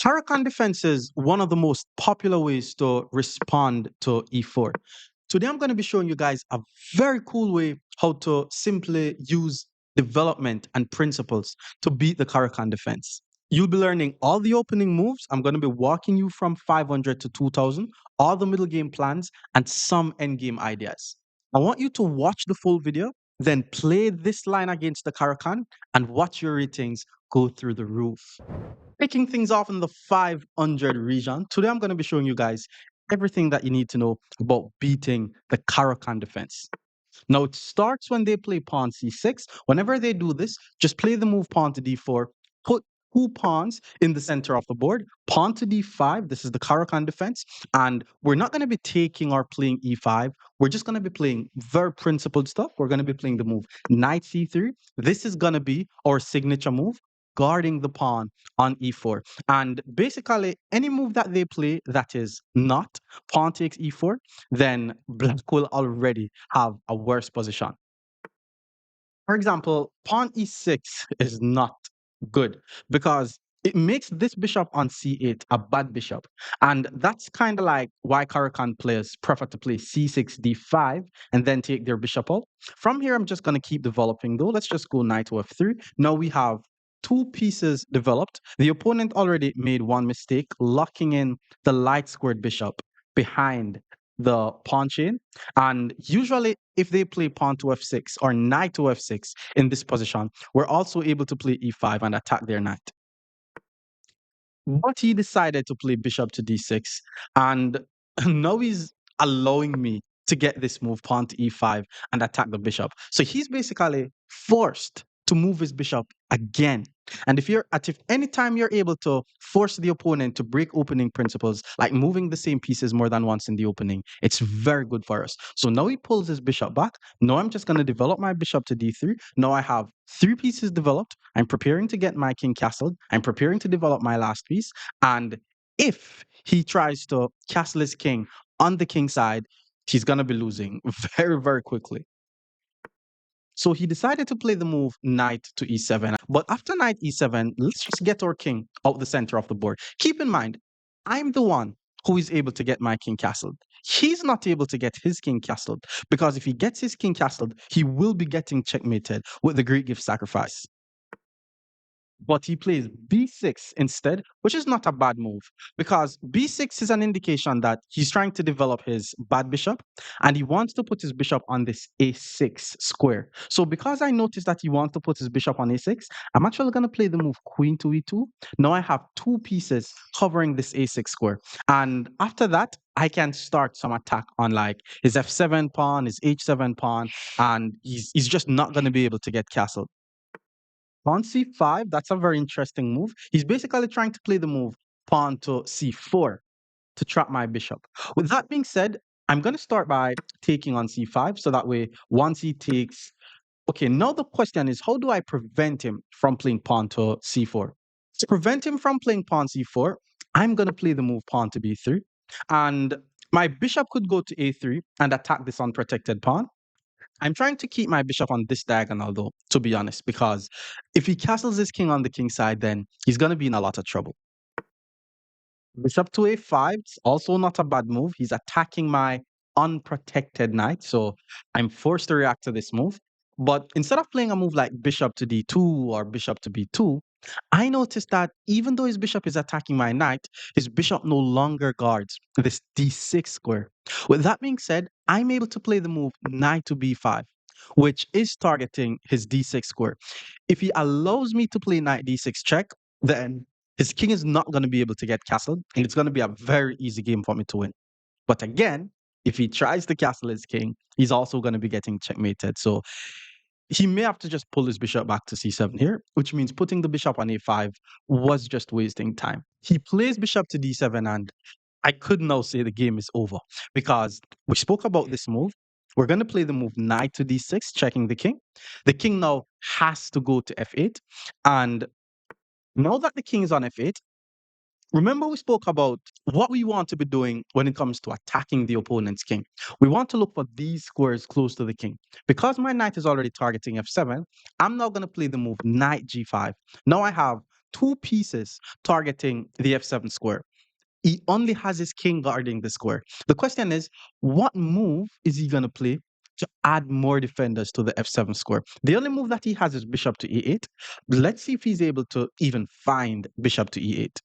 Caro defense is one of the most popular ways to respond to e4. Today, I'm going to be showing you guys a very cool way how to simply use development and principles to beat the Caro defense. You'll be learning all the opening moves. I'm going to be walking you from 500 to 2000, all the middle game plans, and some end game ideas. I want you to watch the full video, then play this line against the Caro and watch your ratings go through the roof. Picking things off in the 500 region, today I'm going to be showing you guys everything that you need to know about beating the Caro defense. Now, it starts when they play pawn c6. Whenever they do this, just play the move pawn to d4, put two pawns in the center of the board, pawn to d5. This is the Caro defense. And we're not going to be taking or playing e5. We're just going to be playing very principled stuff. We're going to be playing the move knight c3. This is going to be our signature move, guarding the pawn on e4. And basically, any move that they play that is not pawn takes e4, then black will already have a worse position. For example, pawn e6 is not good because it makes this bishop on c8 a bad bishop. And that's kind of like why Caro players prefer to play c6, d5, and then take their bishop out. From here, I'm just going to keep developing though. Let's just go knight to f3. Now we have two pieces developed. The opponent already made one mistake, locking in the light squared bishop behind the pawn chain. And usually, if they play pawn to f6 or knight to f6 in this position, we're also able to play e5 and attack their knight. But he decided to play bishop to d6, and now he's allowing me to get this move pawn to e5 and attack the bishop. So he's basically forced to move his bishop again. And if any time you're able to force the opponent to break opening principles, like moving the same pieces more than once in the opening, it's very good for us. So now he pulls his bishop back. Now I'm just going to develop my bishop to d3. Now I have three pieces developed. I'm preparing to get my king castled. I'm preparing to develop my last piece. And if he tries to castle his king on the king side, he's going to be losing very, very quickly. So he decided to play the move knight to e7. But after knight e7, let's just get our king out the center of the board. Keep in mind, I'm the one who is able to get my king castled. He's not able to get his king castled because if he gets his king castled, he will be getting checkmated with the Greek gift sacrifice. But he plays b6 instead, which is not a bad move because b6 is an indication that he's trying to develop his bad bishop and he wants to put his bishop on this a6 square. So because I noticed that he wants to put his bishop on a6, I'm actually going to play the move queen to e2. Now I have two pieces covering this a6 square. And after that, I can start some attack on like his f7 pawn, his h7 pawn, and he's just not going to be able to get castled. Pawn c5, that's a very interesting move. He's basically trying to play the move pawn to c4 to trap my bishop. With that being said, I'm going to start by taking on c5, so that way once he takes... Okay, now the question is, how do I prevent him from playing pawn to c4? To prevent him from playing pawn c4, I'm going to play the move pawn to b3, and my bishop could go to a3 and attack this unprotected pawn. I'm trying to keep my bishop on this diagonal, though, to be honest, because if he castles his king on the king side, then he's going to be in a lot of trouble. Bishop to a5, it's also not a bad move. He's attacking my unprotected knight, so I'm forced to react to this move. But instead of playing a move like bishop to d2 or bishop to b2, I noticed that even though his bishop is attacking my knight, his bishop no longer guards this d6 square. With that being said, I'm able to play the move knight to b5, which is targeting his d6 square. If he allows me to play knight d6 check, then his king is not going to be able to get castled, and it's going to be a very easy game for me to win. But again, if he tries to castle his king, he's also going to be getting checkmated. So he may have to just pull his bishop back to c7 here, which means putting the bishop on a5 was just wasting time. He plays bishop to d7, and I could now say the game is over because we spoke about this move. We're going to play the move knight to d6, checking the king. The king now has to go to f8, and now that the king is on f8, remember we spoke about what we want to be doing when it comes to attacking the opponent's king. We want to look for these squares close to the king. Because my knight is already targeting f7, I'm now going to play the move knight g5. Now I have two pieces targeting the f7 square. He only has his king guarding the square. The question is, what move is he going to play to add more defenders to the f7 square? The only move that he has is bishop to e8. Let's see if he's able to even find bishop to e8.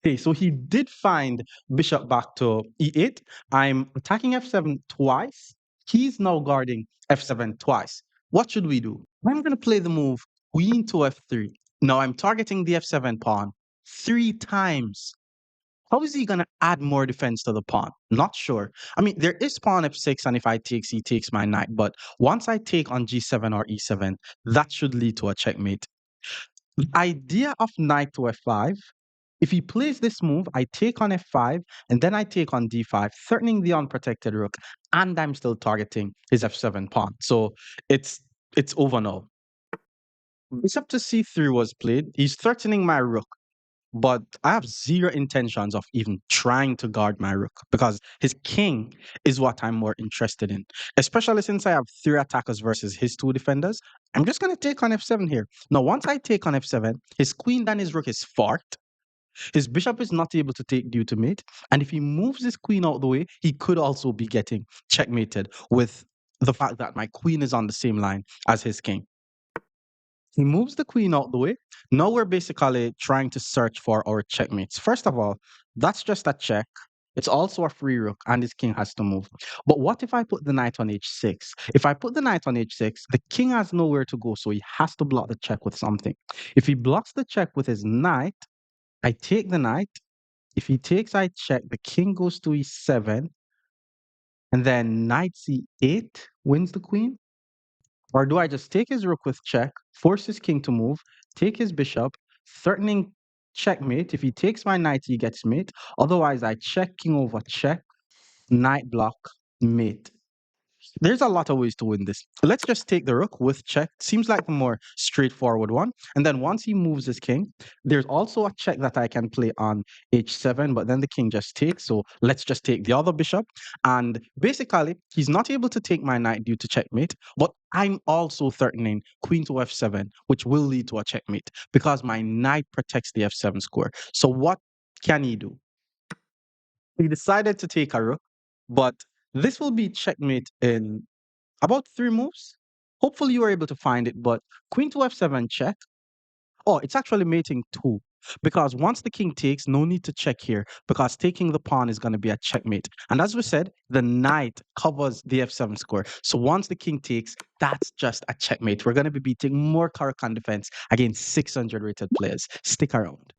Okay, so he did find bishop back to e8. I'm attacking f7 twice. He's now guarding f7 twice. What should we do? I'm going to play the move queen to f3. Now I'm targeting the f7 pawn three times. How is he going to add more defense to the pawn? Not sure. I mean, there is pawn f6, and if I takes, he takes my knight. But once I take on g7 or e7, that should lead to a checkmate. The idea of knight to f5, if he plays this move, I take on f5, and then I take on d5, threatening the unprotected rook, and I'm still targeting his f7 pawn. So it's over now. Bishop to c3 was played. He's threatening my rook. But I have zero intentions of even trying to guard my rook because his king is what I'm more interested in. Especially since I have three attackers versus his two defenders. I'm just going to take on f7 here. Now, once I take on f7, his queen and his rook is forked. His bishop is not able to take due to mate. And if he moves his queen out the way, he could also be getting checkmated with the fact that my queen is on the same line as his king. He moves the queen out the way. Now we're basically trying to search for our checkmates. First of all, that's just a check. It's also a free rook, and his king has to move. But what if I put the knight on h6? If I put the knight on h6, the king has nowhere to go, so he has to block the check with something. If he blocks the check with his knight, I take the knight. If he takes, I check. The king goes to e7, and then knight c8 wins the queen. Or do I just take his rook with check, force his king to move, take his bishop, threatening checkmate? If he takes my knight, he gets mate. Otherwise, I check king over check, knight block, mate. There's a lot of ways to win this. Let's just take the rook with check. Seems like the more straightforward one. And then once he moves his king, there's also a check that I can play on h7, but then the king just takes. So let's just take the other bishop. And basically, he's not able to take my knight due to checkmate, but I'm also threatening queen to f7, which will lead to a checkmate because my knight protects the f7 square. So what can he do? He decided to take a rook, but this will be checkmate in about three moves. Hopefully you were able to find it, but queen to f7 check. Oh, it's actually mating two. Because once the king takes, no need to check here because taking the pawn is going to be a checkmate. And as we said, the knight covers the f7 square. So once the king takes, that's just a checkmate. We're going to be beating more Caro defense against 600 rated players. Stick around.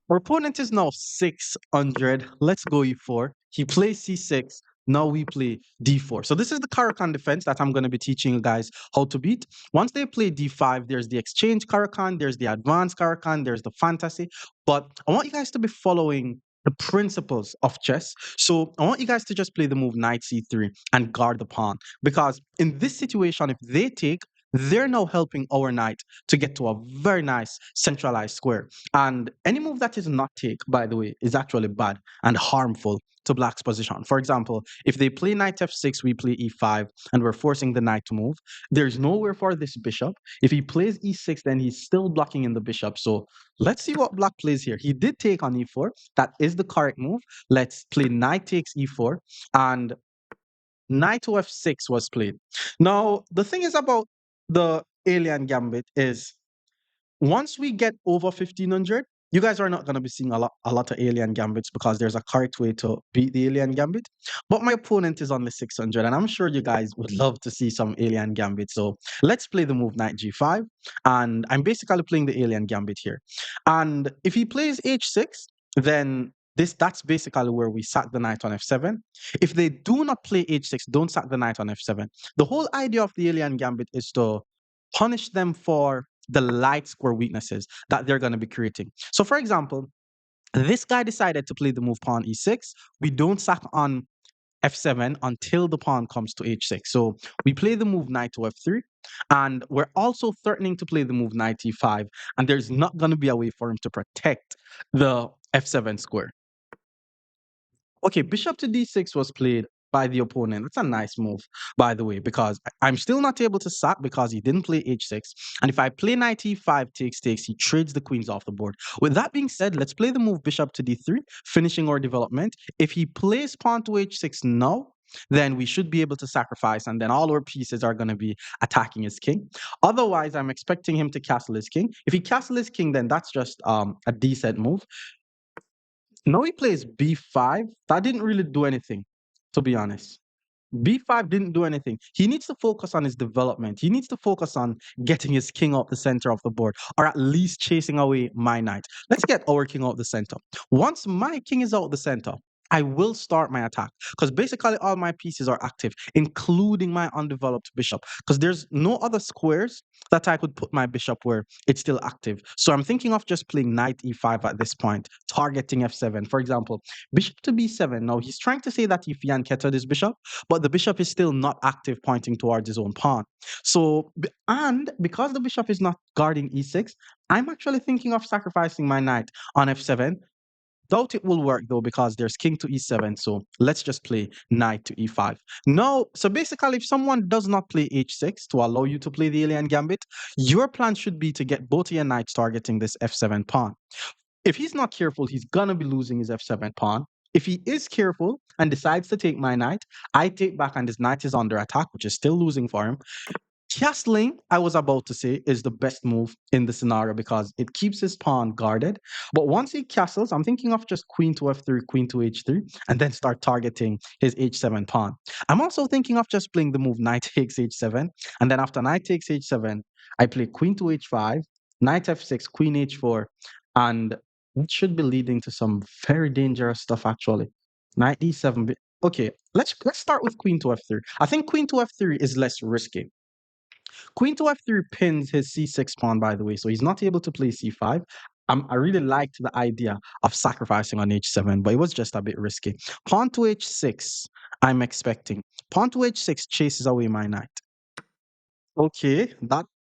Our opponent is now 600. Let's go e4. He plays c6. Now we play d4. So this is the Caro defense that I'm going to be teaching you guys how to beat. Once they play d5, there's the exchange Caro, there's the advanced Caro, there's the fantasy. But I want you guys to be following the principles of chess. So I want you guys to just play the move knight c3 and guard the pawn. Because in this situation, if they take, they're now helping our knight to get to a very nice centralized square. And any move that is not take, by the way, is actually bad and harmful to black's position. For example, if they play knight f6, we play e5, and we're forcing the knight to move. There's nowhere for this bishop. If he plays e6, then he's still blocking in the bishop. So let's see what black plays here. He did take on e4. That is the correct move. Let's play knight takes e4, and knight to f6 was played. Now, the thing is about the alien gambit is once we get over 1500, you guys are not going to be seeing a lot of alien gambits because there's a correct way to beat the alien gambit. But my opponent is only 600, and I'm sure you guys would love to see some alien gambit. So let's play the move knight g5, and I'm basically playing the alien gambit here. And if he plays h6, then that's basically where we sack the knight on f7. If they do not play h6, don't sack the knight on f7. The whole idea of the alien gambit is to punish them for the light square weaknesses that they're going to be creating. So, for example, this guy decided to play the move pawn e6. We don't sack on f7 until the pawn comes to h6. So we play the move knight to f3, and we're also threatening to play the move knight e5, and there's not going to be a way for him to protect the f7 square. Okay, bishop to d6 was played by the opponent. That's a nice move, by the way, because I'm still not able to sack because he didn't play h6. And if I play knight e5 takes, he trades the queens off the board. With that being said, let's play the move bishop to d3, finishing our development. If he plays pawn to h6 now, then we should be able to sacrifice, and then all our pieces are going to be attacking his king. Otherwise, I'm expecting him to castle his king. If he castle his king, then that's just a decent move. Now he plays b5. That didn't really do anything, to be honest. B5 didn't do anything. He needs to focus on his development. He needs to focus on getting his king up the center of the board, or at least chasing away my knight. Let's get our king out the center. Once my king is out the center, I will start my attack because basically all my pieces are active, including my undeveloped bishop, because there's no other squares that I could put my bishop where it's still active. So I'm thinking of just playing knight e5 at this point, targeting f7. For example, bishop to b7. Now he's trying to say that he fianchetted his bishop, but the bishop is still not active, pointing towards his own pawn. So, and because the bishop is not guarding e6, I'm actually thinking of sacrificing my knight on f7. Doubt it will work though because there's king to e7. So let's just play knight to e5. No, so basically, if someone does not play h6 to allow you to play the alien gambit, your plan should be to get both of your knights targeting this f7 pawn. If he's not careful, he's gonna be losing his f7 pawn. If he is careful and decides to take my knight, I take back and his knight is under attack, which is still losing for him. Castling, I was about to say, is the best move in the scenario because it keeps his pawn guarded. But once he castles, I'm thinking of just queen to f3, queen to h3, and then start targeting his h7 pawn. I'm also thinking of just playing the move knight takes h7, and then after knight takes h7, I play queen to h5, knight f6, queen h4, and it should be leading to some very dangerous stuff actually. Knight d7. Okay, let's start with queen to f3. I think queen to f3 is less risky. Queen to f3 pins his c6 pawn, by the way, so he's not able to play c5. I really liked the idea of sacrificing on h7, but it was just a bit risky. Pawn to h6, I'm expecting. Pawn to h6 chases away my knight. Okay,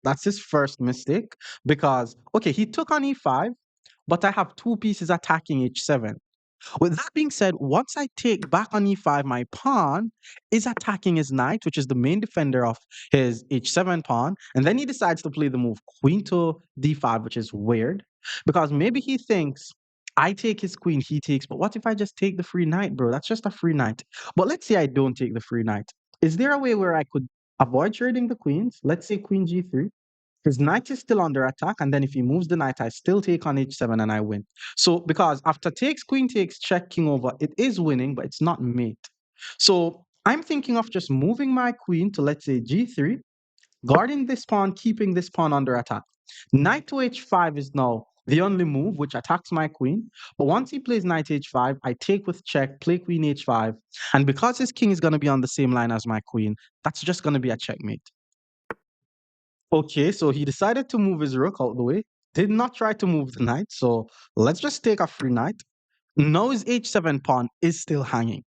that's his first mistake because, okay, he took on e5, but I have two pieces attacking h7. With that being said, once I take back on e5, my pawn is attacking his knight, which is the main defender of his h7 pawn. And then he decides to play the move queen to d5, which is weird because maybe he thinks I take his queen, he takes. But what if I just take the free knight, bro? That's just a free knight. But let's say I don't take the free knight. Is there a way where I could avoid trading the queens? Let's say queen g3. His knight is still under attack, and then if he moves the knight, I still take on h7 and I win. So because after takes, queen takes, check, king over, it is winning, but it's not mate. So I'm thinking of just moving my queen to, let's say, g3, guarding this pawn, keeping this pawn under attack. Knight to h5 is now the only move which attacks my queen. But once he plays knight h5, I take with check, play queen h5, and because his king is going to be on the same line as my queen, that's just going to be a checkmate. Okay, so he decided to move his rook out the way, did not try to move the knight. So let's just take a free knight. Now his h7 pawn is still hanging.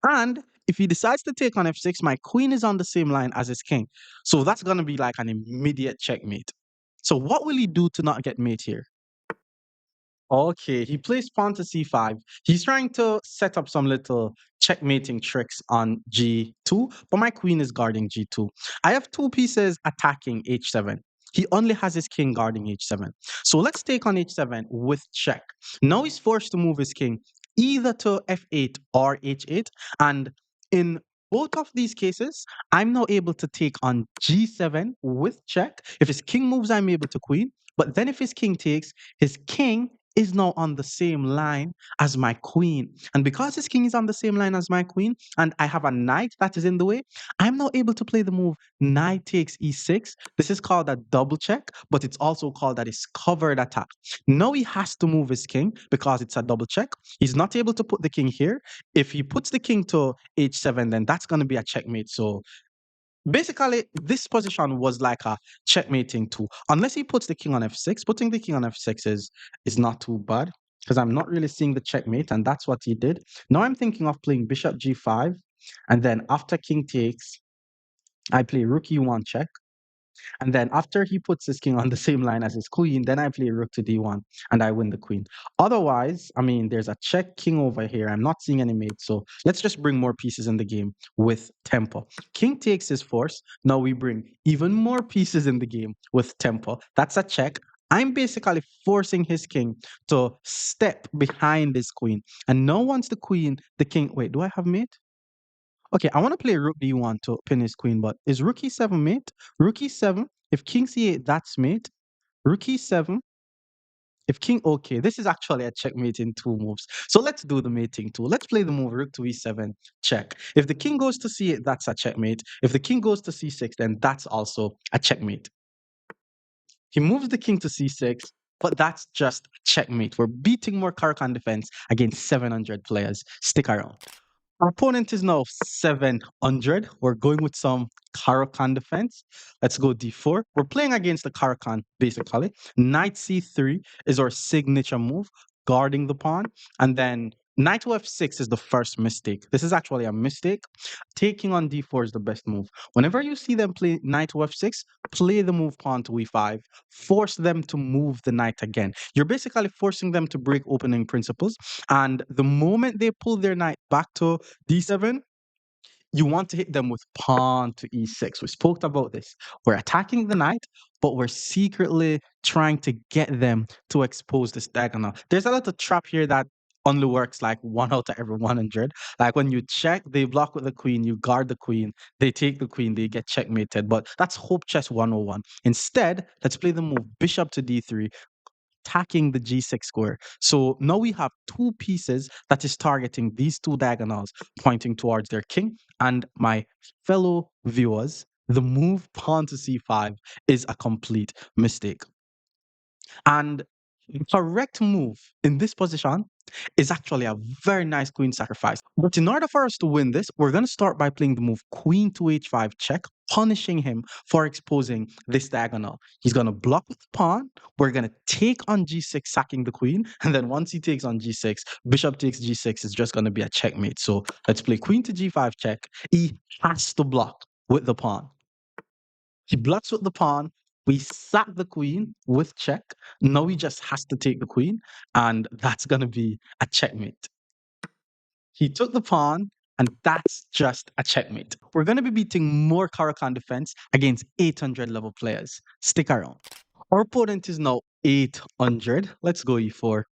And if he decides to take on f6, my queen is on the same line as his king. So that's going to be like an immediate checkmate. So what will he do to not get mate here? Okay, he plays pawn to c5. He's trying to set up some little checkmating tricks on g2, but my queen is guarding g2. I have two pieces attacking h7. He only has his king guarding h7. So let's take on h7 with check. Now he's forced to move his king either to f8 or h8. And in both of these cases, I'm now able to take on g7 with check. If his king moves, I'm able to queen. But then if his king takes, his king is now on the same line as my queen. And because his king is on the same line as my queen, and I have a knight that is in the way, I'm now able to play the move knight takes e6. This is called a double check, but it's also called that is covered attack. Now he has to move his king because it's a double check. He's not able to put the king here. If he puts the king to h7, then that's going to be a checkmate. So basically, this position was like a checkmating tool. Unless he puts the king on f6, putting the king on f6 is not too bad because I'm not really seeing the checkmate, and that's what he did. Now I'm thinking of playing bishop g5, and then after king takes, I play rook e1 check. And then after he puts his king on the same line as his queen, then I play rook to d1 and I win the queen. Otherwise, I mean, there's a check king over here. I'm not seeing any mate. So let's just bring more pieces in the game with tempo. King takes his force. Now we bring even more pieces in the game with tempo. That's a check. I'm basically forcing his king to step behind his queen. And now once the king, wait, do I have mate? Okay, I want to play rook d1 to pin his queen, but is rook e7 mate? Rook e7, if king c8, that's mate. Rook e7, if king, okay, this is actually a checkmate in two moves. So let's do the mating too. Let's play the move rook to e7, check. If the king goes to c8, that's a checkmate. If the king goes to c6, then that's also a checkmate. He moves the king to c6, but that's just checkmate. We're beating more Caro defense against 700 players. Stick around. Our opponent is now 700. We're going with some Caro-Kann defense. Let's go d4. We're playing against the Caro-Kann, basically. Knight c3 is our signature move, guarding the pawn. And then knight to f6 is the first mistake. This is actually a mistake. Taking on d4 is the best move. Whenever you see them play knight to f6, play the move pawn to e5. Force them to move the knight again. You're basically forcing them to break opening principles. And the moment they pull their knight back to d7, you want to hit them with pawn to e6. We spoke about this. We're attacking the knight, but we're secretly trying to get them to expose this diagonal. There's a little trap here that only works like 1 out of every 100. Like when you check, they block with the queen, you guard the queen, they take the queen, they get checkmated. But that's Hope Chess 101. Instead, let's play the move bishop to d3, attacking the g6 square. So now we have two pieces that is targeting these two diagonals pointing towards their king. And my fellow viewers, the move pawn to c5 is a complete mistake. And the correct move in this position is actually a very nice queen sacrifice. But in order for us to win this, we're going to start by playing the move queen to h5 check, punishing him for exposing this diagonal. He's going to block with the pawn. We're going to take on g6, sacking the queen. And then once he takes on g6, bishop takes g6 is just going to be a checkmate. So let's play queen to g5 check. He has to block with the pawn. He blocks with the pawn. We sack the queen with check. Now he just has to take the queen, and that's going to be a checkmate. He took the pawn, and that's just a checkmate. We're going to be beating more Caro-Kann defense against 800 level players. Stick around. Our opponent is now 800. Let's go e4.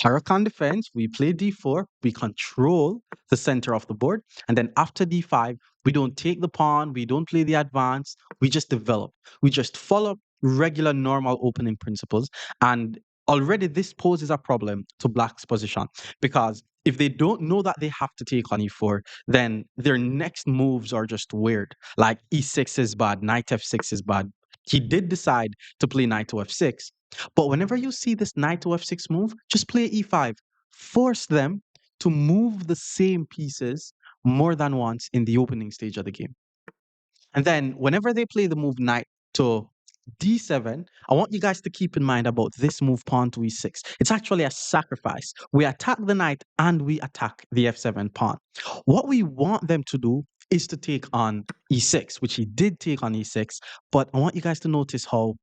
Caro-Kann defense, we play d4, we control the center of the board, and then after d5, we don't take the pawn, we don't play the advance, we just develop. We just follow regular normal opening principles, and already this poses a problem to Black's position because if they don't know that they have to take on e4, then their next moves are just weird. Like e6 is bad, knight f6 is bad. He did decide to play knight to f6, but whenever you see this knight to f6 move, just play e5. Force them to move the same pieces more than once in the opening stage of the game. And then whenever they play the move knight to d7, I want you guys to keep in mind about this move pawn to e6. It's actually a sacrifice. We attack the knight and we attack the f7 pawn. What we want them to do is to take on e6, which he did take on e6, but I want you guys to notice how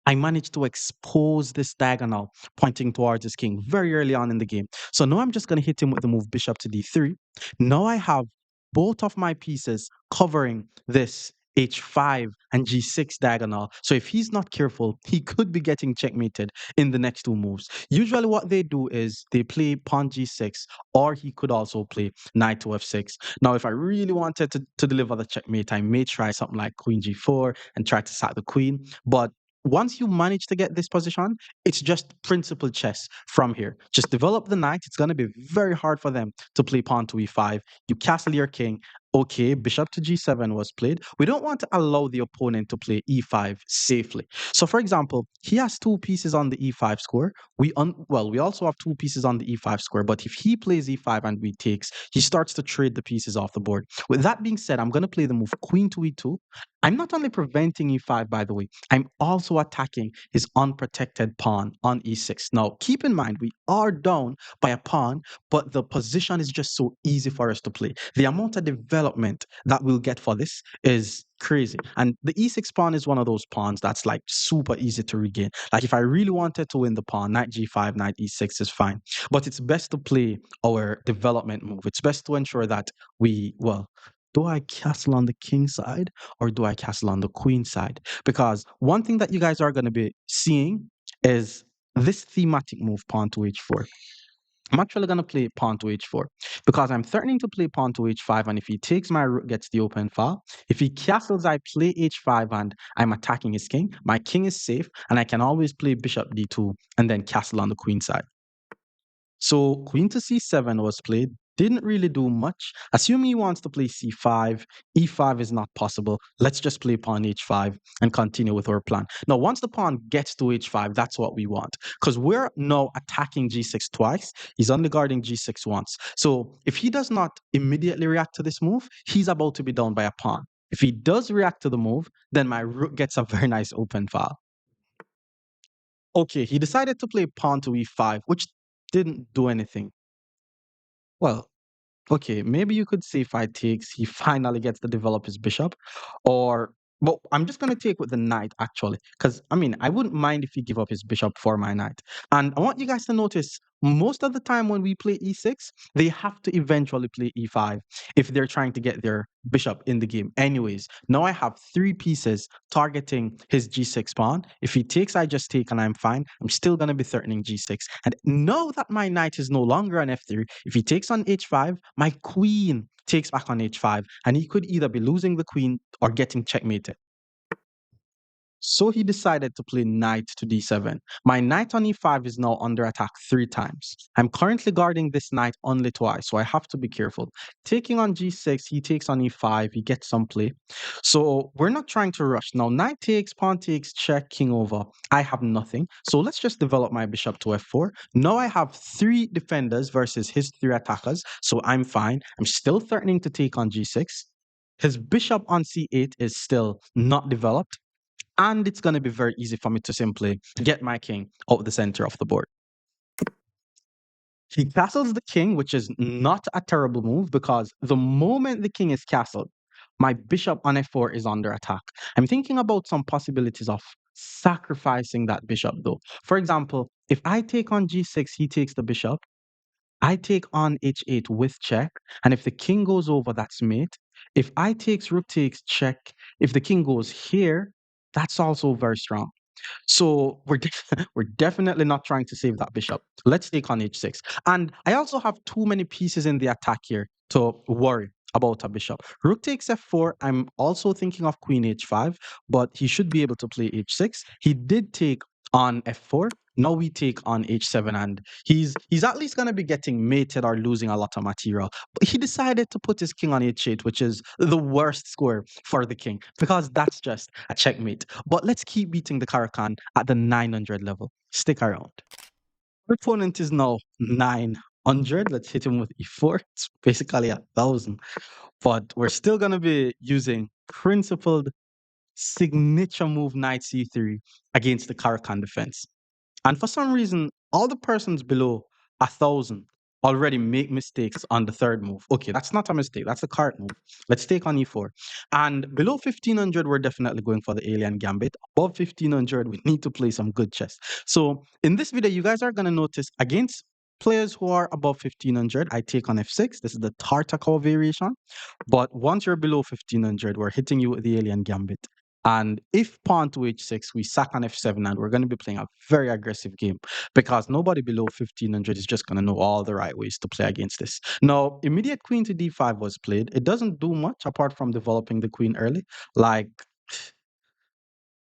I managed to expose this diagonal pointing towards his king very early on in the game. So now I'm just going to hit him with the move bishop to d3. Now I have both of my pieces covering this h5 and g6 diagonal. So if he's not careful, he could be getting checkmated in the next two moves. Usually what they do is they play pawn g6, or he could also play knight to f6. Now, if I really wanted to deliver the checkmate, I may try something like queen g4 and try to sack the queen. But once you manage to get this position, it's just principal chess from here. Just develop the knight. It's going to be very hard for them to play pawn to e5. You castle your king. Okay, bishop to g7 was played. We don't want to allow the opponent to play e5 safely. So, for example, he has two pieces on the e5 square. We also have two pieces on the e5 square, but if he plays e5 and we takes, he starts to trade the pieces off the board. With that being said, I'm going to play the move queen to e2. I'm not only preventing e5, by the way, I'm also attacking his unprotected pawn on e6. Now, keep in mind, we are down by a pawn, but the position is just so easy for us to play. The amount of development development that we'll get for this is crazy. And the e6 pawn is one of those pawns that's like super easy to regain. Like if I really wanted to win the pawn, knight g5, knight e6 is fine. But it's best to play our development move. It's best to ensure that well, do I castle on the king side or do I castle on the queen side? Because one thing that you guys are going to be seeing is this thematic move, pawn to h4. I'm actually going to play pawn to h4 because I'm threatening to play pawn to h5, and if he takes my rook, gets the open file. If he castles, I play h5 and I'm attacking his king. My king is safe, and I can always play bishop d2 and then castle on the queen side. So queen to c7 was played. Didn't really do much. Assuming he wants to play c5, e5 is not possible. Let's just play pawn h5 and continue with our plan. Now, once the pawn gets to h5, that's what we want because we're now attacking g6 twice. He's only guarding g6 once. So if he does not immediately react to this move, he's about to be down by a pawn. If he does react to the move, then my rook gets a very nice open file. Okay, he decided to play pawn to e5, which didn't do anything. Well, okay, maybe you could say if I takes, he finally gets to develop his bishop, or well, I'm just gonna take with the knight actually, because I mean, I wouldn't mind if he give up his bishop for my knight. And I want you guys to notice most of the time when we play e6, they have to eventually play e5 if they're trying to get their bishop in the game. Anyways, now I have three pieces targeting his g6 pawn. If he takes, I just take and I'm fine. I'm still gonna be threatening g6. And now that my knight is no longer on f3, if he takes on h5, my queen takes back on h5, and he could either be losing the queen or getting checkmated. So he decided to play knight to d7. My knight on e5 is now under attack 3 times. I'm currently guarding this knight only twice, so I have to be careful. Taking on g6, he takes on e5, he gets some play. So we're not trying to rush. Now knight takes, pawn takes, check, king over. I have nothing. So let's just develop my bishop to f4. Now I have 3 defenders versus his 3 attackers, so I'm fine. I'm still threatening to take on g6. His bishop on c8 is still not developed. And it's going to be very easy for me to simply get my king out the center of the board. He castles the king, which is not a terrible move because the moment the king is castled, my bishop on f4 is under attack. I'm thinking about some possibilities of sacrificing that bishop though. For example, if I take on g6, he takes the bishop. I take on h8 with check, and if the king goes over, that's mate. If I takes, rook takes, check. If the king goes here, that's also very strong. So we're definitely not trying to save that bishop. Let's take on h6. And I also have too many pieces in the attack here to worry about a bishop. Rook takes f4. I'm also thinking of queen h5, but he should be able to play h6. He did take on f4. Now we take on h7, and he's at least going to be getting mated or losing a lot of material. But he decided to put his king on h8, which is the worst square for the king because that's just a checkmate. But let's keep beating the Caro at the 900 level. Stick around. Our opponent is now 900. Let's hit him with e4. It's basically 1,000. But we're still going to be using principled signature move knight c3 against the Caro defense. And for some reason, all the persons below 1,000 already make mistakes on the third move. Okay, that's not a mistake. That's a card move. Let's take on e4. And below 1,500, we're definitely going for the alien gambit. Above 1,500, we need to play some good chess. So in this video, you guys are going to notice against players who are above 1,500, I take on f6. This is the Tartakov variation. But once you're below 1,500, we're hitting you with the alien gambit. And if pawn to h6, we sack on f7, and we're going to be playing a very aggressive game because nobody below 1,500 is just going to know all the right ways to play against this. Now, immediate queen to d5 was played. It doesn't do much apart from developing the queen early. Like,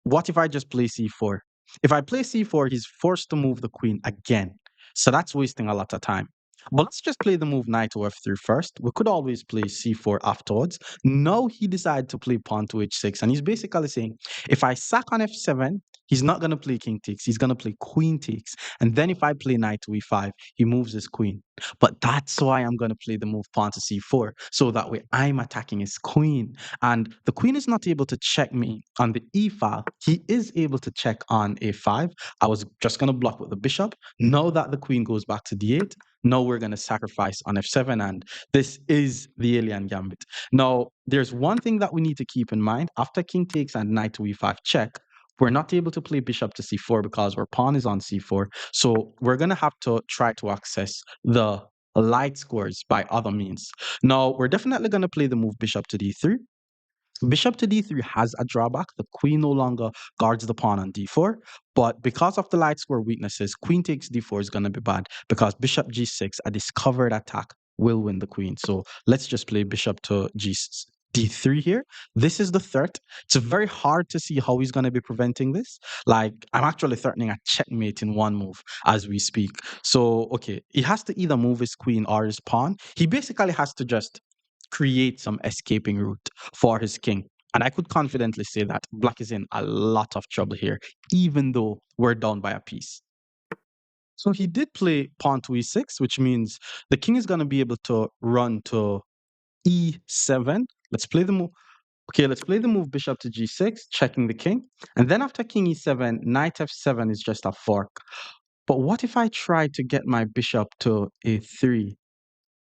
what if I just play c4? If I play c4, he's forced to move the queen again. So that's wasting a lot of time. But let's just play the move knight to f3 first. We could always play c4 afterwards. Now he decided to play pawn to h6. And he's basically saying, if I sack on f7, he's not going to play king takes. He's going to play queen takes. And then if I play knight to e5, he moves his queen. But that's why I'm going to play the move pawn to c4. So that way I'm attacking his queen. And the queen is not able to check me on the e file. He is able to check on a5. I was just going to block with the bishop. Now that the queen goes back to d8, now we're going to sacrifice on f7. And this is the alien gambit. Now, there's one thing that we need to keep in mind. After king takes and knight to e5 check, we're not able to play bishop to c4 because our pawn is on c4. So we're going to have to try to access the light squares by other means. Now, we're definitely going to play the move bishop to d3. Bishop to d3 has a drawback. The queen no longer guards the pawn on d4. But because of the light square weaknesses, queen takes d4 is going to be bad because bishop g6, a discovered attack, will win the queen. So let's just play bishop to d3 here. This is the threat. It's very hard to see how he's going to be preventing this. Like, I'm actually threatening a checkmate in one move as we speak. So, okay, he has to either move his queen or his pawn. He basically has to just create some escaping route for his king. And I could confidently say that black is in a lot of trouble here, even though we're down by a piece. So he did play pawn to e6, which means the king is going to be able to run to e7. Let's play the move. Okay, let's play the move bishop to g6, checking the king. And then after king e7, knight f7 is just a fork. But what if I try to get my bishop to a3?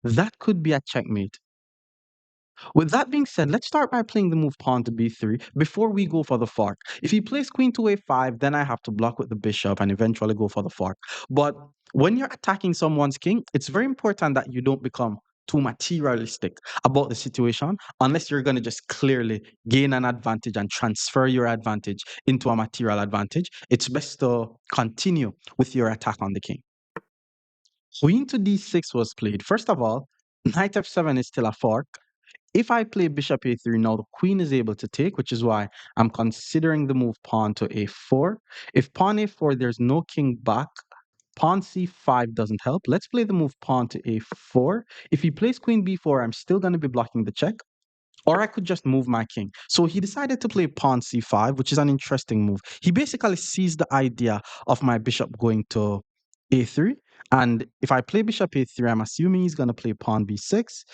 That could be a checkmate. With that being said, let's start by playing the move pawn to b3 before we go for the fork. If he plays queen to a5, then I have to block with the bishop and eventually go for the fork. But when you're attacking someone's king, it's very important that you don't become too materialistic about the situation unless you're going to just clearly gain an advantage and transfer your advantage into a material advantage. It's best to continue with your attack on the king. Queen to d6 was played. First of all, knight f7 is still a fork. If I play bishop a3 now, the queen is able to take, which is why I'm considering the move pawn to a4. If pawn a4, there's no king back. Pawn c5 doesn't help. Let's play the move pawn to a4. If he plays queen b4, I'm still going to be blocking the check. Or I could just move my king. So he decided to play pawn c5, which is an interesting move. He basically sees the idea of my bishop going to a3. And if I play bishop a3, I'm assuming he's going to play pawn b6.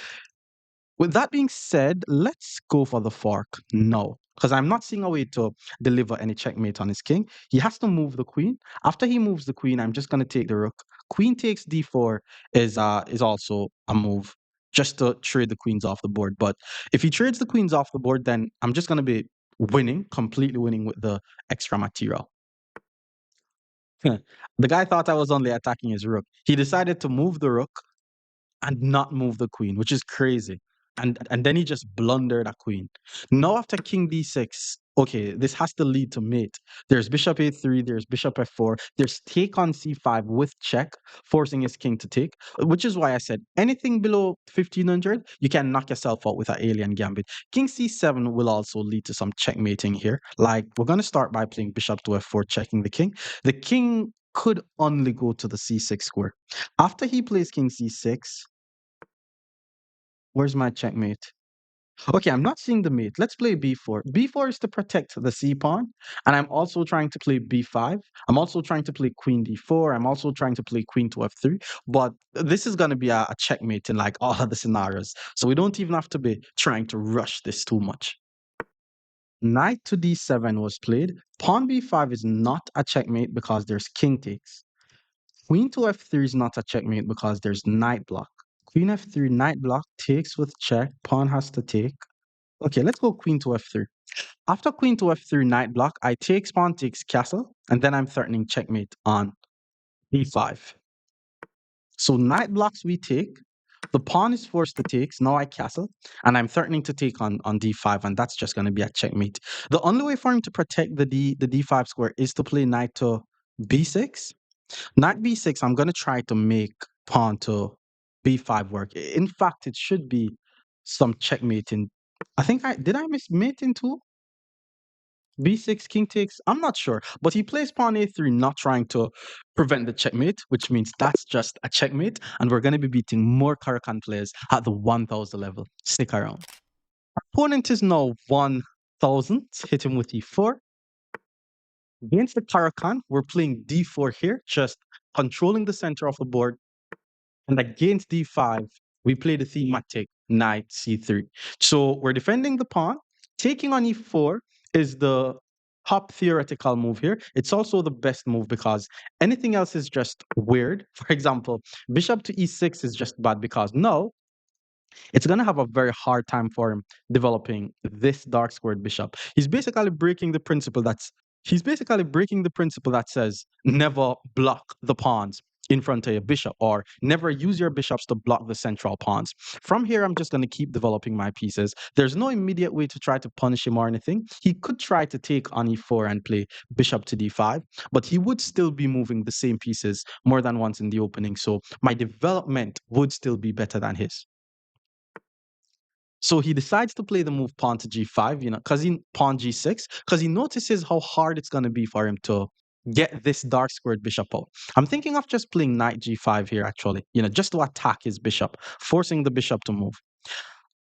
With that being said, let's go for the fork now, because I'm not seeing a way to deliver any checkmate on his king. He has to move the queen. After he moves the queen, I'm just going to take the rook. Queen takes d4 is also a move just to trade the queens off the board. But if he trades the queens off the board, then I'm just going to be winning, completely winning with the extra material. The guy thought I was only attacking his rook. He decided to move the rook and not move the queen, which is crazy. And then he just blundered a queen. Now after king d6, okay, this has to lead to mate. There's bishop a3, there's bishop f4, there's take on c5 with check, forcing his king to take, which is why I said anything below 1500, you can knock yourself out with an alien gambit. King c7 will also lead to some checkmating here. Like, we're going to start by playing bishop to f4, checking the king. The king could only go to the c6 square. After he plays king c6, where's my checkmate? Okay, I'm not seeing the mate. Let's play b4. b4 is to protect the c pawn, and I'm also trying to play b5. I'm also trying to play queen d4. I'm also trying to play queen to f3. But this is going to be a checkmate in like all of the scenarios. So we don't even have to be trying to rush this too much. Knight to d7 was played. Pawn b5 is not a checkmate because there's king takes. Queen to f3 is not a checkmate because there's knight block. Queen f3, knight block, takes with check, pawn has to take. Okay, let's go queen to f3. After queen to f3, knight block, I takes pawn takes castle, and then I'm threatening checkmate on e5. So knight blocks we take. The pawn is forced to take, so now I castle, and I'm threatening to take on d5, and that's just going to be a checkmate. The only way for him to protect the d5 square is to play knight to b6. Knight b6, I'm going to try to make pawn to b5 work. In fact, it should be some checkmating. I think did I miss mate into b6, king takes? I'm not sure. But he plays pawn a3, not trying to prevent the checkmate, which means that's just a checkmate. And we're going to be beating more Caro-Kann players at the 1000 level. Stick around. Opponent is now 1000. Hit him with e4. Against the Caro-Kann, we're playing d4 here, just controlling the center of the board And against d5, we play the thematic knight c3. So we're defending the pawn. Taking on e4 is the top theoretical move here. It's also the best move because anything else is just weird. For example, bishop to e6 is just bad because no, it's going to have a very hard time for him developing this dark squared bishop. He's basically breaking the principle that says never block the pawns in front of your bishop or never use your bishops to block the central pawns. From here, I'm just going to keep developing my pieces. There's no immediate way to try to punish him or anything. He could try to take on e4 and play bishop to d5, but he would still be moving the same pieces more than once in the opening. So my development would still be better than his. So he decides to play the move pawn to g5, because he pawn g6, because he notices how hard it's going to be for him to get this dark squared bishop out. I'm thinking of just playing knight g5 here, actually, just to attack his bishop, forcing the bishop to move.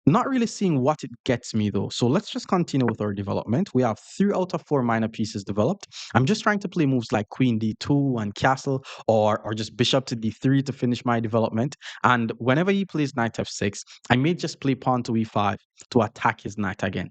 Not really seeing what it gets me though. So let's just continue with our development. We have 3 out of 4 minor pieces developed. I'm just trying to play moves like queen d2 and castle or just bishop to d3 to finish my development. And whenever he plays knight f6, I may just play pawn to e5 to attack his knight again.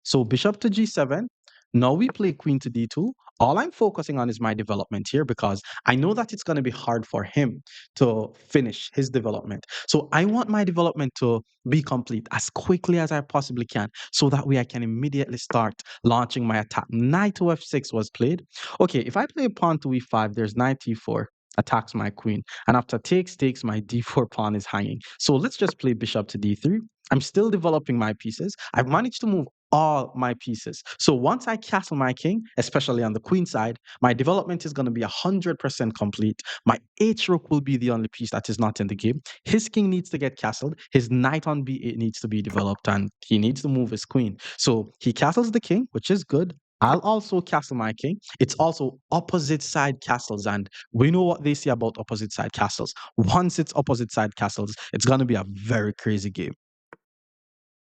So bishop to g7. Now we play queen to d2. All I'm focusing on is my development here because I know that it's going to be hard for him to finish his development. So I want my development to be complete as quickly as I possibly can so that way I can immediately start launching my attack. Knight to f6 was played. Okay, if I play pawn to e5, there's knight e4 attacks my queen. And after takes, my d4 pawn is hanging. So let's just play bishop to d3. I'm still developing my pieces. I've managed to move all my pieces. So once I castle my king, especially on the queen side, my development is going to be 100% complete. My h rook will be the only piece that is not in the game. His king needs to get castled. His knight on b8 needs to be developed, and he needs to move his queen. So he castles the king, which is good. I'll also castle my king. It's also opposite side castles, and we know what they say about opposite side castles. Once it's opposite side castles, it's going to be a very crazy game.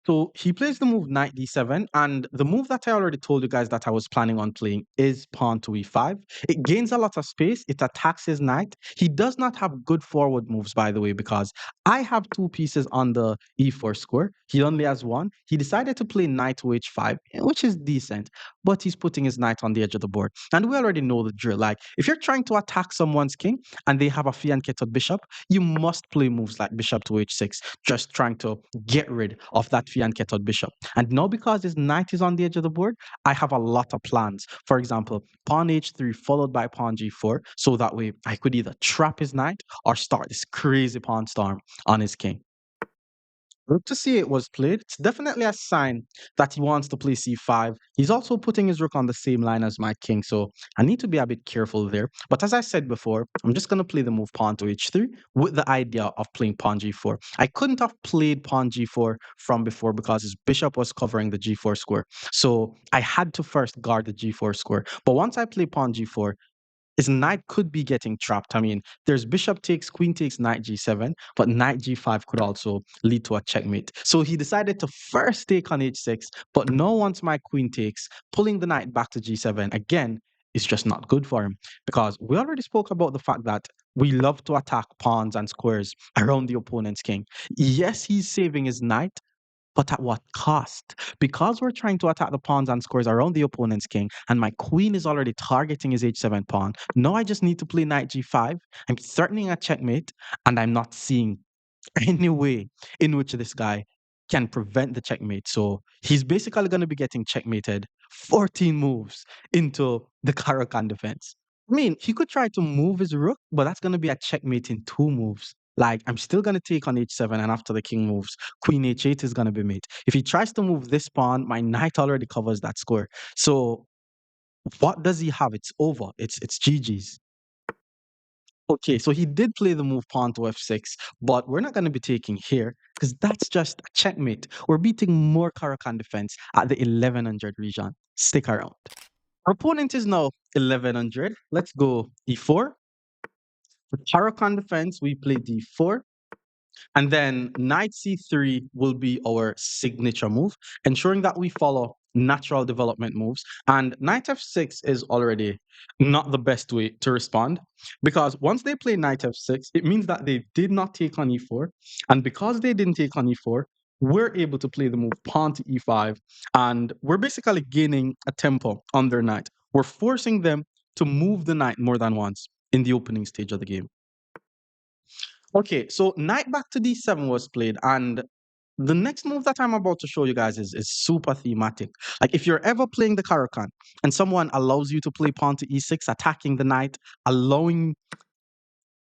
So he plays the move knight d7, and the move that I already told you guys that I was planning on playing is pawn to e5. It gains a lot of space, it attacks his knight. He does not have good forward moves, by the way, because I have 2 pieces on the e4 square. He only has 1. He decided to play knight to h5, which is decent, but he's putting his knight on the edge of the board. And we already know the drill. Like, if you're trying to attack someone's king and they have a fianchetted bishop, you must play moves like bishop to h6, just trying to get rid of that fianchetted bishop. And now because his knight is on the edge of the board, I have a lot of plans. For example, pawn h3 followed by pawn g4, so that way I could either trap his knight or start this crazy pawn storm on his king. Good to see it was played. It's definitely a sign that he wants to play c5. He's also putting his rook on the same line as my king, so I need to be a bit careful there. But as I said before, I'm just going to play the move pawn to h3 with the idea of playing pawn g4. I couldn't have played pawn g4 from before because his bishop was covering the g4 square. So I had to first guard the g4 square. But once I play pawn g4, his knight could be getting trapped. I mean, there's bishop takes, queen takes, knight g7, but knight g5 could also lead to a checkmate. So he decided to first take on h6, but now once my queen takes, pulling the knight back to g7 again is just not good for him because we already spoke about the fact that we love to attack pawns and squares around the opponent's king. Yes, he's saving his knight, but at what cost? Because we're trying to attack the pawns and squares around the opponent's king, and my queen is already targeting his h7 pawn. Now I just need to play knight g5. I'm threatening a checkmate, and I'm not seeing any way in which this guy can prevent the checkmate. So he's basically going to be getting checkmated 14 moves into the Caro defense. I mean, he could try to move his rook, but that's going to be a checkmate in 2 moves. Like, I'm still going to take on h7, and after the king moves, queen h8 is going to be mate. If he tries to move this pawn, my knight already covers that square. So what does he have? It's over. It's GG's. Okay, so he did play the move pawn to f6, but we're not going to be taking here because that's just a checkmate. We're beating more Caro-Kann defense at the 1100 region. Stick around. Our opponent is now 1100. Let's go e4. With Caro-Kann defense, we play d4. And then knight c3 will be our signature move, ensuring that we follow natural development moves. And knight f6 is already not the best way to respond, because once they play knight f6, it means that they did not take on e4. And because they didn't take on e4, we're able to play the move pawn to e5. And we're basically gaining a tempo on their knight. We're forcing them to move the knight more than once in the opening stage of the game. Okay, so knight back to d7 was played, and the next move that I'm about to show you guys is super thematic. Like, if you're ever playing the Caro and someone allows you to play pawn to e6, attacking the knight, allowing,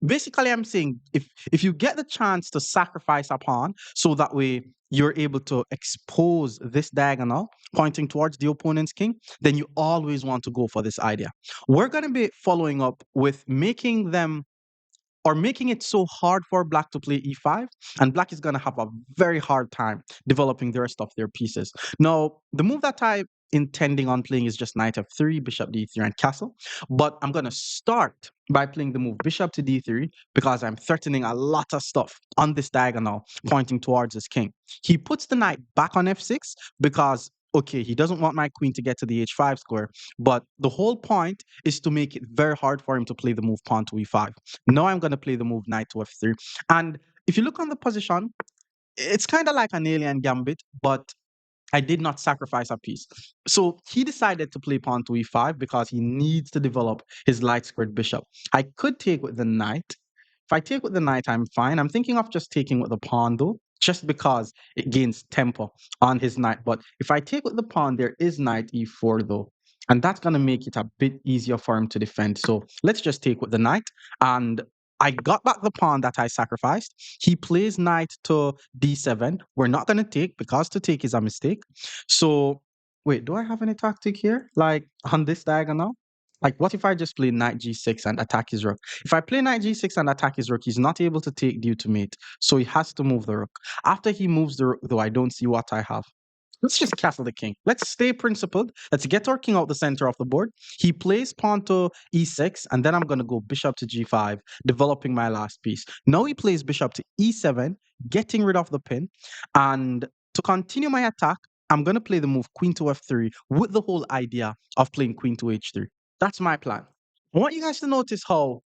basically I'm saying, if you get the chance to sacrifice a pawn so that way you're able to expose this diagonal pointing towards the opponent's king, then you always want to go for this idea. We're going to be following up with making them, or making it so hard for black to play e5, and black is going to have a very hard time developing the rest of their pieces. Now, the move that I'm intending on playing is just knight f3, bishop d3, and castle, but I'm going to start by playing the move bishop to d3 because I'm threatening a lot of stuff on this diagonal pointing towards his king. He puts the knight back on f6 because, okay, he doesn't want my queen to get to the h5 square, but the whole point is to make it very hard for him to play the move pawn to e5. Now I'm going to play the move knight to f3. And if you look on the position, it's kind of like an alien gambit, but I did not sacrifice a piece. So he decided to play pawn to e5 because he needs to develop his light squared bishop. I could take with the knight. If I take with the knight, I'm fine. I'm thinking of just taking with the pawn though, just because it gains tempo on his knight. But if I take with the pawn, there is knight e4 though. And that's going to make it a bit easier for him to defend. So let's just take with the knight. And I got back the pawn that I sacrificed. He plays knight to d7. We're not going to take because to take is a mistake. So, wait, do I have any tactic here? Like on this diagonal? Like, what if I just play knight g6 and attack his rook? If I play knight g6 and attack his rook, he's not able to take due to mate. So he has to move the rook. After he moves the rook, though, I don't see what I have. Let's just castle the king. Let's stay principled. Let's get our king out the center of the board. He plays pawn to e6, and then I'm going to go bishop to g5, developing my last piece. Now he plays bishop to e7, getting rid of the pin. And to continue my attack, I'm going to play the move queen to f3 with the whole idea of playing queen to h3. That's my plan. I want you guys to notice how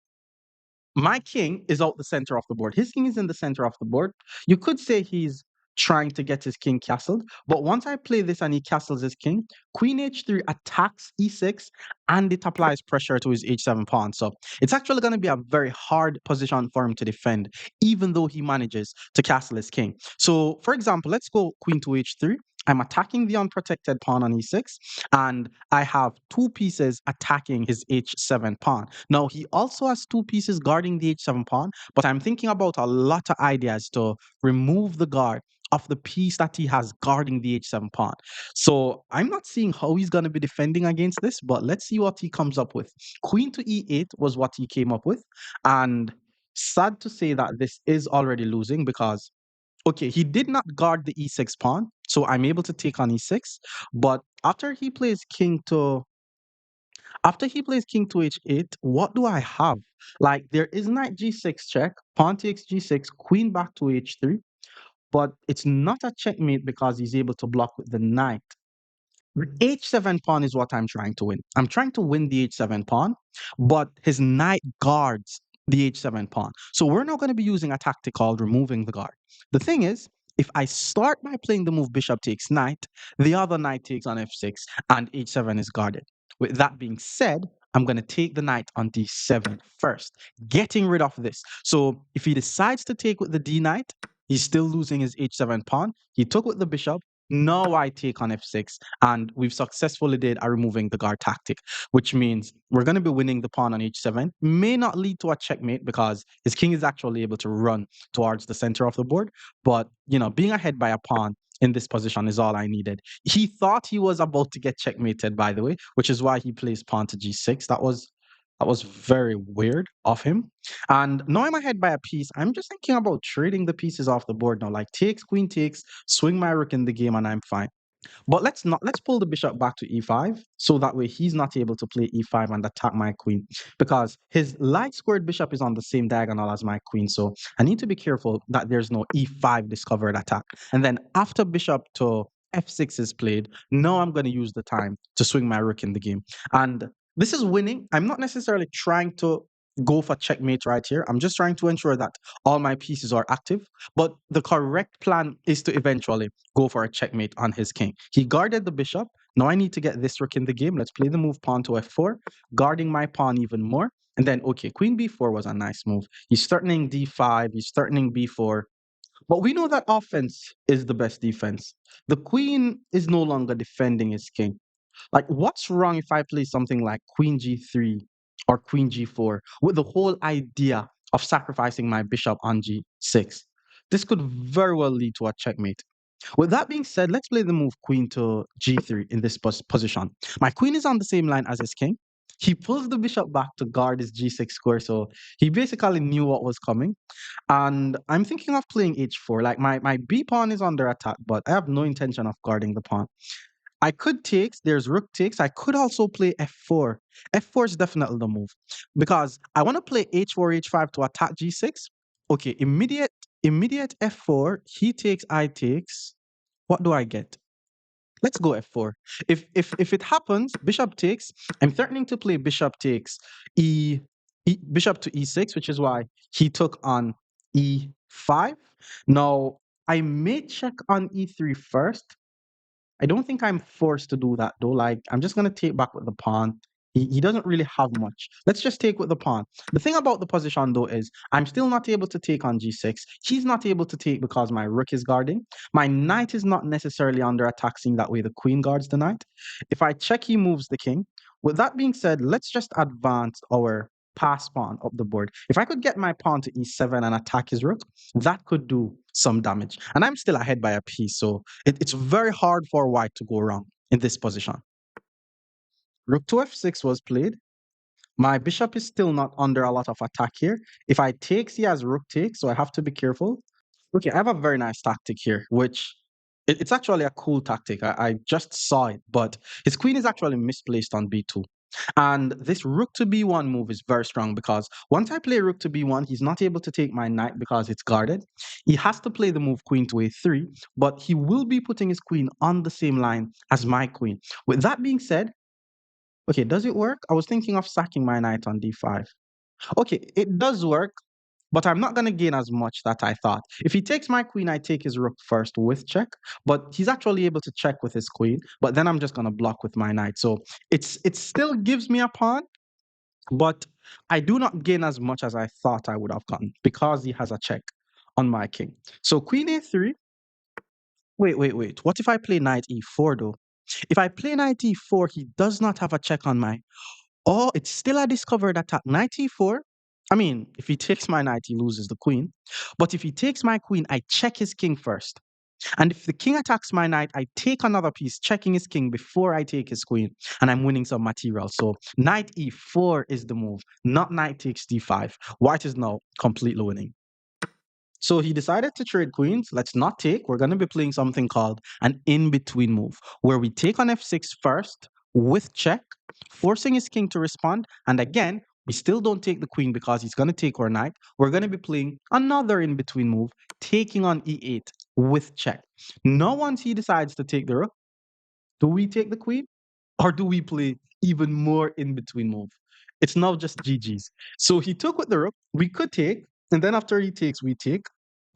my king is out the center of the board. His king is in the center of the board. You could say he's trying to get his king castled, but once I play this and he castles his king, queen h3 attacks e6 and it applies pressure to his h7 pawn. So it's actually going to be a very hard position for him to defend, even though he manages to castle his king. So for example, let's go queen to h3. I'm attacking the unprotected pawn on e6, and I have two pieces attacking his h7 pawn. Now, he also has two pieces guarding the h7 pawn, but I'm thinking about a lot of ideas to remove the guard of the piece that he has guarding the h7 pawn. So I'm not seeing how he's going to be defending against this, but let's see what he comes up with. Queen to e8 was what he came up with, and sad to say that this is already losing because, okay, he did not guard the e6 pawn, so I'm able to take on e6. But after he plays king to h8, what do I have? Like, there is knight g6 check, pawn takes g6, queen back to h3, but it's not a checkmate because he's able to block with the knight. H7 pawn is what I'm trying to win. I'm trying to win the h7 pawn, but his knight guards the h7 pawn. So we're not going to be using a tactic called removing the guard. The thing is, if I start by playing the move bishop takes knight, the other knight takes on f6 and h7 is guarded. With that being said, I'm going to take the knight on d7 first, getting rid of this. So if he decides to take with the d knight, he's still losing his h7 pawn. He took with the bishop. Now I take on f6, and we've successfully did a removing the guard tactic, which means we're going to be winning the pawn on h7. May not lead to a checkmate because his king is actually able to run towards the center of the board. But, you know, being ahead by a pawn in this position is all I needed. He thought he was about to get checkmated, by the way, which is why he plays pawn to g6. That was very weird of him. And now I'm ahead by a piece. I'm just thinking about trading the pieces off the board now, like takes, queen takes, swing my rook in the game, and I'm fine. But let's pull the bishop back to e5 so that way he's not able to play e5 and attack my queen because his light squared bishop is on the same diagonal as my queen. So I need to be careful that there's no e5 discovered attack. And then after bishop to f6 is played, now I'm going to use the time to swing my rook in the game. And this is winning. I'm not necessarily trying to go for checkmate right here. I'm just trying to ensure that all my pieces are active. But the correct plan is to eventually go for a checkmate on his king. He guarded the bishop. Now I need to get this rook in the game. Let's play the move pawn to f4, guarding my pawn even more. And then, okay, queen b4 was a nice move. He's threatening d5, he's threatening b4. But we know that offense is the best defense. The queen is no longer defending his king. Like, what's wrong if I play something like queen g3 or queen g4 with the whole idea of sacrificing my bishop on g6? This could very well lead to a checkmate. With that being said, let's play the move queen to g3 in this position. My queen is on the same line as his king. He pulls the bishop back to guard his g6 square, so he basically knew what was coming. And I'm thinking of playing h4. Like my b pawn is under attack, but I have no intention of guarding the pawn. I could take, there's rook takes. I could also play f4. F4 is definitely the move because I want to play h4, h5 to attack g6. Okay, immediate f4. He takes, I takes. What do I get? Let's go f4. If it happens, bishop takes. I'm threatening to play bishop takes bishop to e6, which is why he took on e5. Now I may check on e3 first. I don't think I'm forced to do that though. Like, I'm just gonna take back with the pawn. He doesn't really have much. Let's just take with the pawn. The thing about the position though is I'm still not able to take on g6. He's not able to take because my rook is guarding. My knight is not necessarily under attack, seeing that way the queen guards the knight. If I check, he moves the king. With that being said, let's just advance our pass pawn up the board. If I could get my pawn to e7 and attack his rook, that could do some damage. And I'm still ahead by a piece, so it's very hard for white to go wrong in this position. Rook to f6 was played. My bishop is still not under a lot of attack here. If I takes, he has rook takes, so I have to be careful. Okay, I have a very nice tactic here, which it's actually a cool tactic. I just saw it, but his queen is actually misplaced on b2. And this rook to b1 move is very strong because once I play rook to b1, he's not able to take my knight because it's guarded. He has to play the move queen to a3, but he will be putting his queen on the same line as my queen. With that being said, okay, does it work? I was thinking of sacking my knight on d5. Okay, it does work, but I'm not going to gain as much that I thought. If he takes my queen, I take his rook first with check, but he's actually able to check with his queen, but then I'm just going to block with my knight. So it still gives me a pawn, but I do not gain as much as I thought I would have gotten because he has a check on my king. So queen a3. Wait. What if I play knight e4 though? If I play knight e4, he does not have a check on my. Oh, it's still a discovered attack. Knight e4. I mean, if he takes my knight, he loses the queen. But if he takes my queen, I check his king first. And if the king attacks my knight, I take another piece, checking his king before I take his queen, and I'm winning some material. So knight e4 is the move, not knight takes d5. White is now completely winning. So he decided to trade queens. Let's not take. We're going to be playing something called an in-between move, where we take on f6 first with check, forcing his king to respond. And again, we still don't take the queen because he's going to take our knight. We're going to be playing another in-between move, taking on e8 with check. Now, once he decides to take the rook, do we take the queen? Or do we play even more in between move? It's now just GG's. So he took with the rook. We could take, and then after he takes, we take.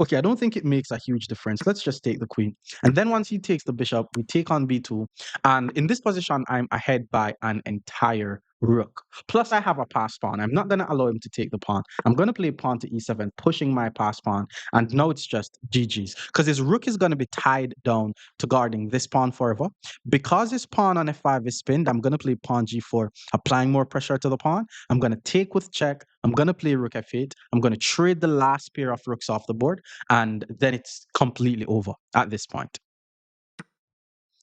Okay, I don't think it makes a huge difference. Let's just take the queen. And then once he takes the bishop, we take on b2. And in this position, I'm ahead by an entire rook. Plus, I have a pass pawn. I'm not going to allow him to take the pawn. I'm going to play pawn to e7, pushing my pass pawn. And now it's just GG's. Because his rook is going to be tied down to guarding this pawn forever. Because his pawn on f5 is pinned, I'm going to play pawn g4, applying more pressure to the pawn. I'm going to take with check. I'm going to play rook f8. I'm going to trade the last pair of rooks off the board, and then it's completely over at this point.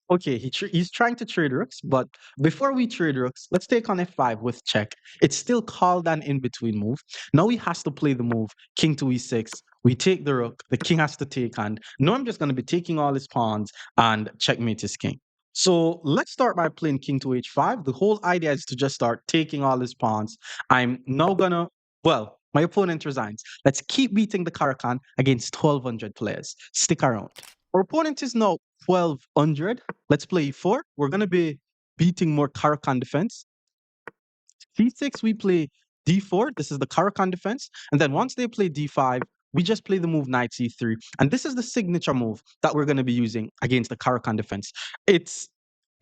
Okay, he's trying to trade rooks, but before we trade rooks, let's take on f5 with check. It's still called an in-between move. Now he has to play the move king to e6. We take the rook, the king has to take, and now I'm just going to be taking all his pawns and checkmate his king. So let's start by playing king to h5. The whole idea is to just start taking all his pawns. I'm now gonna, well, my opponent resigns. Let's keep beating the Caro against 1,200 players. Stick around. Our opponent is now 1200. Let's play e4. We're going to be beating more Caro-Kann defense. C6, we play d4. This is the Caro-Kann defense. And then once they play d5, we just play the move knight c3. And this is the signature move that we're going to be using against the Caro-Kann defense. It's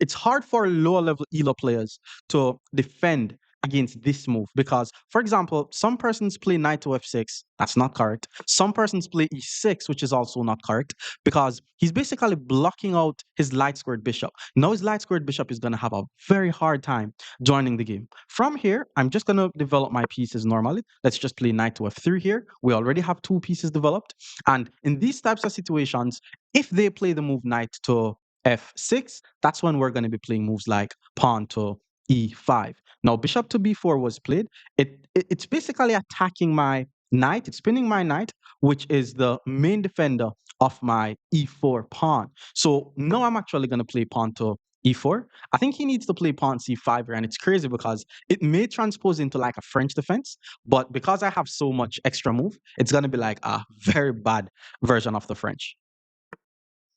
it's hard for lower level ELO players to defend against this move because, for example, some persons play knight to f6. That's not correct. Some persons play e6, which is also not correct because he's basically blocking out his light squared bishop. Now his light squared bishop is going to have a very hard time joining the game. From here, I'm just going to develop my pieces normally. Let's just play knight to f3 here. We already have two pieces developed. And in these types of situations, if they play the move knight to f6, that's when we're going to be playing moves like pawn to e5. Now, bishop to b4 was played. It's basically attacking my knight. It's pinning my knight, which is the main defender of my e4 pawn. So now I'm actually going to play pawn to e4. I think he needs to play pawn c5 here, and it's crazy because it may transpose into like a French defense, but because I have so much extra move, it's going to be like a very bad version of the French.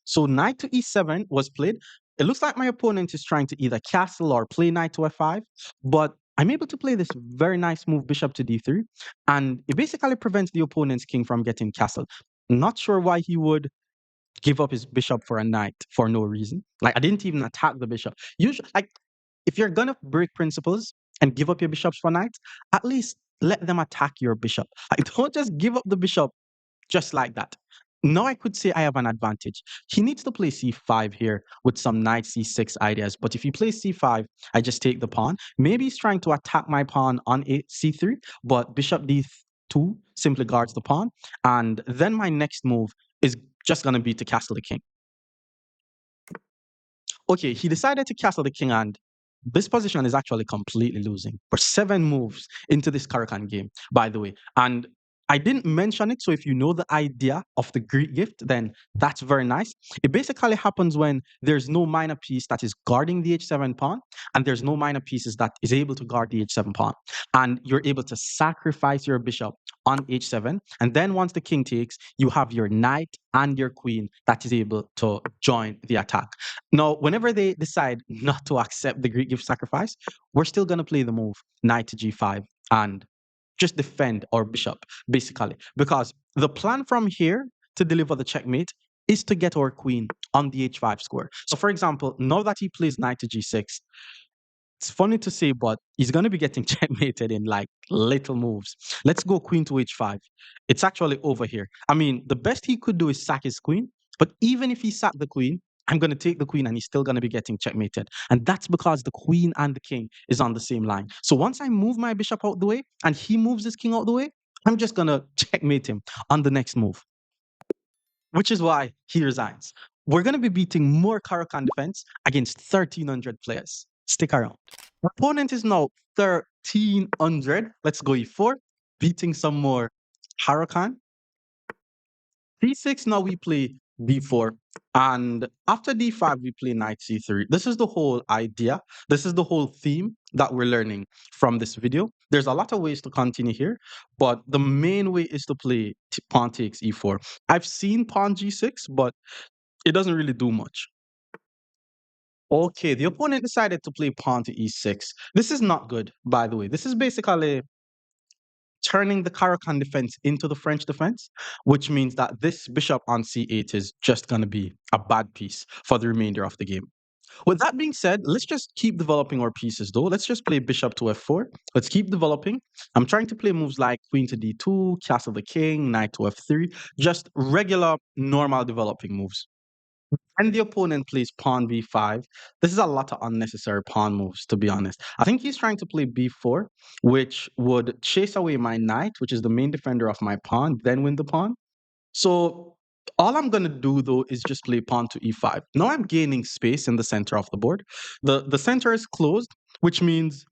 So knight to e7 was played. It looks like my opponent is trying to either castle or play knight to f5, but I'm able to play this very nice move, bishop to d3, and it basically prevents the opponent's king from getting castled. Not sure why he would give up his bishop for a knight for no reason. Like, I didn't even attack the bishop. Usually, like, if you're gonna break principles and give up your bishops for knights, at least let them attack your bishop. Like, don't just give up the bishop just like that. Now I could say I have an advantage. He needs to play c5 here with some knight c6 ideas. But if he plays c5, I just take the pawn. Maybe he's trying to attack my pawn on c3, but bishop d2 simply guards the pawn. And then my next move is just going to be to castle the king. Okay, he decided to castle the king, and this position is actually completely losing. We're 7 moves into this Caro-Kann game, by the way. And I didn't mention it, so if you know the idea of the Greek gift, then that's very nice. It basically happens when there's no minor piece that is guarding the h7 pawn, and there's no minor pieces that is able to guard the h7 pawn. And you're able to sacrifice your bishop on h7, and then once the king takes, you have your knight and your queen that is able to join the attack. Now, whenever they decide not to accept the Greek gift sacrifice, we're still going to play the move knight to g5 and just defend our bishop, basically. Because the plan from here to deliver the checkmate is to get our queen on the h5 square. So, for example, now that he plays knight to g6, it's funny to say, but he's going to be getting checkmated in like little moves. Let's go queen to h5. It's actually over here. I mean, the best he could do is sack his queen, but even if he sacked the queen, I'm going to take the queen and he's still going to be getting checkmated. And that's because the queen and the king is on the same line. So once I move my bishop out the way and he moves his king out the way, I'm just going to checkmate him on the next move, which is why he resigns. We're going to be beating more Caro-Kann defense against 1,300 players. Stick around. Opponent is now 1,300. Let's go e4, beating some more Caro-Kann. d6, now we play d4. And after d5, we play knight c3. This is the whole idea. This is the whole theme that we're learning from this video. There's a lot of ways to continue here, but the main way is to play pawn takes e4. I've seen pawn g6, but it doesn't really do much. Okay, the opponent decided to play pawn to e6. This is not good, by the way. This is basically turning the Caro-Kann defense into the French defense, which means that this bishop on c8 is just going to be a bad piece for the remainder of the game. With that being said, let's just keep developing our pieces though. Let's just play bishop to f4. Let's keep developing. I'm trying to play moves like queen to d2, castle the king, knight to f3, just regular, normal developing moves. And the opponent plays pawn b5. This is a lot of unnecessary pawn moves, to be honest. I think he's trying to play b4, which would chase away my knight, which is the main defender of my pawn, then win the pawn. So all I'm going to do, though, is just play pawn to e5. Now I'm gaining space in the center of the board. The center is closed, which means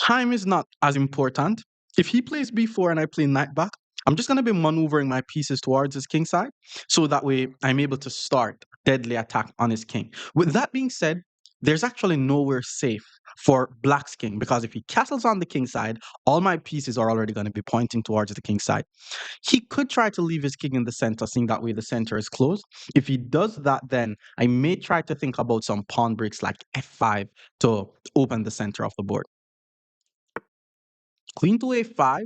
time is not as important. If he plays b4 and I play knight back, I'm just going to be maneuvering my pieces towards his king side, so that way I'm able to start deadly attack on his king. With that being said, there's actually nowhere safe for Black's king because if he castles on the king side, all my pieces are already going to be pointing towards the king side. He could try to leave his king in the center, seeing that way the center is closed. If he does that, then I may try to think about some pawn breaks like f5 to open the center of the board. Queen to a5,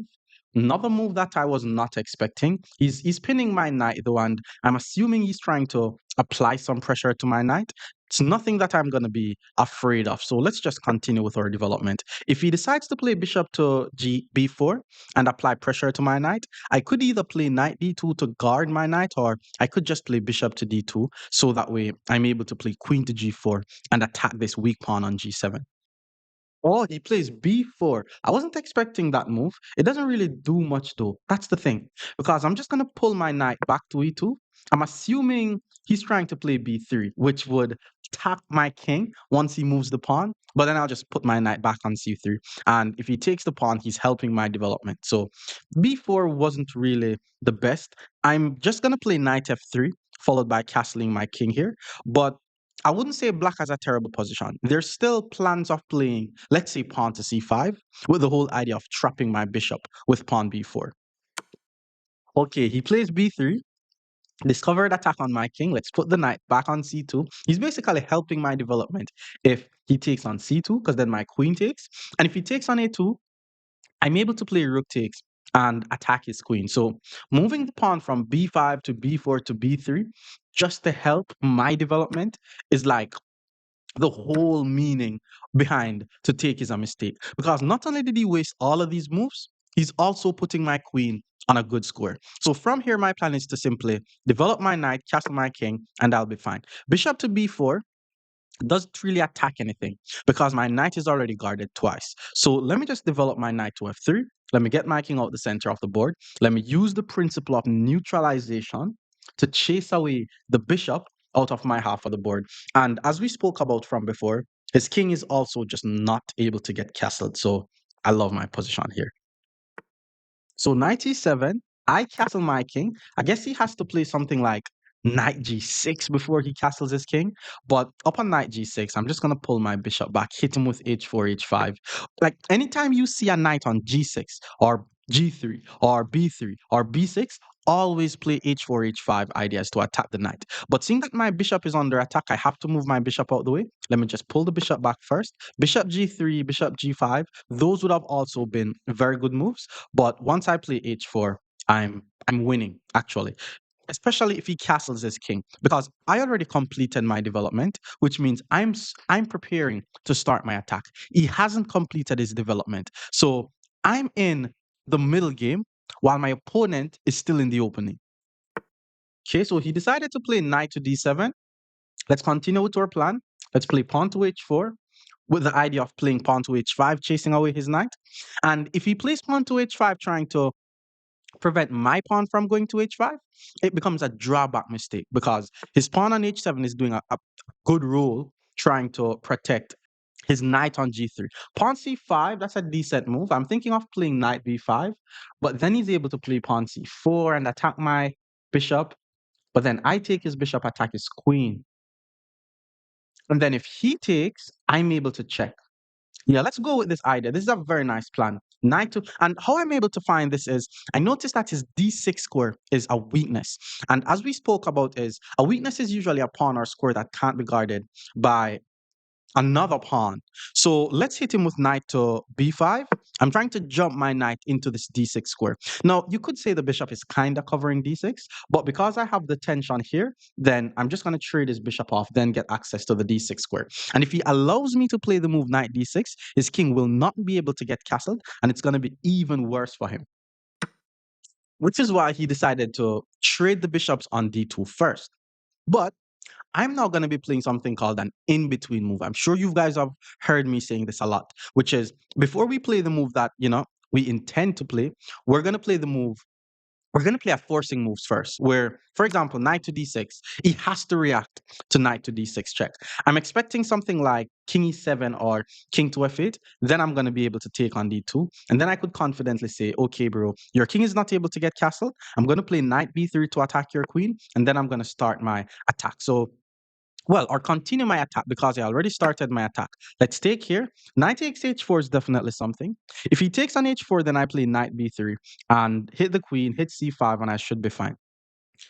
another move that I was not expecting. He's pinning my knight though, and I'm assuming he's trying to apply some pressure to my knight. It's nothing that I'm going to be afraid of. So let's just continue with our development. If he decides to play bishop to b4 and apply pressure to my knight, I could either play knight d2 to guard my knight, or I could just play bishop to d2 so that way I'm able to play queen to g4 and attack this weak pawn on g7. Oh, he plays b4. I wasn't expecting that move. It doesn't really do much though. That's the thing. Because I'm just going to pull my knight back to e2. I'm assuming he's trying to play b3, which would tap my king once he moves the pawn. But then I'll just put my knight back on c3. And if he takes the pawn, he's helping my development. So b4 wasn't really the best. I'm just going to play knight f3, followed by castling my king here. But I wouldn't say black has a terrible position. There's still plans of playing, let's say, pawn to c5, with the whole idea of trapping my bishop with pawn b4. Okay, he plays b3, discovered attack on my king. Let's put the knight back on c2. He's basically helping my development if he takes on c2, because then my queen takes. And if he takes on a2, I'm able to play rook takes and attack his queen. So moving the pawn from b5 to b4 to b3, just to help my development, is like the whole meaning behind to take is a mistake. Because not only did he waste all of these moves, he's also putting my queen on a good square. So from here, my plan is to simply develop my knight, castle my king, and I'll be fine. Bishop to b4 doesn't really attack anything because my knight is already guarded twice. So let me just develop my knight to f3. Let me get my king out the center of the board. Let me use the principle of neutralization to chase away the bishop out of my half of the board. And as we spoke about from before, his king is also just not able to get castled. So I love my position here. So knight e7, I castle my king. I guess he has to play something like knight g6 before he castles his king. But up on knight g6, I'm just going to pull my bishop back, hit him with h4, h5. Like anytime you see a knight on g6 or g3 or b3 or b6, always play h4, h5 ideas to attack the knight. But seeing that my bishop is under attack, I have to move my bishop out the way. Let me just pull the bishop back first. Bishop g3, bishop g5, those would have also been very good moves. But once I play h4, I'm winning actually, especially if he castles his king, because I already completed my development, which means I'm preparing to start my attack. He hasn't completed his development, so I'm in the middle game while my opponent is still in the opening. Okay, so he decided to play knight to d7. Let's continue with our plan. Let's play pawn to h4 with the idea of playing pawn to h5, chasing away his knight. And if he plays pawn to h5, trying to prevent my pawn from going to h5, it becomes a drawback mistake because his pawn on h7 is doing a good role trying to protect his knight on g3. Pawn c5, that's a decent move. I'm thinking of playing knight b5, but then he's able to play pawn c4 and attack my bishop. But then I take his bishop, attack his queen. And then if he takes, I'm able to check. Yeah, let's go with this idea. This is a very nice plan. Knight to, and how I'm able to find this is I noticed that his d6 square is a weakness. And as we spoke about, is a weakness is usually a pawn or square that can't be guarded by another pawn. So let's hit him with knight to b5. I'm trying to jump my knight into this d6 square. Now, you could say the bishop is kind of covering d6, but because I have the tension here, then I'm just going to trade his bishop off, then get access to the d6 square. And if he allows me to play the move knight d6, his king will not be able to get castled, and it's going to be even worse for him. Which is why he decided to trade the bishops on d2 first. But I'm now going to be playing something called an in-between move. I'm sure you guys have heard me saying this a lot, which is before we play the move that, we intend to play, we're going to play the move. We're going to play a forcing moves first, where, for example, knight to d6, he has to react to knight to d6 check. I'm expecting something like king e7 or king to f8. Then I'm going to be able to take on d2. And then I could confidently say, okay, bro, your king is not able to get castled. I'm going to play knight b3 to attack your queen. And then I'm going to start my attack. So Well, or continue my attack because I already started my attack. Let's take here. Knight takes h4 is definitely something. If he takes on h4, then I play knight b3 and hit the queen, hit c5, and I should be fine.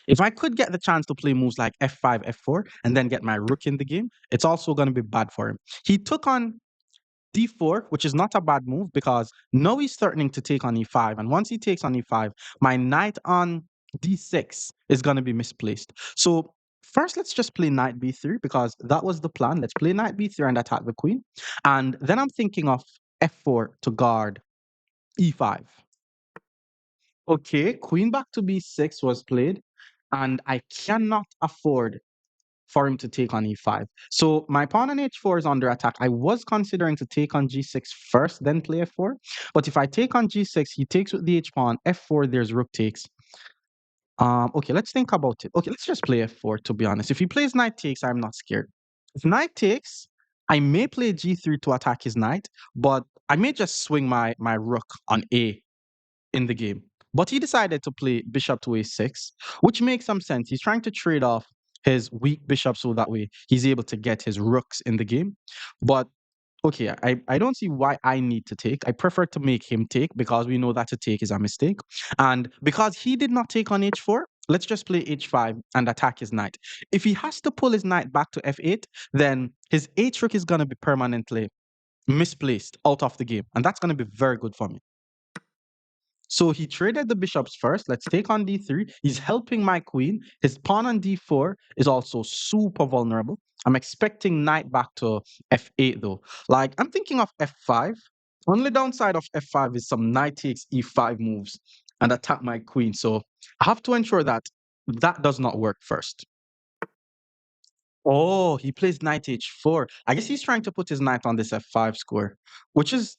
If I could get the chance to play moves like f5, f4, and then get my rook in the game, it's also going to be bad for him. He took on d4, which is not a bad move because now he's threatening to take on e5. And once he takes on e5, my knight on d6 is going to be misplaced. So first, let's just play knight b3 because that was the plan. Let's play knight b3 and attack the queen. And then I'm thinking of f4 to guard e5. Okay, queen back to b6 was played, and I cannot afford for him to take on e5. So my pawn on h4 is under attack. I was considering to take on g6 first, then play f4. But if I take on g6, he takes with the h pawn. f4, there's rook takes. Okay, let's think about it. Okay, let's just play f4, to be honest. If he plays knight takes, I'm not scared. If knight takes, I may play g3 to attack his knight, but I may just swing my rook on a in the game. But he decided to play bishop to a6, which makes some sense. He's trying to trade off his weak bishop so that way he's able to get his rooks in the game. But okay, I don't see why I need to take. I prefer to make him take because we know that to take is a mistake. And because he did not take on h4, let's just play h5 and attack his knight. If he has to pull his knight back to f8, then his h rook is going to be permanently misplaced out of the game. And that's going to be very good for me. So he traded the bishops first. Let's take on d3. He's helping my queen. His pawn on d4 is also super vulnerable. I'm expecting knight back to f8 though. Like I'm thinking of f5. Only downside of f5 is some knight takes e5 moves and attack my queen. So I have to ensure that that does not work first. Oh, he plays knight h4. I guess he's trying to put his knight on this f5 square, which is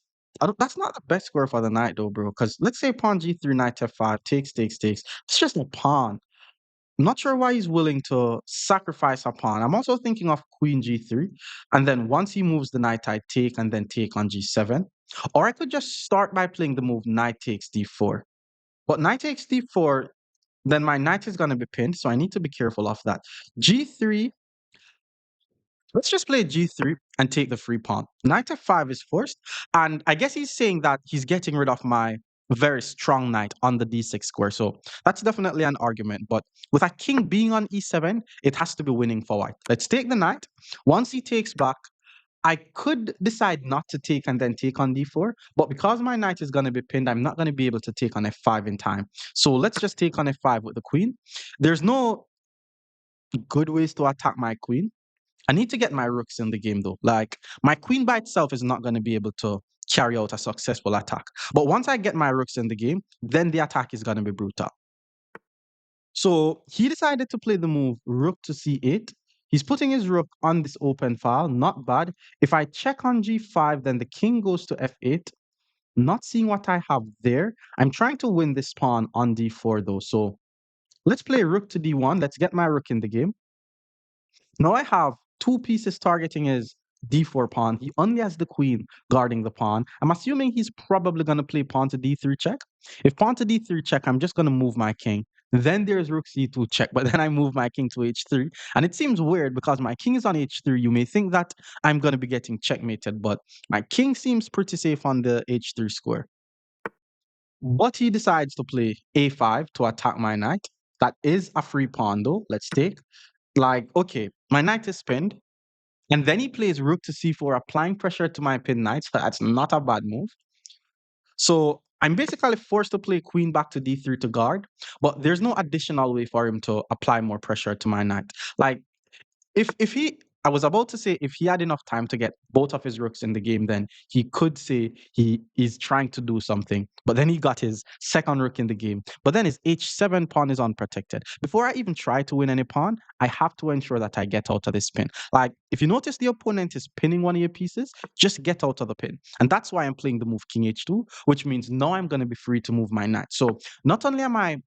that's not the best square for the knight though, bro. Because let's say pawn g3, knight f5, takes, takes, takes. It's just a pawn. I'm not sure why he's willing to sacrifice a pawn. I'm also thinking of queen g3, and then once he moves the knight, I take and then take on g7. Or I could just start by playing the move knight takes d4. But knight takes d4, then my knight is going to be pinned, so I need to be careful of that. G3. Let's just play g3 and take the free pawn. Knight f5 is forced, and I guess he's saying that he's getting rid of my very strong knight on the d6 square. So that's definitely an argument. But with a king being on e7, it has to be winning for white. Let's take the knight. Once he takes back, I could decide not to take and then take on d4, but because my knight is going to be pinned, I'm not going to be able to take on f5 in time. So let's just take on f5 with the queen. There's no good ways to attack my queen. I need to get my rooks in the game though. Like my queen by itself is not going to be able to carry out a successful attack. But once I get my rooks in the game, then the attack is going to be brutal. So he decided to play the move rook to c8. He's putting his rook on this open file. Not bad. If I check on g5, then the king goes to f8. Not seeing what I have there. I'm trying to win this pawn on d4 though. So let's play rook to d1. Let's get my rook in the game. Now I have two pieces targeting his d4 pawn. He only has the queen guarding the pawn. I'm assuming he's probably going to play pawn to d3 check. If pawn to d3 check, I'm just going to move my king. Then there's rook c2 check, but then I move my king to h3. And it seems weird because my king is on h3. You may think that I'm going to be getting checkmated, but my king seems pretty safe on the h3 square. But he decides to play a5 to attack my knight. That is a free pawn though. Let's take. Like, okay, my knight is pinned. And then he plays rook to c4, applying pressure to my pinned knight. So that's not a bad move. So I'm basically forced to play queen back to d3 to guard, but there's no additional way for him to apply more pressure to my knight. Like if he I was about to say if he had enough time to get both of his rooks in the game, then he could say he is trying to do something. But then he got his second rook in the game. But then his h7 pawn is unprotected. Before I even try to win any pawn, I have to ensure that I get out of this pin. Like if you notice the opponent is pinning one of your pieces, just get out of the pin. And that's why I'm playing the move king h2, which means now I'm going to be free to move my knight. So not only am I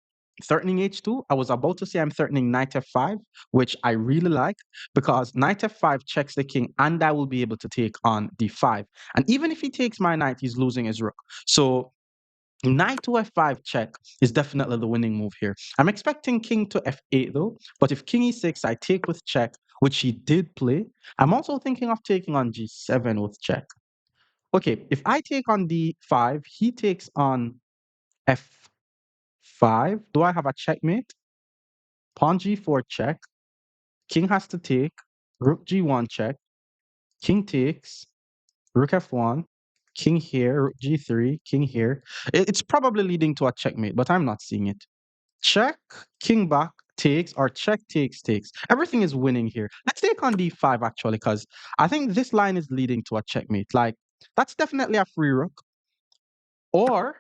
threatening h2, I was about to say I'm threatening knight f5, which I really like because knight f5 checks the king and I will be able to take on d5. And even if he takes my knight, he's losing his rook. So knight to f5 check is definitely the winning move here. I'm expecting king to f8 though, but if king e6, I take with check, which he did play. I'm also thinking of taking on g7 with check. Okay, if I take on d5, he takes on f5. Do I have a checkmate? Pawn g4 check. King has to take. Rook g1 check. King takes. Rook f1. King here. Rook g3. King here. It's probably leading to a checkmate, but I'm not seeing it. Check, king back, takes, or check, takes, takes. Everything is winning here. Let's take on d5 actually, because I think this line is leading to a checkmate. Like, that's definitely a free rook. Or,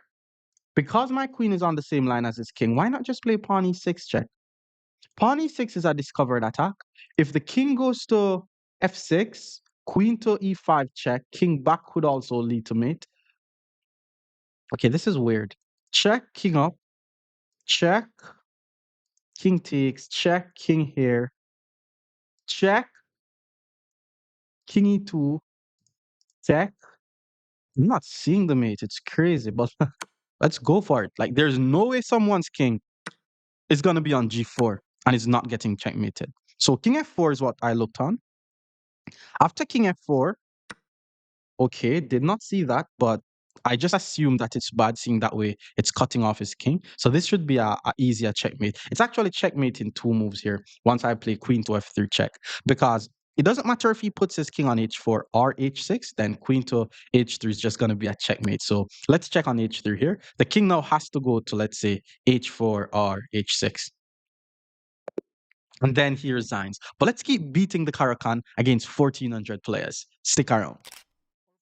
because my queen is on the same line as his king, why not just play pawn e6 check? Pawn e6 is a discovered attack. If the king goes to f6, queen to e5 check, king back could also lead to mate. Okay, this is weird. Check, king up, check, king takes, check, king here, check, king e2, check. I'm not seeing the mate. It's crazy, but let's go for it. Like, there's no way someone's king is going to be on g4 and is not getting checkmated. So king f4 is what I looked on. After king f4, okay, did not see that, but I just assumed that it's bad seeing that way. It's cutting off his king. So this should be a easier checkmate. It's actually checkmate in two moves here. Once I play queen to f3 check, because it doesn't matter if he puts his king on h4 or h6, then queen to h3 is just going to be a checkmate. So let's check on h3 here. The king now has to go to, let's say, h4 or h6. And then he resigns. But let's keep beating the Caro against 1,400 players. Stick around.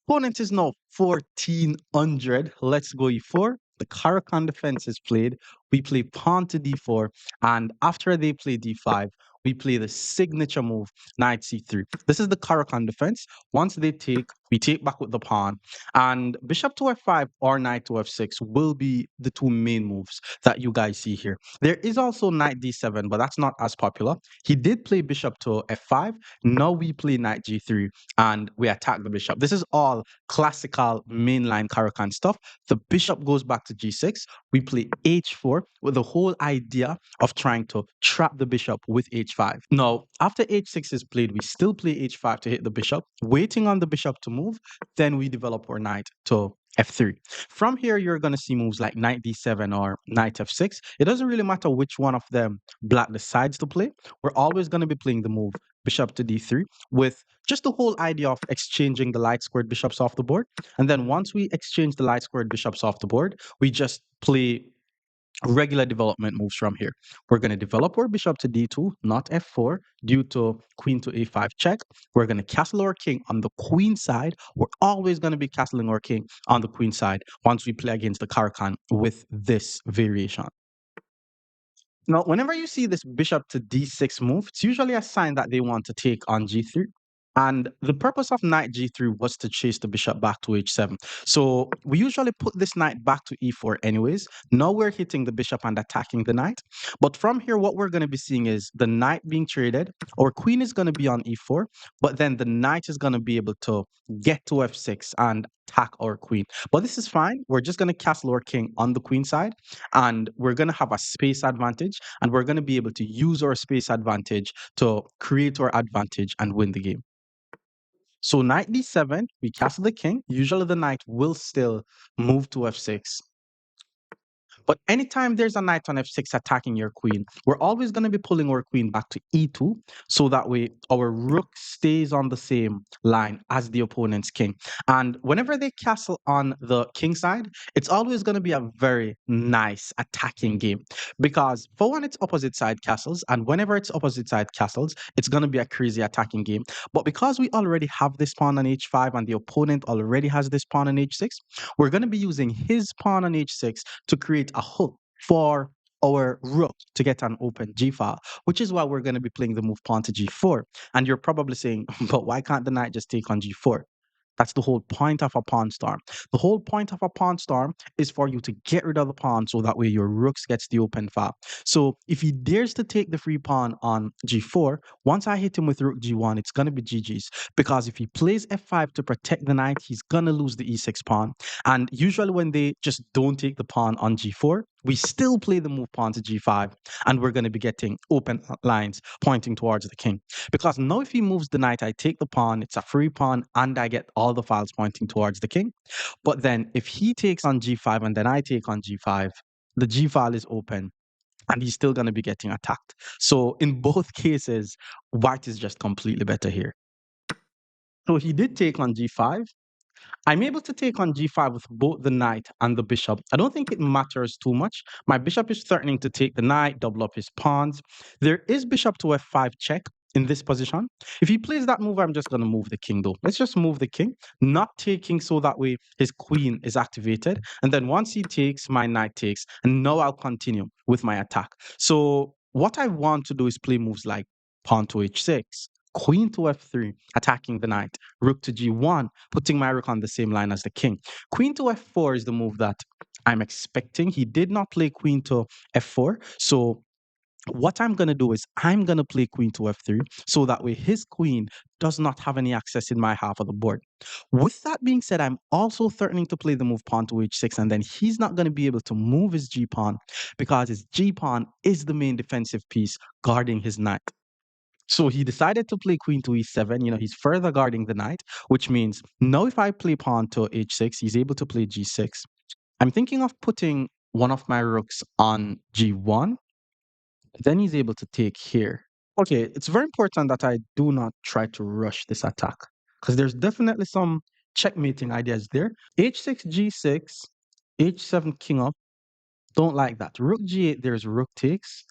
Opponent is now 1,400. Let's go e4. The Caro defense is played. We play pawn to d4. And after they play d5, we play the signature move, knight c3. This is the Caro defense. Once they take, we take back with the pawn. And bishop to f5 or knight to f6 will be the two main moves that you guys see here. There is also knight d7, but that's not as popular. He did play bishop to f5. Now we play knight g3 and we attack the bishop. This is all classical mainline Caro stuff. The bishop goes back to g6. We play h4 with the whole idea of trying to trap the bishop with h5. Now, after h6 is played, we still play h5 to hit the bishop, waiting on the bishop to move. Then we develop our knight to f3. From here, you're going to see moves like knight d7 or knight f6. It doesn't really matter which one of them black decides to play. We're always going to be playing the move bishop to d3 with just the whole idea of exchanging the light squared bishops off the board. And then once we exchange the light squared bishops off the board, we just play regular development moves from here. We're going to develop our bishop to d2, not f4, due to queen to a5 check. We're going to castle our king on the queen side. We're always going to be castling our king on the queen side once we play against the Caro with this variation. Now, whenever you see this bishop to d6 move, it's usually a sign that they want to take on g3. And the purpose of knight g3 was to chase the bishop back to h7. So we usually put this knight back to e4 anyways. Now we're hitting the bishop and attacking the knight. But from here, what we're going to be seeing is the knight being traded. Our queen is going to be on e4, but then the knight is going to be able to get to f6 and attack our queen. But this is fine. We're just going to castle our king on the queen side, and we're going to have a space advantage, and we're going to be able to use our space advantage to create our advantage and win the game. So knight d7, we castle the king. Usually the knight will still move to f6. But anytime there's a knight on f6 attacking your queen, we're always going to be pulling our queen back to e2, so that way our rook stays on the same line as the opponent's king. And whenever they castle on the king side, it's always going to be a very nice attacking game, because for one, it's opposite side castles, and whenever it's opposite side castles, it's going to be a crazy attacking game. But because we already have this pawn on h5 and the opponent already has this pawn on h6, we're going to be using his pawn on h6 to create a hook for our rook to get an open g file, which is why we're going to be playing the move pawn to g4. And you're probably saying, but why can't the knight just take on g4? That's the whole point of a pawn storm. The whole point of a pawn storm is for you to get rid of the pawn so that way your rooks gets the open file. So if he dares to take the free pawn on g4, once I hit him with rook g1, it's going to be GG's. Because if he plays f5 to protect the knight, he's going to lose the e6 pawn. And usually when they just don't take the pawn on g4, we still play the move pawn to g5, and we're going to be getting open lines pointing towards the king. Because now if he moves the knight, I take the pawn, it's a free pawn, and I get all the files pointing towards the king. But then if he takes on g5 and then I take on g5, the g file is open and he's still going to be getting attacked. So in both cases, white is just completely better here. So he did take on g5. I'm able to take on g5 with both the knight and the bishop. I don't think it matters too much. My bishop is threatening to take the knight, double up his pawns. There is bishop to f5 check in this position. If he plays that move, I'm just going to move the king though. Let's just move the king, not taking so that way his queen is activated. And then once he takes, my knight takes. And now I'll continue with my attack. So what I want to do is play moves like pawn to h6, queen to f3, attacking the knight, rook to g1, putting my rook on the same line as the king. Queen to f4 is the move that I'm expecting. He did not play queen to f4. So what I'm going to do is I'm going to play queen to f3 so that way his queen does not have any access in my half of the board. With that being said, I'm also threatening to play the move pawn to h6, and then he's not going to be able to move his g pawn because his g pawn is the main defensive piece guarding his knight. So he decided to play queen to e7. He's further guarding the knight, which means now if I play pawn to h6, he's able to play g6. I'm thinking of putting one of my rooks on g1. Then he's able to take here. Okay, it's very important that I do not try to rush this attack because there's definitely some checkmating ideas there. h6, g6, h7, king up. Don't like that. Rook g8, there's rook takes.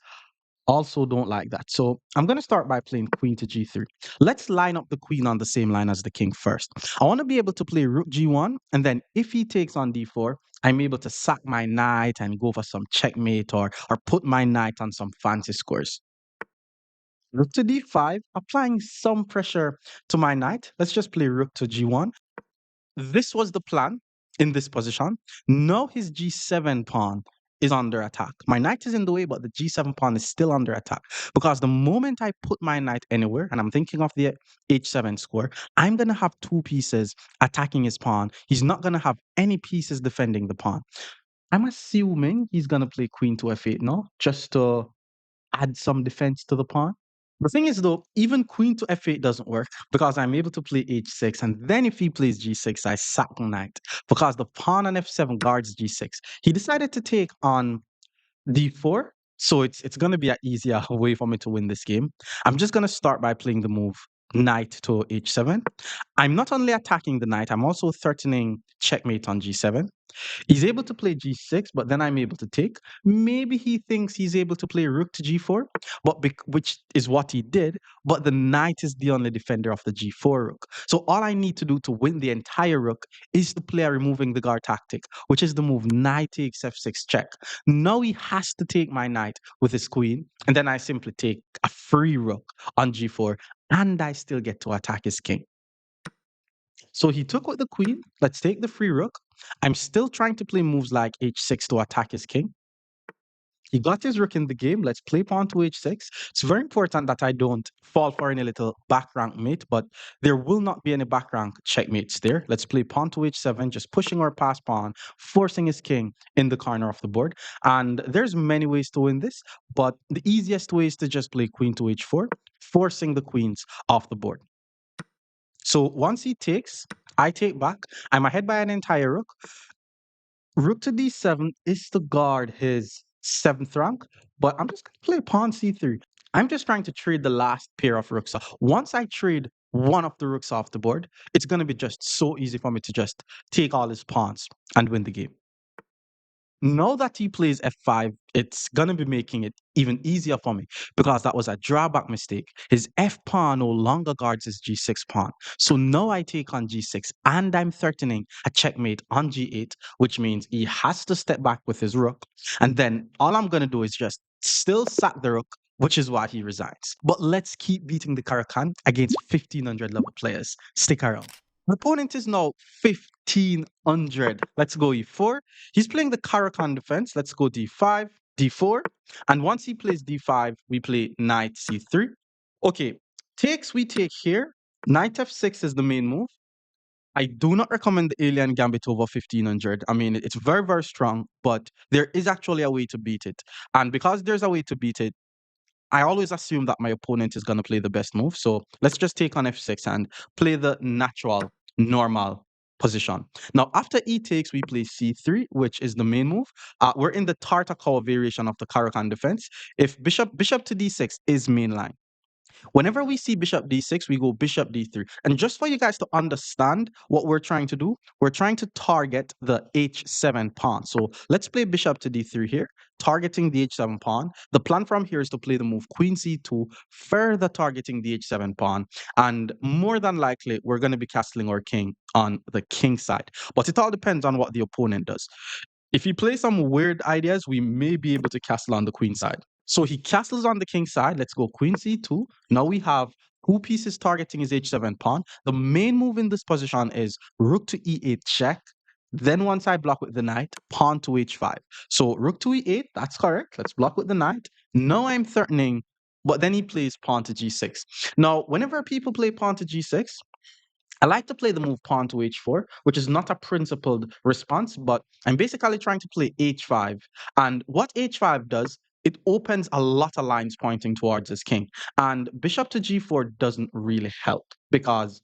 Also don't like that. So I'm going to start by playing queen to g3. Let's line up the queen on the same line as the king first. I want to be able to play rook g1, and then if he takes on d4, I'm able to sack my knight and go for some checkmate or put my knight on some fancy scores. Rook to d5, applying some pressure to my knight. Let's just play rook to g1. This was the plan in this position. Now his g7 pawn is under attack. My knight is in the way, but the g7 pawn is still under attack because the moment I put my knight anywhere, and I'm thinking of the h7 square, I'm going to have two pieces attacking his pawn. He's not going to have any pieces defending the pawn. I'm assuming he's going to play queen to f8 now, just to add some defense to the pawn. The thing is, though, even queen to f8 doesn't work because I'm able to play h6, and then if he plays g6, I sack the knight because the pawn on f7 guards g6. He decided to take on d4, so it's going to be an easier way for me to win this game. I'm just going to start by playing the move knight to h7. I'm not only attacking the knight, I'm also threatening checkmate on g7. He's able to play g6, but then I'm able to take. Maybe he thinks he's able to play rook to g4, which is what he did, but the knight is the only defender of the g4 rook. So all I need to do to win the entire rook is to play a removing the guard tactic, which is the move knight takes f6 check. Now he has to take my knight with his queen, and then I simply take a free rook on g4, and I still get to attack his king. So he took with the queen. Let's take the free rook. I'm still trying to play moves like h6 to attack his king. He got his rook in the game. Let's play pawn to h6. It's very important that I don't fall for any little back rank mate, but there will not be any back rank checkmates there. Let's play pawn to h7, just pushing our pass pawn, forcing his king in the corner of the board. And there's many ways to win this, but the easiest way is to just play queen to h4, forcing the queens off the board. So once he takes, I take back. I'm ahead by an entire rook. Rook to d7 is to guard his 7th rank, but I'm just going to play pawn c3. I'm just trying to trade the last pair of rooks. Once I trade one of the rooks off the board, it's going to be just so easy for me to just take all his pawns and win the game. Now that he plays f5, it's going to be making it even easier for me because that was a drawback mistake. His f pawn no longer guards his g6 pawn. So now I take on g6 and I'm threatening a checkmate on g8, which means he has to step back with his rook. And then all I'm going to do is just still sack the rook, which is why he resigns. But let's keep beating the Caracan against 1500 level players. Stick around. My opponent is now 1500. Let's go e4. He's playing the Caracan defense. Let's go d5, d4. And once he plays d5, we play knight c3. Okay, takes we take here. Knight f6 is the main move. I do not recommend the Alien Gambit over 1500. I mean, it's very, very strong, but there is actually a way to beat it. And because there's a way to beat it, I always assume that my opponent is going to play the best move. So let's just take on f6 and play the natural, normal position. Now, after e takes, we play c3, which is the main move. We're in the Tartakow variation of the Caro defense. If bishop to d6 is mainline. Whenever we see bishop d6, we go bishop d3. And just for you guys to understand what we're trying to do, we're trying to target the h7 pawn. So let's play bishop to d3 here, targeting the h7 pawn. The plan from here is to play the move queen c2, further targeting the h7 pawn. And more than likely, we're going to be castling our king on the king side. But it all depends on what the opponent does. If he plays some weird ideas, we may be able to castle on the queen side. So he castles on the king side. Let's go queen c2. Now we have two pieces targeting his h7 pawn. The main move in this position is rook to e8 check. Then once I block with the knight, pawn to h5. So rook to e8, that's correct. Let's block with the knight. Now I'm threatening, but then he plays pawn to g6. Now, whenever people play pawn to g6, I like to play the move pawn to h4, which is not a principled response, but I'm basically trying to play h5. And what h5 does, it opens a lot of lines pointing towards his king. And bishop to g4 doesn't really help because,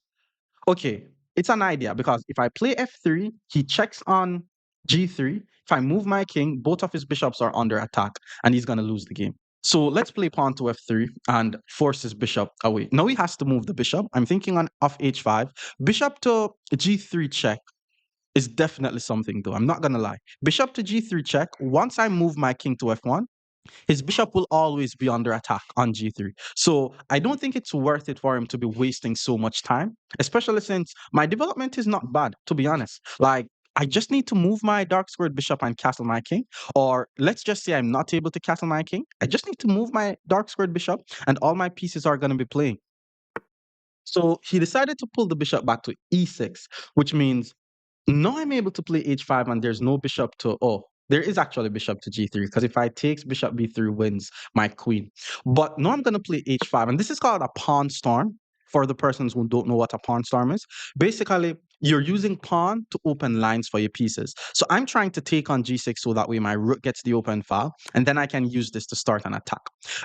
okay, it's an idea because if I play f3, he checks on g3. If I move my king, both of his bishops are under attack and he's going to lose the game. So let's play pawn to f3 and force his bishop away. Now he has to move the bishop. I'm thinking on of h5. Bishop to g3 check is definitely something though. I'm not going to lie. Bishop to g3 check. Once I move my king to f1, his bishop will always be under attack on g3. So I don't think it's worth it for him to be wasting so much time, especially since my development is not bad, to be honest. Like, I just need to move my dark squared bishop and castle my king. Or let's just say I'm not able to castle my king. I just need to move my dark squared bishop and all my pieces are going to be playing. So he decided to pull the bishop back to e6, which means now I'm able to play h5 and there's no bishop to, oh, there is actually bishop to g3 because if I takes bishop b3 wins my queen. But now I'm going to play h5 and this is called a pawn storm for the persons who don't know what a pawn storm is. Basically, you're using pawn to open lines for your pieces. So I'm trying to take on g6 so that way my rook gets the open file and then I can use this to start an attack.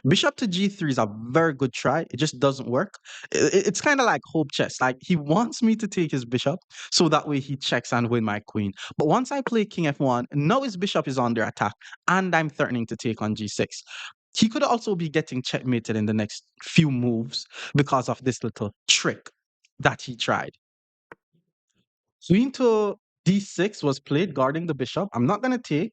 Bishop to g3 is a very good try. It just doesn't work. It's kind of like hope chess. Like he wants me to take his bishop so that way he checks and win my queen. But once I play king f1, now his bishop is under attack and I'm threatening to take on g6. He could also be getting checkmated in the next few moves because of this little trick that he tried. Queen to d6 was played guarding the bishop. I'm not going to take.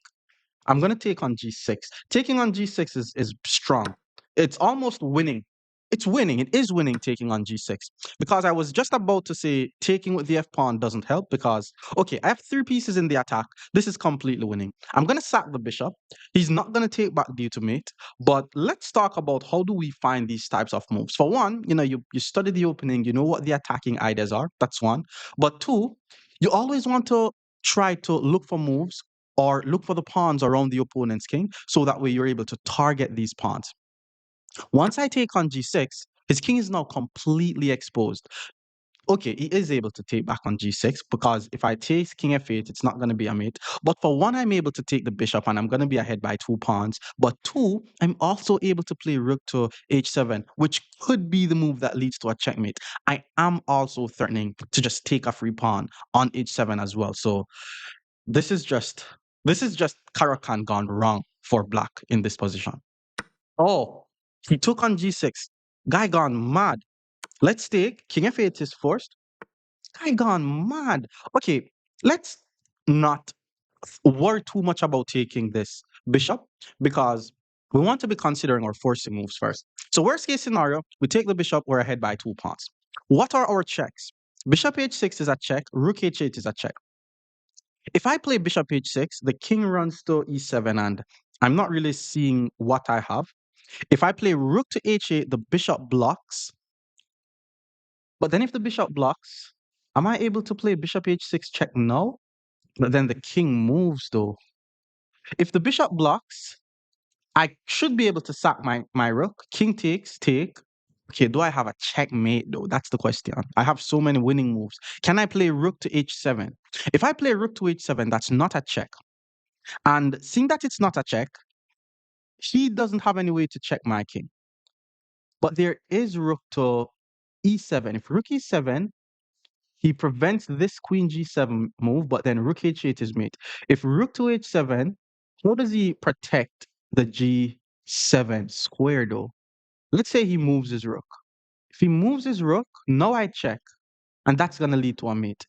I'm going to take on g6. Taking on g6 is strong. It's almost winning. It's winning. It is winning taking on g6. Because I was just about to say taking with the f pawn doesn't help because, okay, I have three pieces in the attack. This is completely winning. I'm going to sack the bishop. He's not going to take back due to mate. But let's talk about how do we find these types of moves. For one, you study the opening. You know what the attacking ideas are. That's one. But two, you always want to try to look for moves or look for the pawns around the opponent's king so that way you're able to target these pawns. Once I take on g6, his king is now completely exposed. Okay, he is able to take back on g6 because if I take king f8, it's not going to be a mate. But for one, I'm able to take the bishop and I'm going to be ahead by two pawns. But two, I'm also able to play rook to h7, which could be the move that leads to a checkmate. I am also threatening to just take a free pawn on h7 as well. So this is just Caro gone wrong for black in this position. Oh, he took on g6. Guy gone mad. Let's take king f8 is forced. Guy gone mad. Okay, let's not worry too much about taking this bishop because we want to be considering our forcing moves first. So worst case scenario, we take the bishop, we're ahead by two pawns. What are our checks? Bishop h6 is a check, rook h8 is a check. If I play bishop h6, the king runs to e7 and I'm not really seeing what I have. If I play rook to h8, the bishop blocks. But then if the bishop blocks, am I able to play bishop h6 check now? But then the king moves though. If the bishop blocks, I should be able to sack my rook. King takes, take. Okay, do I have a checkmate though? That's the question. I have so many winning moves. Can I play rook to h7? If I play rook to h7, that's not a check. And seeing that it's not a check, he doesn't have any way to check my king. But there is rook to e7. If rook e7, he prevents this queen g7 move, but then rook h8 is mate. If rook to h7, how does he protect the g7 square though? Let's say he moves his rook. If he moves his rook, now I check, and that's going to lead to a mate.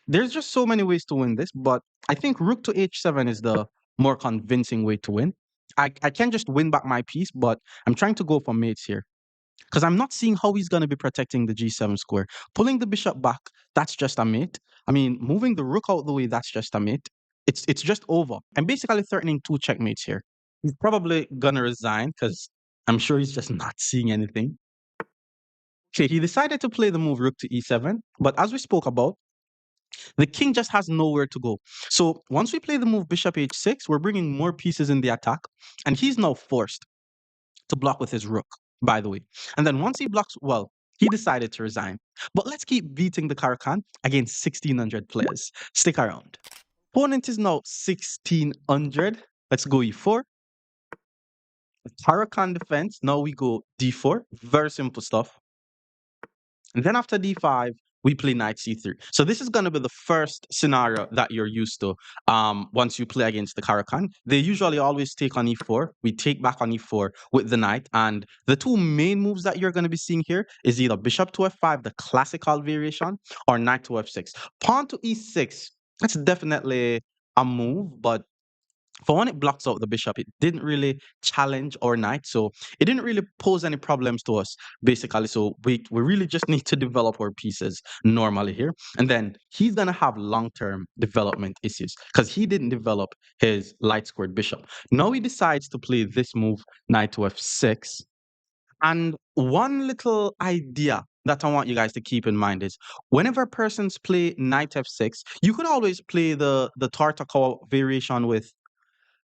There's just so many ways to win this, but I think rook to h7 is the more convincing way to win. I can just win back my piece, but I'm trying to go for mates here because I'm not seeing how he's going to be protecting the g7 square. Pulling the bishop back, that's just a mate. I mean, moving the rook out the way, that's just a mate. It's just over. I'm basically threatening two checkmates here. He's probably going to resign because I'm sure he's just not seeing anything. Okay, he decided to play the move rook to e7, but as we spoke about, the king just has nowhere to go. So once we play the move bishop h6, we're bringing more pieces in the attack, and he's now forced to block with his rook, by the way. And then once he blocks, well, he decided to resign. But let's keep beating the Caro against 1600 players. Stick around. Opponent is now 1600. Let's go e4. Caro defense. Now we go d4. Very simple stuff. And then after d5, we play knight c3. So this is going to be the first scenario that you're used to once you play against the Caro-Kann. They usually always take on e4. We take back on e4 with the knight. And the two main moves that you're going to be seeing here is either bishop to f5, the classical variation, or knight to f6. Pawn to e6, that's definitely a move, but for when it blocks out the bishop, it didn't really challenge our knight. So it didn't really pose any problems to us, basically. So we really just need to develop our pieces normally here. And then he's going to have long-term development issues because he didn't develop his light squared bishop. Now he decides to play this move, knight to f6. And one little idea that I want you guys to keep in mind is whenever persons play knight f6, you could always play the Tartakov variation with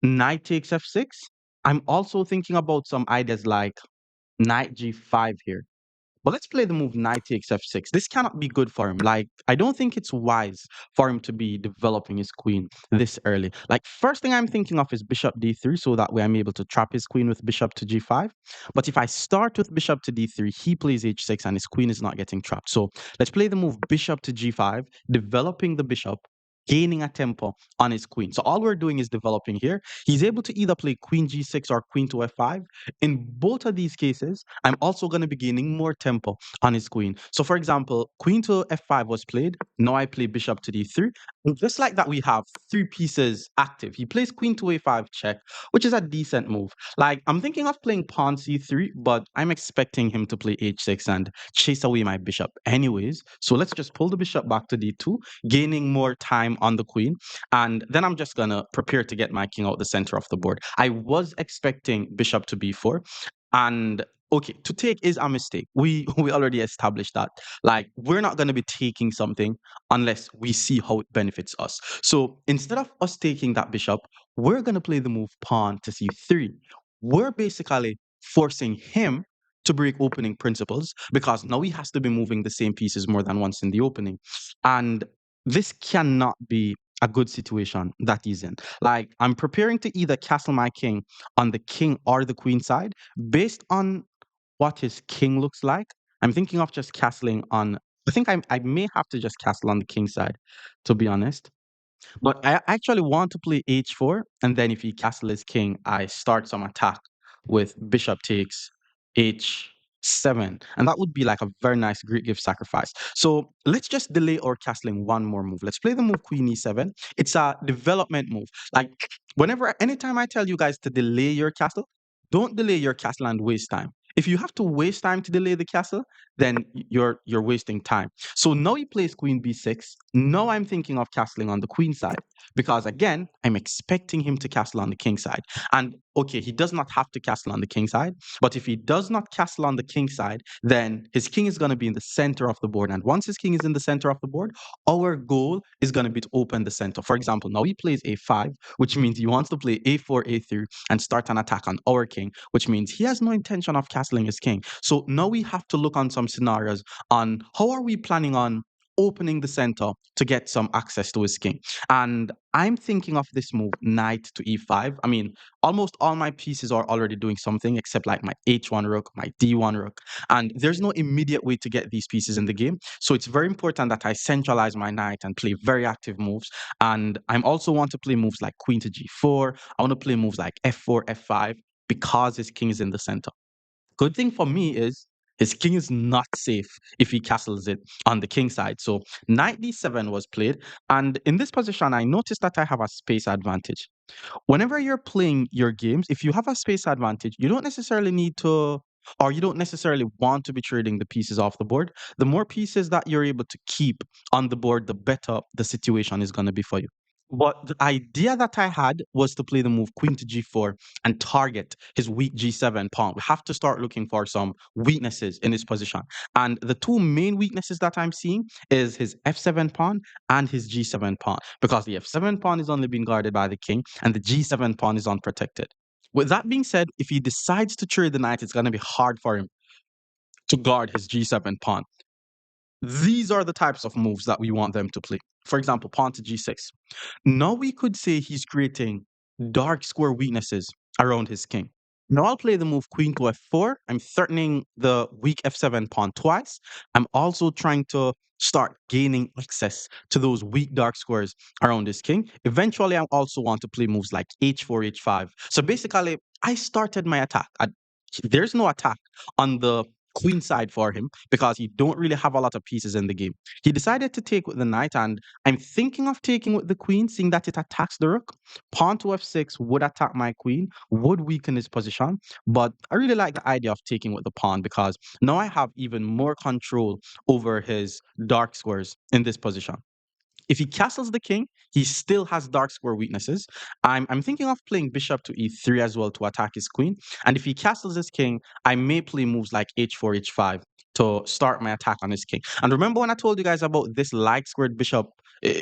knight takes f6. I'm also thinking about some ideas like knight g5 here. But let's play the move knight takes f6. This cannot be good for him. Like, I don't think it's wise for him to be developing his queen this early. Like, first thing I'm thinking of is bishop d3, so that way I'm able to trap his queen with bishop to g5. But if I start with bishop to d3, he plays h6 and his queen is not getting trapped. So let's play the move bishop to g5, developing the bishop, gaining a tempo on his queen. So all we're doing is developing here. He's able to either play queen g6 or queen to f5. In both of these cases, I'm also going to be gaining more tempo on his queen. So for example, queen to f5 was played. Now I play bishop to d3. And just like that, we have three pieces active. He plays queen to a5 check, which is a decent move. Like, I'm thinking of playing pawn c3, but I'm expecting him to play h6 and chase away my bishop anyways. So let's just pull the bishop back to d2, gaining more time on the queen. And then I'm just going to prepare to get my king out the center of the board. I was expecting bishop to b4. And okay, to take is a mistake. We already established that. Like, we're not going to be taking something unless we see how it benefits us. So instead of us taking that bishop, we're going to play the move pawn to c3. We're basically forcing him to break opening principles because now he has to be moving the same pieces more than once in the opening. And this cannot be a good situation that he's in. Like, I'm preparing to either castle my king on the king or the queen side based on what his king looks like. I'm thinking of just castling on. I think I may have to just castle on the king side, to be honest. But I actually want to play h4, and then if he castles his king, I start some attack with bishop takes h7, and that would be like a very nice Greek gift sacrifice. So let's just delay our castling one more move. Let's play the move queen e7. It's a development move. Like, anytime I tell you guys to delay your castle, don't delay your castle and waste time. If you have to waste time to delay the castle, then you're wasting time. So now he plays queen b6. Now I'm thinking of castling on the queen side because again, I'm expecting him to castle on the king side. And okay, he does not have to castle on the king side, but if he does not castle on the king side, then his king is going to be in the center of the board. And once his king is in the center of the board, our goal is going to be to open the center. For example, now he plays a5, which means he wants to play a4, a3, and start an attack on our king, which means he has no intention of castling his king. So now we have to look on some scenarios on how are we planning on opening the center to get some access to his king. And I'm thinking of this move, knight to e5. I mean, almost all my pieces are already doing something except like my h1 rook, my d1 rook. And there's no immediate way to get these pieces in the game. So it's very important that I centralize my knight and play very active moves. And I also want to play moves like queen to g4. I want to play moves like f4, f5 because his king is in the center. Good thing for me is his king is not safe if he castles it on the king side. So knight d7 was played. And in this position, I noticed that I have a space advantage. Whenever you're playing your games, if you have a space advantage, you don't necessarily need to, or you don't necessarily want to be trading the pieces off the board. The more pieces that you're able to keep on the board, the better the situation is going to be for you. But the idea that I had was to play the move queen to g4 and target his weak g7 pawn. We have to start looking for some weaknesses in his position. And the two main weaknesses that I'm seeing is his f7 pawn and his g7 pawn, because the f7 pawn is only being guarded by the king and the g7 pawn is unprotected. With that being said, if he decides to trade the knight, it's going to be hard for him to guard his g7 pawn. These are the types of moves that we want them to play. For example, pawn to g6. Now we could say he's creating dark square weaknesses around his king. Now I'll play the move queen to f4. I'm threatening the weak f7 pawn twice. I'm also trying to start gaining access to those weak dark squares around his king. Eventually, I also want to play moves like h4, h5. So basically, I started my attack. There's no attack on the queen side for him because he don't really have a lot of pieces in the game. He decided to take with the knight, and I'm thinking of taking with the queen, seeing that it attacks the rook. Pawn to f6 would attack my queen, would weaken his position, but I really like the idea of taking with the pawn because now I have even more control over his dark squares in this position. If he castles the king, he still has dark square weaknesses. I'm thinking of playing bishop to e3 as well to attack his queen. And if he castles his king, I may play moves like h4, h5 to start my attack on his king. And remember when I told you guys about this light squared bishop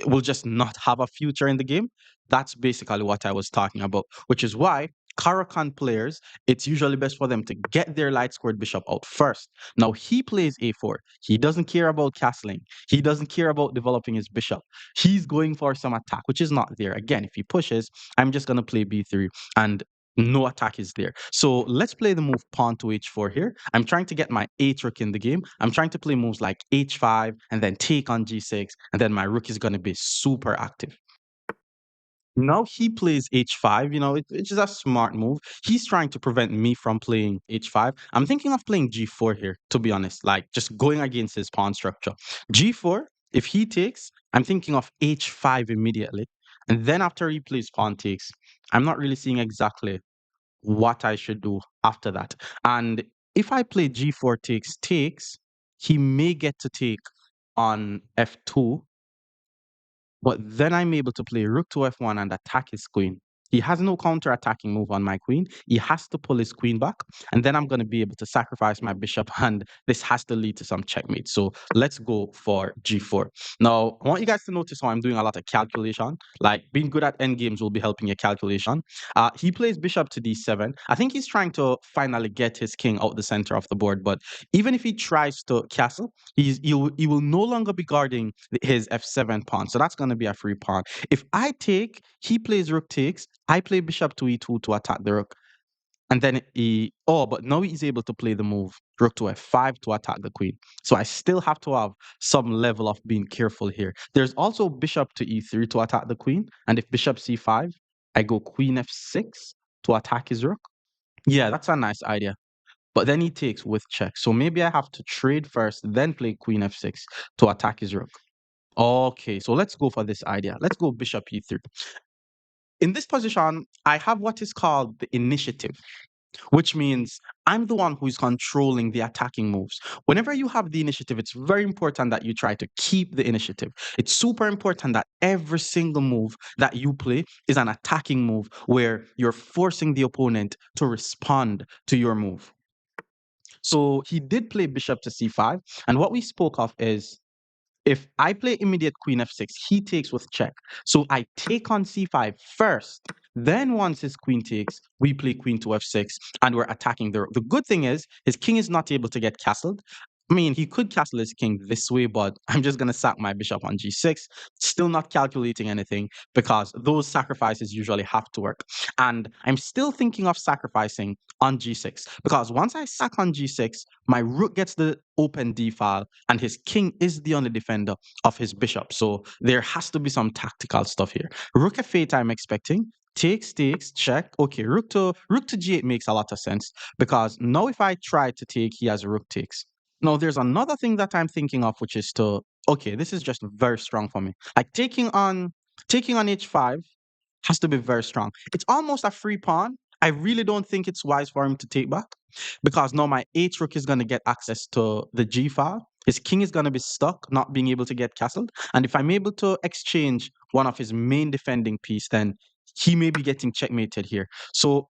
will just not have a future in the game? That's basically what I was talking about, which is why Caro players, it's usually best for them to get their light squared bishop out first. Now he plays a4. He doesn't care about castling. He doesn't care about developing his bishop. He's going for some attack, which is not there. Again, if he pushes, I'm just going to play b3 and no attack is there. So let's play the move pawn to h4 here. I'm trying to get my h rook in the game. I'm trying to play moves like h5 and then take on g6, and then my rook is going to be super active. Now he plays h5, it's just a smart move. He's trying to prevent me from playing h5. I'm thinking of playing g4 here, to be honest, like just going against his pawn structure. G4, if he takes, I'm thinking of h5 immediately. And then after he plays pawn takes, I'm not really seeing exactly what I should do after that. And if I play g4 takes, he may get to take on f2, but then I'm able to play rook to f1 and attack his queen. He has no counter-attacking move on my queen. He has to pull his queen back, and then I'm going to be able to sacrifice my bishop, and this has to lead to some checkmate. So let's go for g4. Now, I want you guys to notice how I'm doing a lot of calculation. Like, being good at endgames will be helping your calculation. He plays bishop to d7. I think he's trying to finally get his king out the center of the board, but even if he tries to castle, he will no longer be guarding his f7 pawn. So that's going to be a free pawn. If I take, he plays rook takes, I play bishop to e2 to attack the rook. And then but now he's able to play the move rook to f5 to attack the queen. So I still have to have some level of being careful here. There's also bishop to e3 to attack the queen. And if bishop c5, I go queen f6 to attack his rook. Yeah, that's a nice idea. But then he takes with check. So maybe I have to trade first, then play queen f6 to attack his rook. Okay, so let's go for this idea. Let's go bishop e3. In this position, I have what is called the initiative. which means I'm the one who's controlling the attacking moves. Whenever you have the initiative, it's very important that you try to keep the initiative. It's super important that every single move that you play is an attacking move where you're forcing the opponent to respond to your move. So he did play bishop to c5. And what we spoke of is if I play immediate queen f6, he takes with check. So I take on c5 first. Then once his queen takes, we play queen to f6 and we're attacking the rook. The good thing is his king is not able to get castled. I mean, he could castle his king this way, but I'm just going to sack my bishop on g6. Still not calculating anything because those sacrifices usually have to work. And I'm still thinking of sacrificing on g6 because once I sack on g6, my rook gets the open d file and his king is the only defender of his bishop. So there has to be some tactical stuff here. Rook f8 I'm expecting. Takes, check. Okay, rook to g8 makes a lot of sense because now if I try to take, he has rook takes. Now there's another thing that I'm thinking of, which is to okay, this is just very strong for me. Like taking on h5 has to be very strong. It's almost a free pawn. I really don't think it's wise for him to take back because now my h rook is going to get access to the g file. His king is going to be stuck, not being able to get castled. And if I'm able to exchange one of his main defending piece, then he may be getting checkmated here. So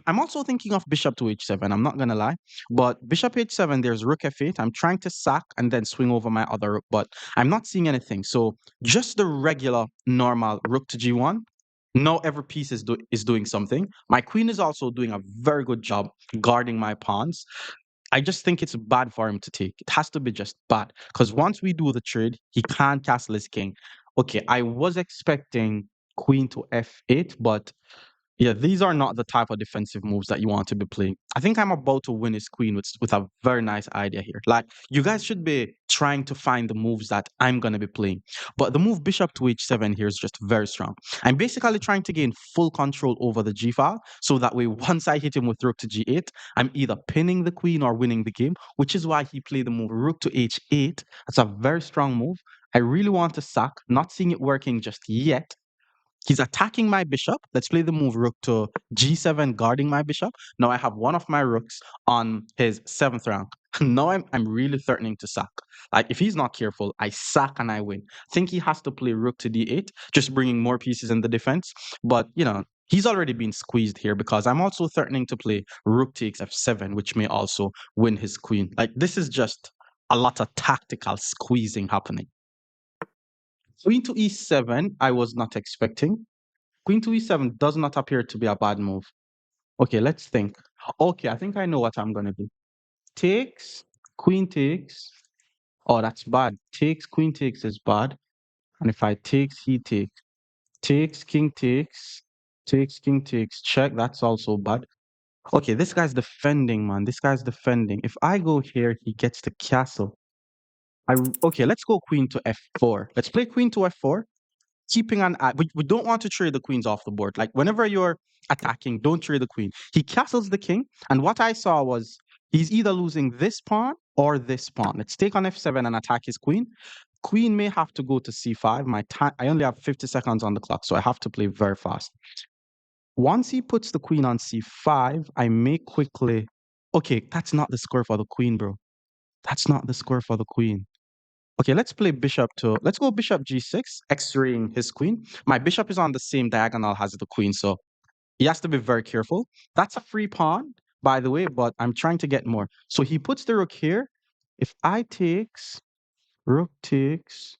I'm also thinking of bishop to h7. I'm not going to lie. But bishop h7, there's rook f8. I'm trying to sack and then swing over my other rook, but I'm not seeing anything. So just the regular, normal rook to g1. Now every piece is doing something. My queen is also doing a very good job guarding my pawns. I just think it's bad for him to take. It has to be just bad. Because once we do the trade, he can't castle his king. Okay, I was expecting queen to f8, but yeah, these are not the type of defensive moves that you want to be playing. I think I'm about to win his queen with a very nice idea here. Like, you guys should be trying to find the moves that I'm going to be playing. But the move bishop to h7 here is just very strong. I'm basically trying to gain full control over the g file. So that way, once I hit him with rook to g8, I'm either pinning the queen or winning the game, which is why he played the move rook to h8. That's a very strong move. I really want to sack, not seeing it working just yet. He's attacking my bishop. Let's play the move rook to g7, guarding my bishop. Now I have one of my rooks on his seventh rank. Now I'm really threatening to sack. Like if he's not careful, I sack and I win. I think he has to play rook to d8, just bringing more pieces in the defense. But he's already been squeezed here because I'm also threatening to play rook takes f7, which may also win his queen. Like this is just a lot of tactical squeezing happening. Queen to e7, I was not expecting. Queen to e7 does not appear to be a bad move. Okay, let's think. Okay, I think I know what I'm going to do. Takes, queen takes. Oh, that's bad. Takes, queen takes is bad. And if I takes, he takes. Takes, king takes. Takes, king takes. Check, that's also bad. Okay, this guy's defending, man. This guy's defending. If I go here, he gets the castle. Okay, let's go queen to f4. Let's play queen to f4. Keeping an eye. We don't want to trade the queens off the board. Like whenever you're attacking, don't trade the queen. He castles the king, and what I saw was he's either losing this pawn or this pawn. Let's take on f7 and attack his queen. Queen may have to go to c5. My time, I only have 50 seconds on the clock, so I have to play very fast. Once he puts the queen on c5, I may quickly. Okay, that's not the score for the queen, bro. That's not the score for the queen. Okay, let's go bishop g6, x-raying his queen. My bishop is on the same diagonal as the queen, so he has to be very careful. That's a free pawn, by the way, but I'm trying to get more. So he puts the rook here. If I takes, rook takes,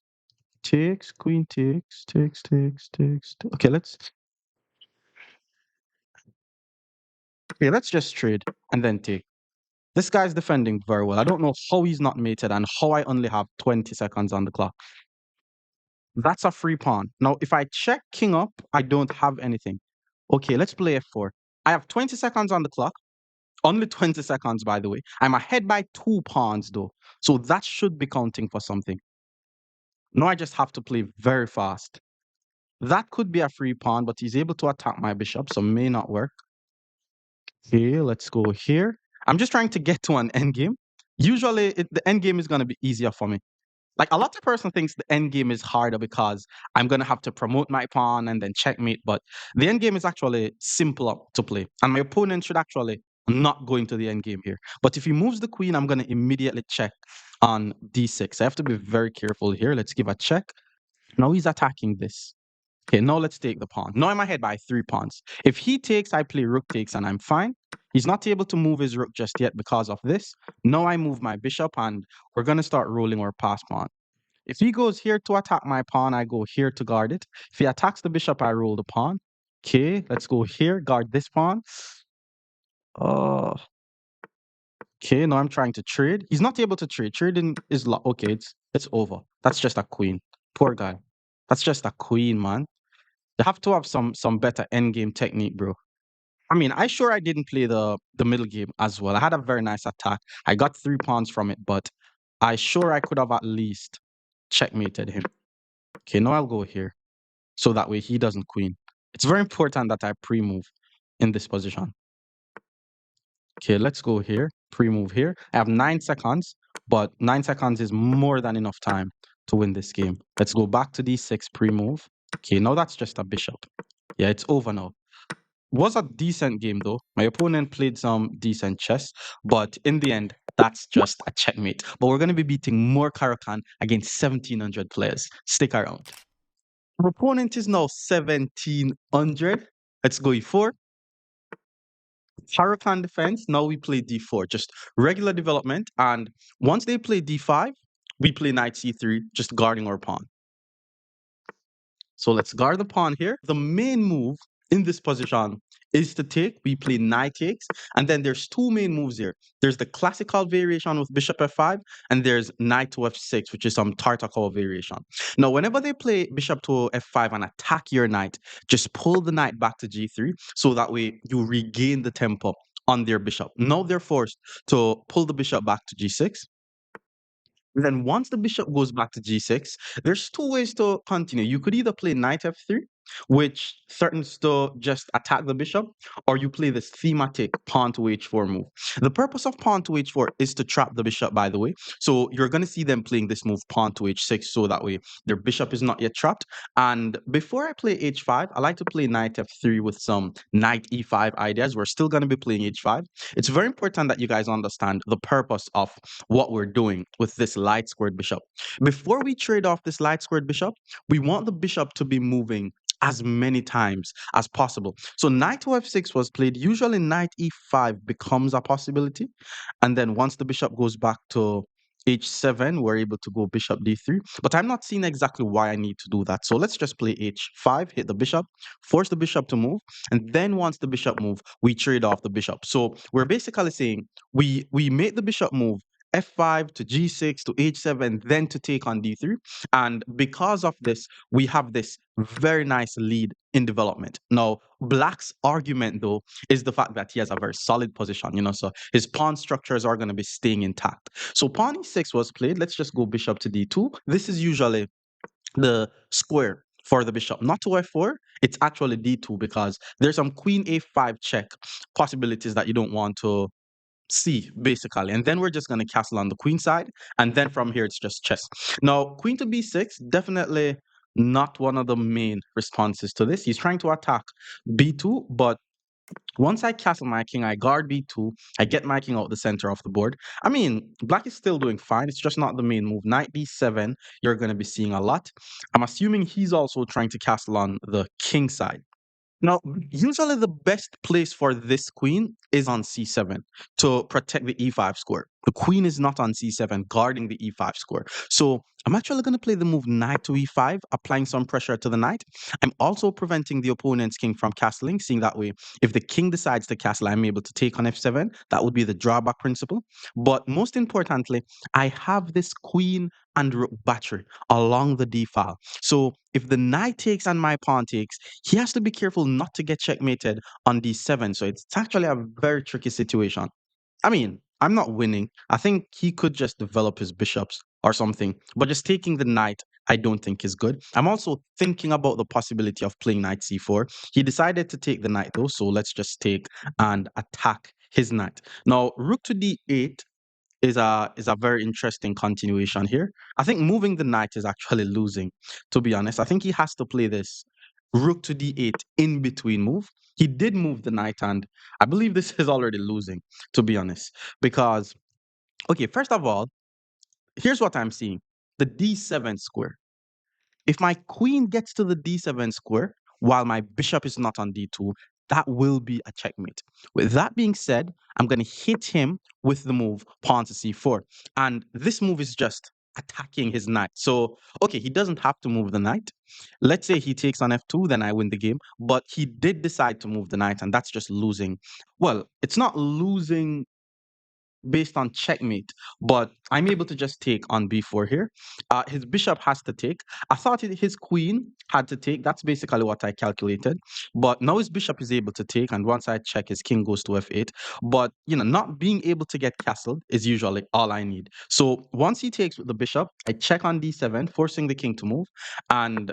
queen takes. Okay, let's just trade and then take. This guy's defending very well. I don't know how he's not mated and how I only have 20 seconds on the clock. That's a free pawn. Now, if I check king up, I don't have anything. Okay, let's play f4. I have 20 seconds on the clock. Only 20 seconds, by the way. I'm ahead by 2 pawns, though. So that should be counting for something. Now I just have to play very fast. That could be a free pawn, but he's able to attack my bishop, so may not work. Okay, let's go here. I'm just trying to get to an endgame. Usually, the endgame is going to be easier for me. Like a lot of person thinks the end game is harder because I'm gonna have to promote my pawn and then checkmate, but the end game is actually simpler to play, and my opponent should actually I'm not going to the end game here. But if he moves the queen, I'm going to immediately check on d6. I have to be very careful here. Let's give a check. Now he's attacking this. Okay, now let's take the pawn. Now I'm ahead by 3 pawns. If he takes, I play rook takes and I'm fine. He's not able to move his rook just yet because of this. Now I move my bishop and we're going to start rolling our pass pawn. If he goes here to attack my pawn, I go here to guard it. If he attacks the bishop, I roll the pawn. Okay, let's go here, guard this pawn. Uh, okay, now I'm trying to trade. He's not able to trade. Trading is okay. It's over. That's just a queen. Poor guy. That's just a queen, man. You have to have some better endgame technique, bro. I mean, I didn't play the middle game as well. I had a very nice attack. I got 3 pawns from it, but I could have at least checkmated him. Okay, now I'll go here. So that way he doesn't queen. It's very important that I pre-move in this position. Okay, let's go here, pre-move here. I have 9 seconds, but 9 seconds is more than enough time to win this game. Let's go back to d6 pre-move. Okay, now that's just a bishop. Yeah, it's over now. Was a decent game though. My opponent played some decent chess, but in the end, that's just a checkmate. But we're going to be beating more Caro against 1,700 players. Stick around. Our opponent is now 1,700. Let's go e4. Huracan defense. Now we play d4, just regular development. And once they play d5, we play knight c3, just guarding our pawn. So let's guard the pawn here. The main move in this position is to take. We play knight takes. And then there's 2 main moves here. There's the classical variation with bishop f5, and there's knight to f6, which is some Tartakov variation. Now, whenever they play bishop to f5 and attack your knight, just pull the knight back to g3, so that way you regain the tempo on their bishop. Now they're forced to pull the bishop back to g6. Then once the bishop goes back to g6, there's 2 ways to continue. You could either play knight f3, which threatens to just attack the bishop, or you play this thematic pawn to h4 move. The purpose of pawn to h4 is to trap the bishop, by the way. So you're going to see them playing this move pawn to h6, so that way their bishop is not yet trapped. And before I play h5, I like to play knight f3 with some knight e5 ideas. We're still going to be playing h5. It's very important that you guys understand the purpose of what we're doing with this light squared bishop. Before we trade off this light squared bishop, we want the bishop to be moving as many times as possible. So knight to f6 was played. Usually knight e5 becomes a possibility. And then once the bishop goes back to h7, we're able to go bishop d3. But I'm not seeing exactly why I need to do that. So let's just play h5, hit the bishop, force the bishop to move. And then once the bishop move, we trade off the bishop. So we're basically saying we make the bishop move f5 to g6 to h7, then to take on d3. And because of this, we have this very nice lead in development. Now, Black's argument, though, is the fact that he has a very solid position, so his pawn structures are going to be staying intact. So pawn e6 was played. Let's just go bishop to d2. This is usually the square for the bishop, not to f4. It's actually d2 because there's some queen a5 check possibilities that you don't want to see, basically. And then we're just going to castle on the queen side. And then from here, it's just chess. Now, queen to b6, definitely not one of the main responses to this. He's trying to attack b2, but once I castle my king, I guard b2, I get my king out the center of the board. I mean, black is still doing fine. It's just not the main move. Knight d7, you're going to be seeing a lot. I'm assuming he's also trying to castle on the king side. Now, usually the best place for this queen is on c7 to protect the e5 square. The queen is not on c7, guarding the e5 square. So I'm actually going to play the move knight to e5, applying some pressure to the knight. I'm also preventing the opponent's king from castling, seeing that way, if the king decides to castle, I'm able to take on f7. That would be the drawback principle. But most importantly, I have this queen and rook battery along the d file. So if the knight takes and my pawn takes, he has to be careful not to get checkmated on d7. So it's actually a very tricky situation. I mean, I'm not winning. I think he could just develop his bishops or something, but just taking the knight, I don't think is good. I'm also thinking about the possibility of playing knight c4. He decided to take the knight though, so let's just take and attack his knight. Now, rook to d8 is a very interesting continuation here. I think moving the knight is actually losing, to be honest. I think he has to play this rook to d8 in between move. He did move the knight, and I believe this is already losing, to be honest. Because, okay, first of all, here's what I'm seeing: the d7 square. If my queen gets to the d7 square while my bishop is not on d2, that will be a checkmate. With that being said, I'm going to hit him with the move pawn to c4. And this move is just attacking his knight. So, okay, he doesn't have to move the knight. Let's say he takes on f2, then I win the game. But he did decide to move the knight, and that's just losing. Well, it's not losing based on checkmate, but I'm able to just take on b4 here. His bishop has to take. I thought his queen had to take. That's basically what I calculated. But now his bishop is able to take, and once I check, his king goes to f8. But, not being able to get castled is usually all I need. So once he takes with the bishop, I check on d7, forcing the king to move. And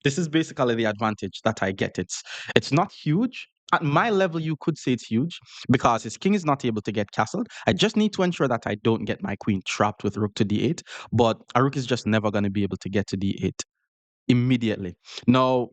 this is basically the advantage that I get. It's not huge. At my level, you could say it's huge because his king is not able to get castled. I just need to ensure that I don't get my queen trapped with rook to d8, but a rook is just never going to be able to get to d8 immediately. Now,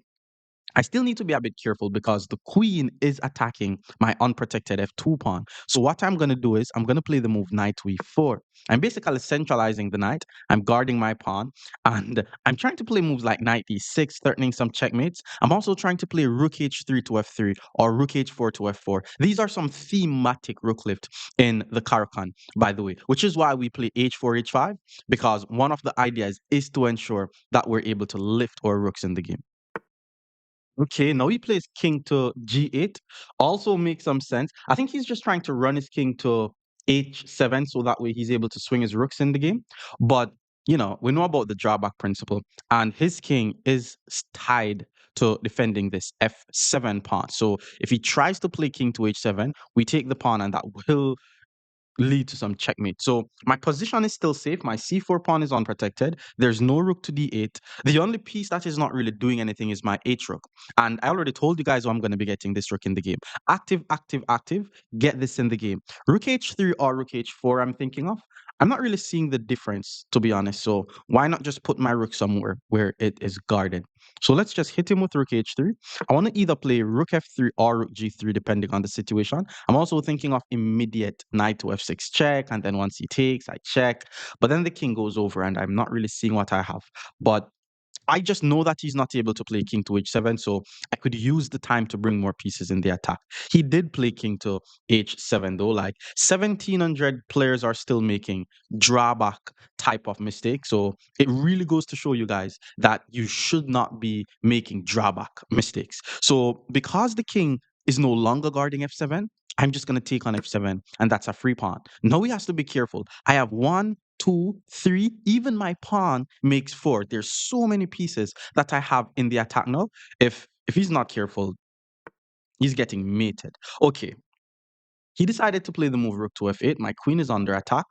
I still need to be a bit careful because the queen is attacking my unprotected f2 pawn. So what I'm going to do is I'm going to play the move knight to e4. I'm basically centralizing the knight. I'm guarding my pawn, and I'm trying to play moves like knight e6, threatening some checkmates. I'm also trying to play rook h3 to f3 or rook h4 to f4. These are some thematic rook lift in the Caro, by the way, which is why we play h4, h5, because one of the ideas is to ensure that we're able to lift our rooks in the game. Okay, now he plays king to g8. Also makes some sense. I think he's just trying to run his king to h7 so that way he's able to swing his rooks in the game. But, we know about the drawback principle, and his king is tied to defending this f7 pawn. So if he tries to play king to h7, we take the pawn, and that will lead to some checkmate. So my position is still safe. My c4 pawn is unprotected. There's no rook to d8. The only piece that is not really doing anything is my h rook. And I already told you guys, I'm going to be getting this rook in the game. Active, active, active. Get this in the game. Rook h3 or rook h4 I'm thinking of. I'm not really seeing the difference, to be honest. So why not just put my rook somewhere where it is guarded? So let's just hit him with rook h3. I want to either play rook f3 or rook g3 depending on the situation. I'm also thinking of immediate knight to f6 check, and then once he takes, I check. But then the king goes over, and I'm not really seeing what I have. But I just know that he's not able to play king to h7, so I could use the time to bring more pieces in the attack. He did play king to h7 though. Like 1700 players are still making drawback type of mistakes. So it really goes to show you guys that you should not be making drawback mistakes. So because the king is no longer guarding f7, I'm just going to take on f7, and that's a free pawn. Now he has to be careful. I have one, two, three, even my pawn makes four. There's so many pieces that I have in the attack now. If he's not careful, he's getting mated. Okay. He decided to play the move rook to f8. My queen is under attack.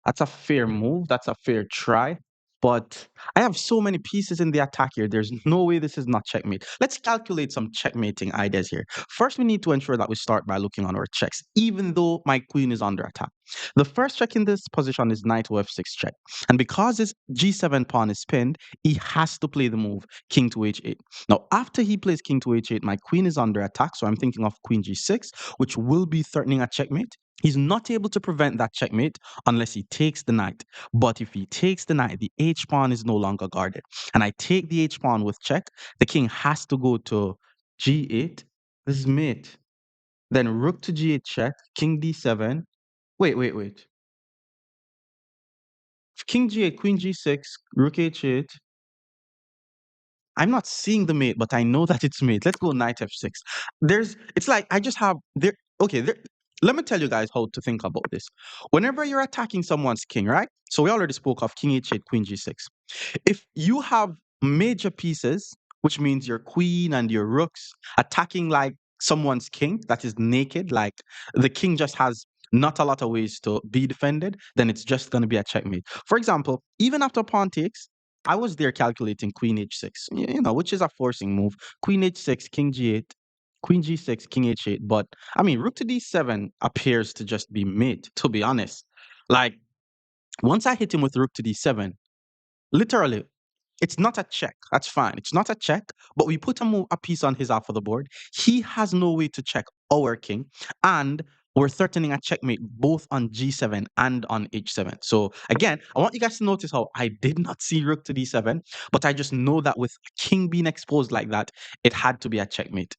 That's a fair move. That's a fair try. But I have so many pieces in the attack here. There's no way this is not checkmate. Let's calculate some checkmating ideas here. First, we need to ensure that we start by looking on our checks, even though my queen is under attack. The first check in this position is knight to f6 check. And because his g7 pawn is pinned, he has to play the move king to h8. Now, after he plays king to h8, my queen is under attack. So I'm thinking of queen g6, which will be threatening a checkmate. He's not able to prevent that checkmate unless he takes the knight. But if he takes the knight, the h pawn is no longer guarded. And I take the h pawn with check. The king has to go to g8. This is mate. Then rook to g8 check. King d7. Wait. King g8, queen g6, rook h8. I'm not seeing the mate, but I know that it's mate. Let's go knight f6. It's like I just have there. Okay, there. Let me tell you guys how to think about this. Whenever you're attacking someone's king, right? So we already spoke of king h8, queen g6. If you have major pieces, which means your queen and your rooks attacking like someone's king that is naked, like the king just has not a lot of ways to be defended, then it's just going to be a checkmate. For example, even after pawn takes, I was there calculating queen h6, which is a forcing move. Queen h6, king g8, queen g6, king h8. But I mean, rook to d7 appears to just be mate, to be honest. Like, once I hit him with rook to d7, literally, It's not a check. That's fine. It's not a check, but we put a piece on his half of the board. He has no way to check our king, and we're threatening a checkmate both on g7 and on h7. So again, I want you guys to notice how I did not see rook to d7, but I just know that with a king being exposed like that, it had to be a checkmate.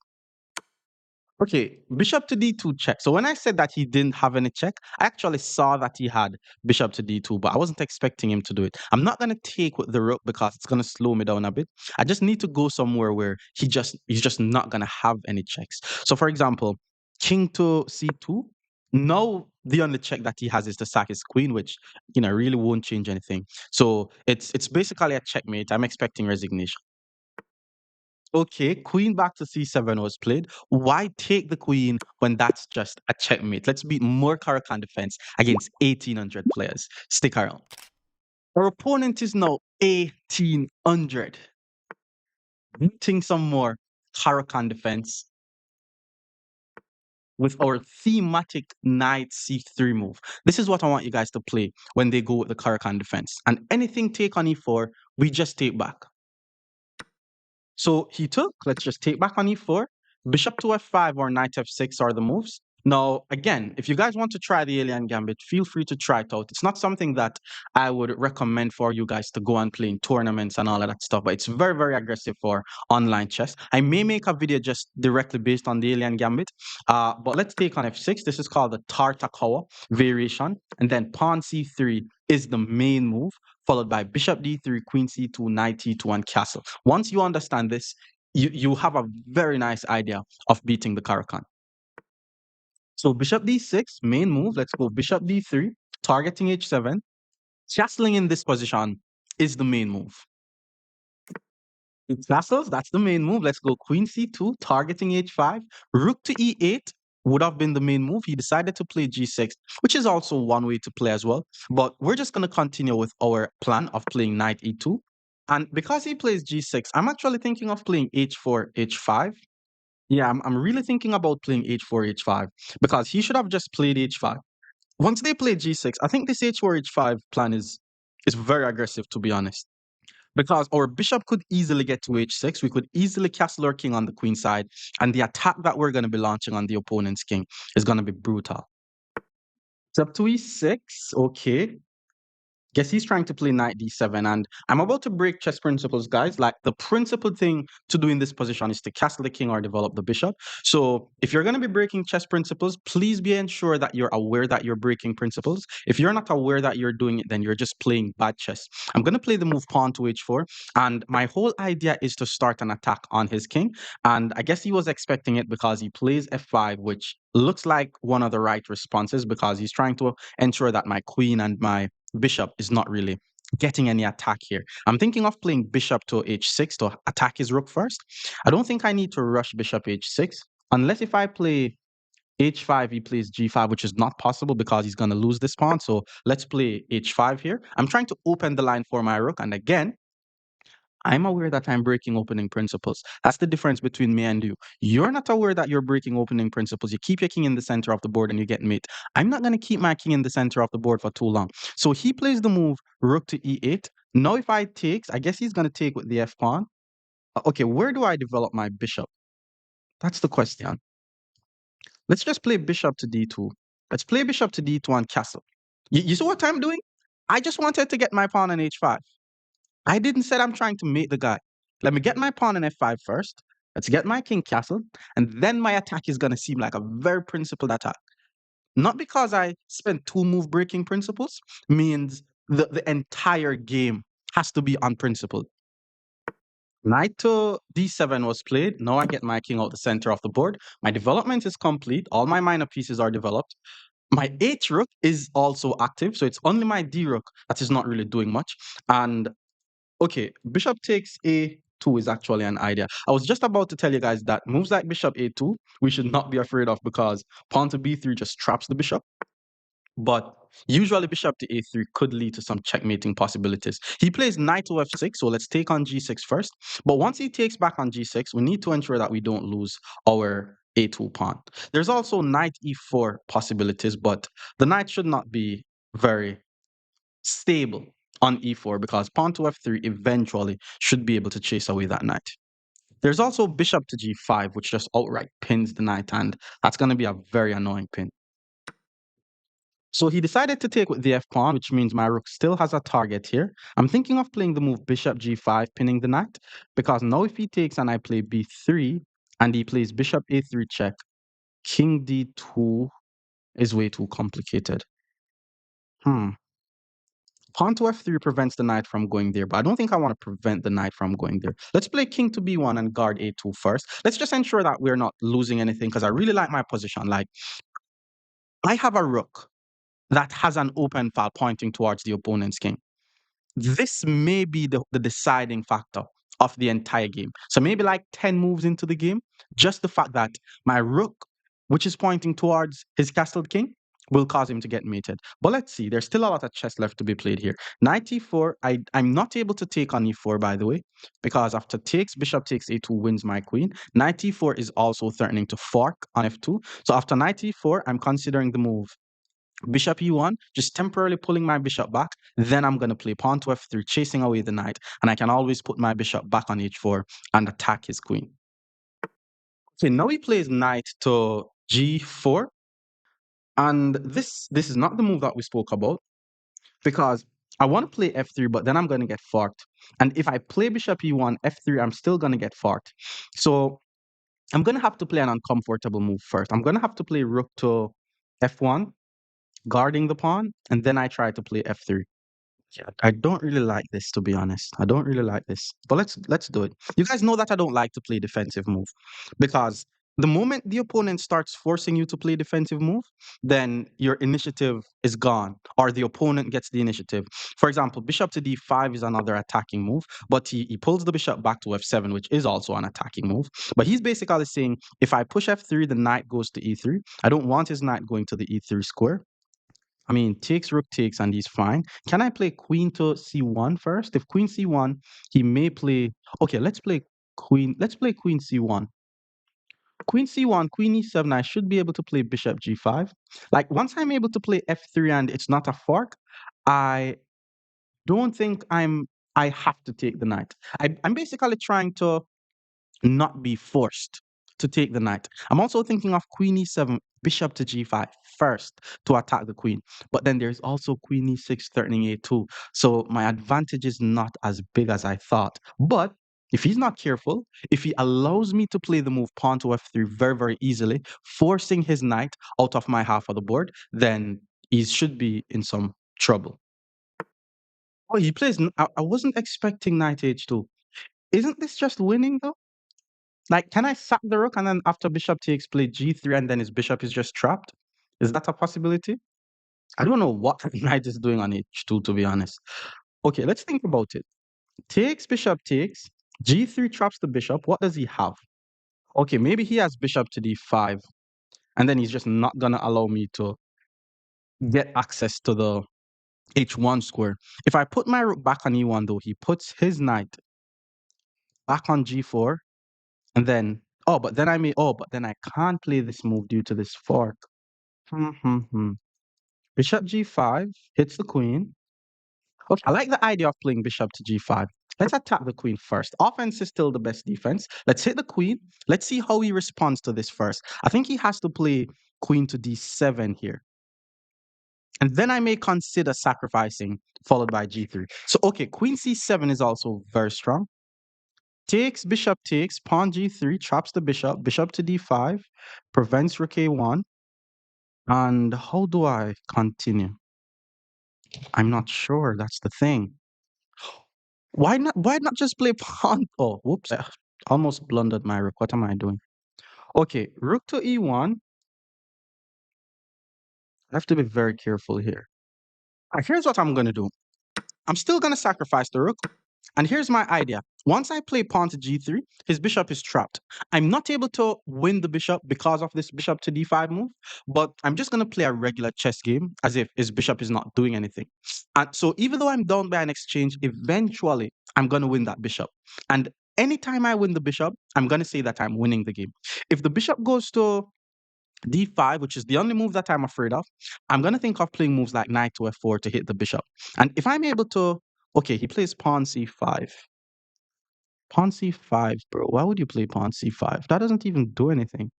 Okay, bishop to d2 check. So when I said that he didn't have any check, I actually saw that he had bishop to d2, but I wasn't expecting him to do it. I'm not going to take with the rook because it's going to slow me down a bit. I just need to go somewhere where he's just not going to have any checks. So for example, king to c2. Now the only check that he has is to sack his queen, which really won't change anything. So it's basically a checkmate. I'm expecting resignation. Okay, queen back to c7 was played. Why take the queen when that's just a checkmate? Let's beat more Caro-Kann defense against 1800 players. Stick around. Our opponent is now 1800. Beating some more Caro-Kann defense with our thematic knight c3 move. This is what I want you guys to play when they go with the Caro-Kann defense. And anything take on e4, we just take back. So he took, let's just take back on e4, bishop to f5 or knight f6 are the moves. Now, again, if you guys want to try the Alien Gambit, feel free to try it out. It's not something that I would recommend for you guys to go and play in tournaments and all of that stuff, but it's very, very aggressive for online chess. I may make a video just directly based on the Alien Gambit, but let's take on f6. This is called the Tartakowa variation, and then pawn c3 is the main move, followed by bishop d3, queen c2, knight e2, and castle. Once you understand this, you have a very nice idea of beating the Caro-Kann. So bishop d6, main move. Let's go bishop d3, targeting h7. Castling in this position is the main move. It castles, that's the main move. Let's go queen c2, targeting h5. Rook to e8 would have been the main move. He decided to play g6, which is also one way to play as well. But we're just going to continue with our plan of playing knight e2. And because he plays g6, I'm actually thinking of playing h4, h5. Yeah, I'm really thinking about playing h4, h5 because he should have just played h5. Once they play g6, I think this h4, h5 plan is very aggressive, to be honest. Because our bishop could easily get to h6. We could easily castle our king on the queen side. And the attack that we're going to be launching on the opponent's king is going to be brutal. It's up to e6. Okay. Guess he's trying to play knight d7, and I'm about to break chess principles, guys. Like, the principal thing to do in this position is to castle the king or develop the bishop. So if you're going to be breaking chess principles, please be ensure that you're aware that you're breaking principles. If you're not aware that you're doing it, then you're just playing bad chess. I'm going to play the move pawn to h4, and my whole idea is to start an attack on his king. And I guess he was expecting it because he plays f5, which looks like one of the right responses because he's trying to ensure that my queen and my bishop is not really getting any attack here. I'm thinking of playing bishop to h6 to attack his rook first. I don't think I need to rush bishop h6 unless if I play h5, he plays g5, which is not possible because he's going to lose this pawn. So let's play h5 here. I'm trying to open the line for my rook, and again, I'm aware that I'm breaking opening principles. That's the difference between me and you. You're not aware that you're breaking opening principles. You keep your king in the center of the board and you get mate. I'm not going to keep my king in the center of the board for too long. So he plays the move rook to e8. Now if I takes, I guess he's going to take with the f pawn. Okay, where do I develop my bishop? That's the question. Let's just play bishop to d2. Let's play bishop to d2 and castle. You see what I'm doing? I just wanted to get my pawn on h5. I didn't say I'm trying to mate the guy. Let me get my pawn in f5 first. Let's get my king castled. And then my attack is going to seem like a very principled attack. Not because I spent two move breaking principles, means the entire game has to be unprincipled. Knight to d7 was played. Now I get my king out the center of the board. My development is complete. All my minor pieces are developed. My h rook is also active. So it's only my d rook that is not really doing much. And okay, bishop takes a2 is actually an idea. I was just about to tell you guys that moves like bishop a2, we should not be afraid of because pawn to b3 just traps the bishop. But usually bishop to a3 could lead to some checkmating possibilities. He plays knight to f6, so let's take on g6 first. But once he takes back on g6, we need to ensure that we don't lose our a2 pawn. There's also knight e4 possibilities, but the knight should not be very stable. on e4 because pawn to f3 eventually should be able to chase away that knight. There's also bishop to g5, which just outright pins the knight, and that's going to be a very annoying pin. So he decided to take with the f pawn, which means my rook still has a target here. I'm thinking of playing the move bishop g5, pinning the knight, because now if he takes and I play b3, and he plays bishop a3 check, king d2 is way too complicated. Pawn to f3 prevents the knight from going there, but I don't think I want to prevent the knight from going there. Let's play king to b1 and guard a2 first. Let's just ensure that we're not losing anything because I really like my position. Like, I have a rook that has an open file pointing towards the opponent's king. This may be the deciding factor of the entire game. So maybe like 10 moves into the game, just the fact that my rook, which is pointing towards his castled king, will cause him to get mated. But let's see, there's still a lot of chess left to be played here. Knight e4, I'm not able to take on e4, by the way, because after takes, bishop takes a2 wins my queen. Knight e4 is also threatening to fork on f2. So after knight e4, I'm considering the move bishop e1, just temporarily pulling my bishop back. Then I'm going to play pawn to f3, chasing away the knight. And I can always put my bishop back on h4 and attack his queen. Okay, now he plays knight to g4. And this is not the move that we spoke about because I want to play f3, but then I'm going to get forked. And if I play bishop e1, f3, I'm still going to get forked. So I'm going to have to play an uncomfortable move first. I'm going to have to play rook to f1, guarding the pawn, and then I try to play f3. Yeah, I don't really like this, to be honest. I don't really like this. But let's do it. You guys know that I don't like to play defensive move because the moment the opponent starts forcing you to play defensive move, then your initiative is gone or the opponent gets the initiative. For example, bishop to d5 is another attacking move, but he pulls the bishop back to f7, which is also an attacking move. But he's basically saying if I push f3, the knight goes to e3. I don't want his knight going to the e3 square. I mean, takes, rook takes, and he's fine. Can I play queen to c1 first? If queen c1, he may play... Okay, let's play queen. Let's play queen c1. Queen c1, queen e7, I should be able to play bishop g5. Like, once I'm able to play f3 and it's not a fork, I don't think I have to take the knight. I'm basically trying to not be forced to take the knight. I'm also thinking of queen e7, bishop to g5 first to attack the queen. But then there's also queen e6 threatening a2. So my advantage is not as big as I thought. But if he's not careful, if he allows me to play the move pawn to f3 very, very easily, forcing his knight out of my half of the board, then he should be in some trouble. Oh, he plays... I wasn't expecting knight h2. Isn't this just winning though? Like, can I sack the rook and then after bishop takes, play g3 and then his bishop is just trapped? Is that a possibility? I don't know what knight is doing on h2, to be honest. Okay, let's think about it. Takes, bishop takes, g3 traps the bishop. What does he have? Okay, maybe he has bishop to d5 and then he's just not going to allow me to get access to the h1 square. If I put my rook back on e1 though, he puts his knight back on g4 and then... Oh, but then I can't play this move due to this fork. Bishop g5 hits the queen. Okay, I like the idea of playing bishop to g5. Let's attack the queen first. Offense is still the best defense. Let's hit the queen. Let's see how he responds to this first. I think he has to play queen to d7 here. And then I may consider sacrificing, followed by g3. So, okay, queen c7 is also very strong. Takes, bishop takes, pawn g3, traps the bishop, bishop to d5, prevents rook a1. And how do I continue? I'm not sure. That's the thing. Why not just play pawn? Oh, whoops. I almost blundered my rook. What am I doing? Okay, rook to e1. I have to be very careful here. Here's what I'm going to do. I'm still going to sacrifice the rook. And here's my idea. Once I play pawn to g3, his bishop is trapped. I'm not able to win the bishop because of this bishop to d5 move, but I'm just going to play a regular chess game as if his bishop is not doing anything. And so even though I'm down by an exchange, eventually I'm going to win that bishop. And anytime I win the bishop, I'm going to say that I'm winning the game. If the bishop goes to d5, which is the only move that I'm afraid of, I'm going to think of playing moves like knight to f4 to hit the bishop. And if I'm able to Okay, he plays pawn c5. Pawn c5, bro. Why would you play pawn c5? That doesn't even do anything.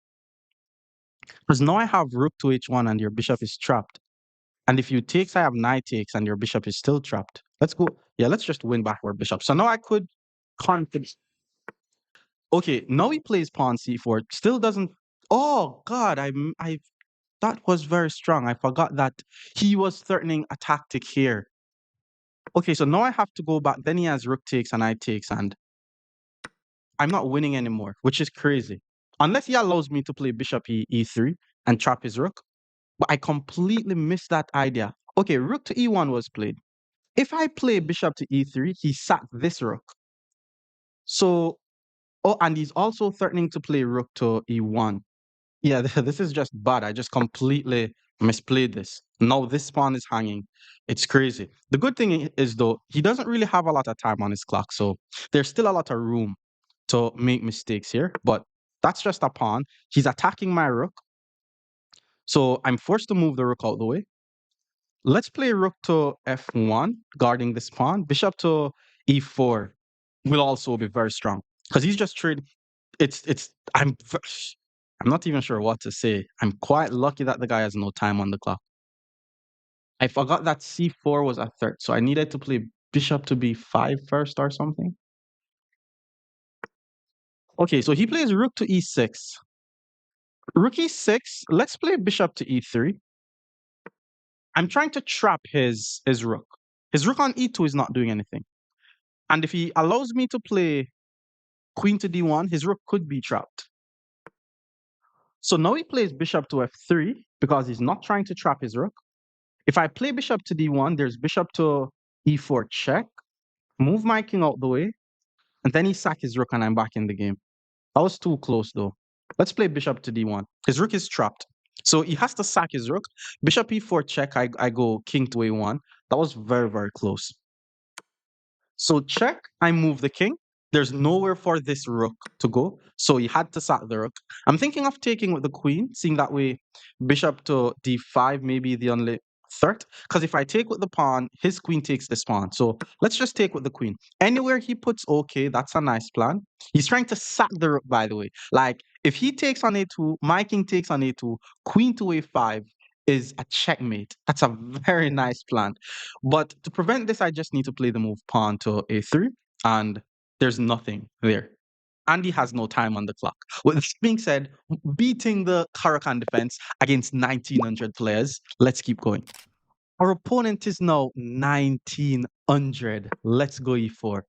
Because now I have rook to h1 and your bishop is trapped. And if you takes, I have knight takes and your bishop is still trapped. Let's go. Yeah, let's just win back our bishop. So now I could confident. Okay, now he plays pawn c4. Still doesn't. Oh God, I that was very strong. I forgot that he was threatening a tactic here. Okay, so now I have to go back. Then he has rook takes and knight takes, and I'm not winning anymore, which is crazy. Unless he allows me to play bishop e3 and trap his rook. But I completely missed that idea. Okay, rook to e1 was played. If I play bishop to e3, he sacked this rook. So, oh, and he's also threatening to play rook to e1. Yeah, this is just bad. I just completely misplayed this. Now this pawn is hanging. It's crazy. The good thing is, though, he doesn't really have a lot of time on his clock. So there's still a lot of room to make mistakes here. But that's just a pawn. He's attacking my rook. So I'm forced to move the rook out the way. Let's play rook to f1, guarding this pawn. Bishop to e4 will also be very strong because he's just trading. It's I'm not even sure what to say. I'm quite lucky that the guy has no time on the clock. I forgot that c4 was a threat, so I needed to play bishop to b5 first or something. Okay, so he plays rook to e6. Rook e6. Let's play bishop to e3. I'm trying to trap his rook. His rook on e2 is not doing anything. And if he allows me to play queen to d1, his rook could be trapped. So now he plays bishop to f3 because he's not trying to trap his rook. If I play bishop to d1, there's bishop to e4 check, move my king out the way, and then he sack his rook and I'm back in the game. That was too close though. Let's play bishop to d1. His rook is trapped. So he has to sack his rook. Bishop e4 check, I go king to a1. That was very, very close. So check, I move the king. There's nowhere for this rook to go. So he had to sack the rook. I'm thinking of taking with the queen, seeing that way bishop to d5 may be the only threat. Because if I take with the pawn, his queen takes this pawn. So let's just take with the queen. Anywhere he puts okay, that's a nice plan. He's trying to sack the rook, by the way. Like if he takes on a2, my king takes on a2, queen to a5 is a checkmate. That's a very nice plan. But to prevent this, I just need to play the move pawn to a3, and there's nothing there. Andy has no time on the clock. With this being said, beating the Caracan defense against 1900 players, let's keep going. Our opponent is now 1900. Let's go e4.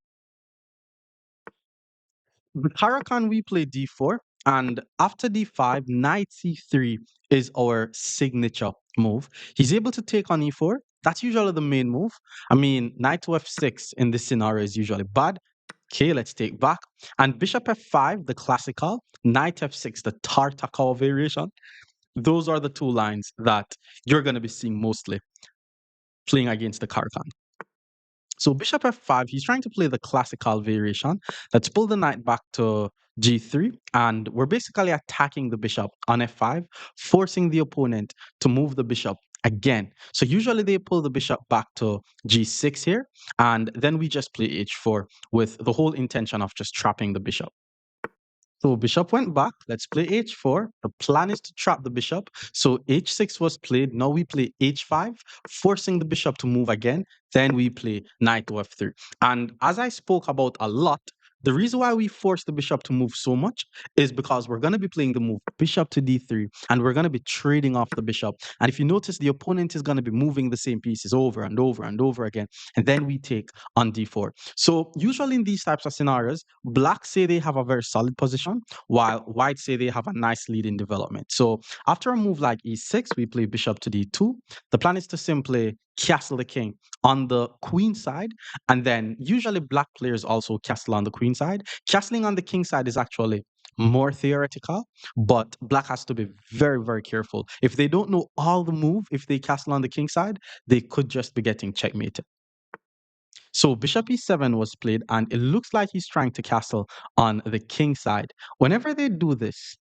The Caracan, we play d4, and after d5, knight c3 is our signature move. He's able to take on e4. That's usually the main move. I mean, knight to f6 in this scenario is usually bad. Okay, let's take back. And bishop f5, the classical, knight f6, the Tartakov variation. Those are the two lines that you're going to be seeing mostly playing against the Caracan. So bishop f5, he's trying to play the classical variation. Let's pull the knight back to g3, and we're basically attacking the bishop on f5, forcing the opponent to move the bishop again. So usually they pull the bishop back to g6 here, and then we just play h4 with the whole intention of just trapping the bishop. So bishop went back. Let's play h4. The plan is to trap the bishop. So h6 was played. Now we play h5, forcing the bishop to move again. Then we play knight to f3. And as I spoke about a lot, the reason why we force the bishop to move so much is because we're going to be playing the move bishop to d3, and we're going to be trading off the bishop. And if you notice, the opponent is going to be moving the same pieces over and over and over again. And then we take on d4. So usually in these types of scenarios, black say they have a very solid position, while white say they have a nice lead in development. So after a move like e6, we play bishop to d2. The plan is to simply castle the king on the queen side, and then usually black players also castle on the queen side. Castling on the king side is actually more theoretical, but black has to be very, very careful. If they don't know all the move, if they castle on the king side, they could just be getting checkmated. So bishop e7 was played, and it looks like he's trying to castle on the king side. Whenever they do this,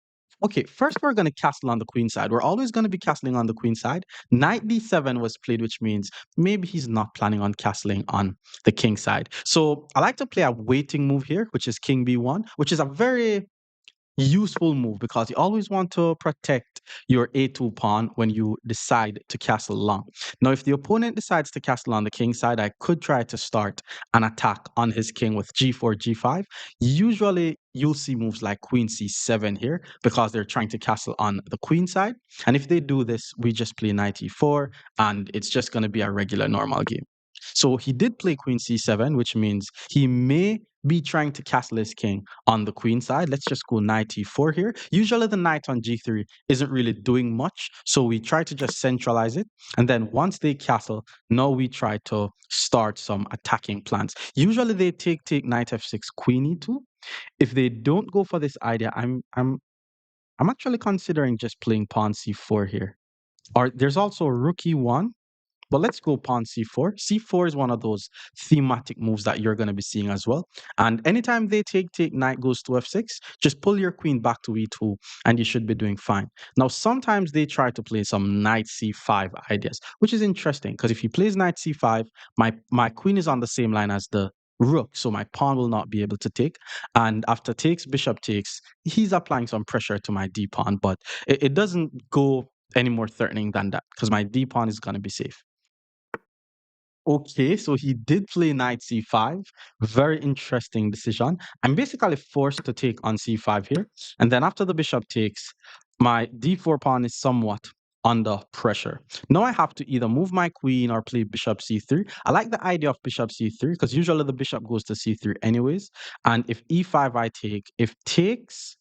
Okay, first we're going to castle on the queen side. We're always going to be castling on the queen side. Knight d7 was played, which means maybe he's not planning on castling on the king side. So I like to play a waiting move here, which is king b1, which is a very useful move because you always want to protect your a2 pawn when you decide to castle long. Now, if the opponent decides to castle on the king side, I could try to start an attack on his king with g4, g5. Usually, you'll see moves like queen c7 here because they're trying to castle on the queen side. And if they do this, we just play knight e4, and it's just going to be a regular normal game. So he did play queen c7, which means he may be trying to castle his king on the queen side. Let's just go knight e4 here. Usually the knight on g3 isn't really doing much, so we try to just centralize it. And then once they castle, now we try to start some attacking plans. Usually they take knight f6, queen e2. If they don't go for this idea, I'm actually considering just playing pawn c4 here. Or there's also rook e1. But let's go pawn c4. C4 is one of those thematic moves that you're going to be seeing as well. And anytime they take knight goes to f6, just pull your queen back to e2 and you should be doing fine. Now, sometimes they try to play some knight c5 ideas, which is interesting because if he plays knight c5, my queen is on the same line as the rook, so my pawn will not be able to take. And after takes, bishop takes, he's applying some pressure to my d pawn, but it doesn't go any more threatening than that because my d pawn is going to be safe. Okay, so he did play knight c5. Very interesting decision. I'm basically forced to take on c5 here. And then after the bishop takes, my d4 pawn is somewhat under pressure. Now I have to either move my queen or play bishop c3. I like the idea of bishop c3 because usually the bishop goes to c3 anyways. And if e5 I take, if takes,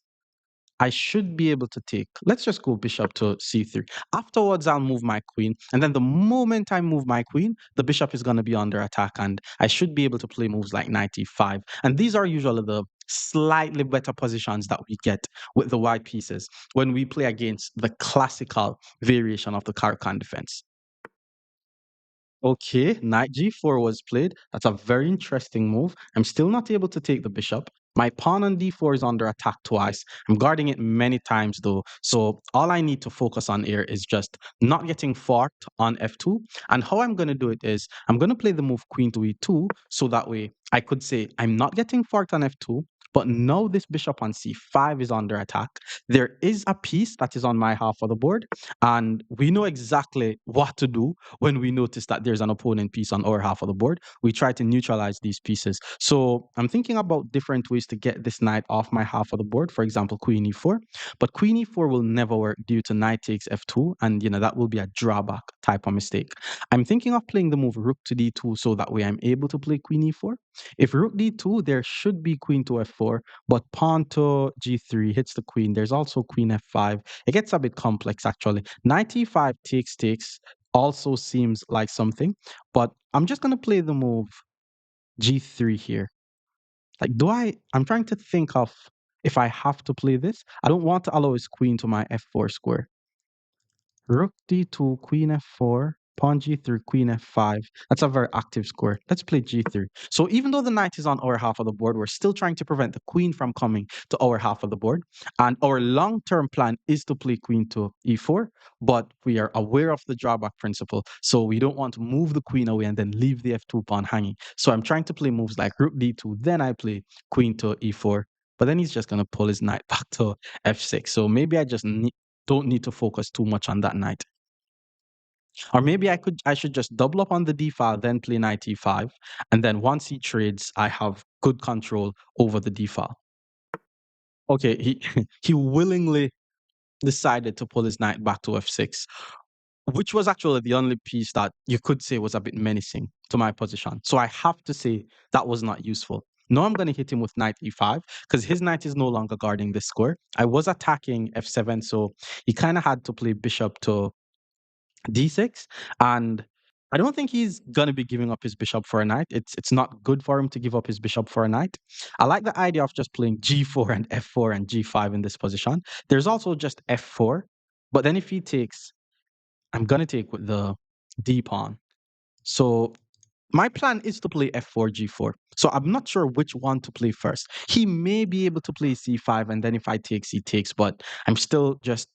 I should be able to take. Let's just go bishop to c3. Afterwards, I'll move my queen. And then the moment I move my queen, the bishop is going to be under attack. And I should be able to play moves like knight e5. And these are usually the slightly better positions that we get with the white pieces when we play against the classical variation of the Caro defense. Okay, knight g4 was played. That's a very interesting move. I'm still not able to take the bishop. My pawn on d4 is under attack twice. I'm guarding it many times though. So all I need to focus on here is just not getting forked on f2. And how I'm going to do it is I'm going to play the move queen to e2. So that way I could say I'm not getting forked on f2. But now this bishop on c5 is under attack. There is a piece that is on my half of the board. And we know exactly what to do when we notice that there's an opponent piece on our half of the board. We try to neutralize these pieces. So I'm thinking about different ways to get this knight off my half of the board. For example, queen e4. But queen e4 will never work due to knight takes f2. And, that will be a drawback type of mistake. I'm thinking of playing the move rook to d2 so that way I'm able to play queen e4. If rook d2, there should be queen to f4. But pawn to g3 hits the queen. There's also queen f5. It gets a bit complex actually. Knight e5 takes also seems like something, but I'm just going to play the move g3 here. Like, I'm trying to think of if I have to play this. I don't want to allow his queen to my f4 square. Rook d2, queen f4, pawn g3, queen f5. That's a very active square. Let's play g3. So even though the knight is on our half of the board, we're still trying to prevent the queen from coming to our half of the board. And our long-term plan is to play queen to e4, but we are aware of the drawback principle. So we don't want to move the queen away and then leave the f2 pawn hanging. So I'm trying to play moves like rook d2, then I play queen to e4. But then he's just going to pull his knight back to f6. So maybe I just don't need to focus too much on that knight. Or maybe I should just double up on the d file, then play knight e5, and then once he trades, I have good control over the d file. Okay, he he willingly decided to pull his knight back to f6, which was actually the only piece that you could say was a bit menacing to my position. So I have to say that was not useful. Now I'm going to hit him with knight e5 because his knight is no longer guarding this square. I was attacking f7, so he kind of had to play bishop to d6, and I don't think he's gonna be giving up his bishop for a knight. It's not good for him to give up his bishop for a knight. I like the idea of just playing g4 and f4 and g5 in this position. There's also just f4, but then if he takes, I'm gonna take with the d pawn. So my plan is to play f4 g4. So I'm not sure which one to play first. He may be able to play c5, and then if I take, he takes, but I'm still just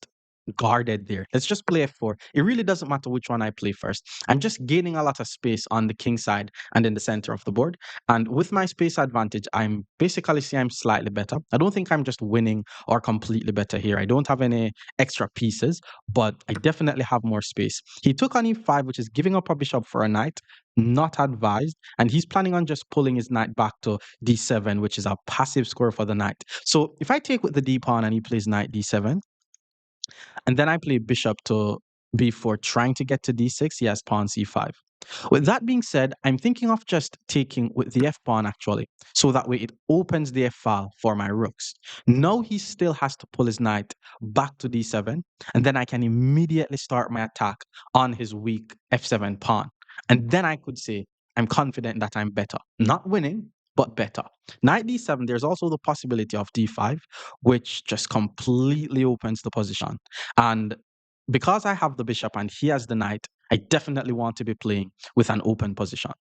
guarded there. Let's just play f4. It really doesn't matter which one I play first. I'm just gaining a lot of space on the king side and in the center of the board. And with my space advantage, I'm basically see I'm slightly better. I don't think I'm just winning or completely better here. I don't have any extra pieces, but I definitely have more space. He took on e5, which is giving up a bishop for a knight, not advised, and he's planning on just pulling his knight back to d7, which is a passive score for the knight. So if I take with the d pawn and he plays knight d7, and then I play bishop to b4, trying to get to d6, he has pawn c5. With that being said, I'm thinking of just taking with the f pawn actually, so that way it opens the f file for my rooks. Now he still has to pull his knight back to d7, and then I can immediately start my attack on his weak f7 pawn. And then I could say I'm confident that I'm better. Not winning, but better. Knight d7, there's also the possibility of d5, which just completely opens the position. And because I have the bishop and he has the knight, I definitely want to be playing with an open position.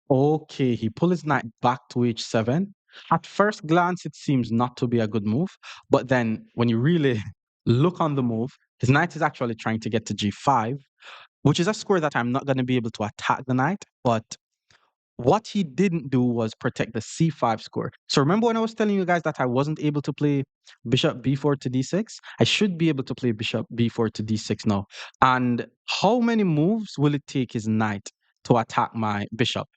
Okay, he pulled his knight back to h7. At first glance, it seems not to be a good move, but then when you really look on the move, his knight is actually trying to get to g5, which is a square that I'm not going to be able to attack the knight, but what he didn't do was protect the c5 score. So remember when I was telling you guys that I wasn't able to play bishop b4 to d6? I should be able to play bishop b4 to d6 now. And how many moves will it take his knight to attack my bishop?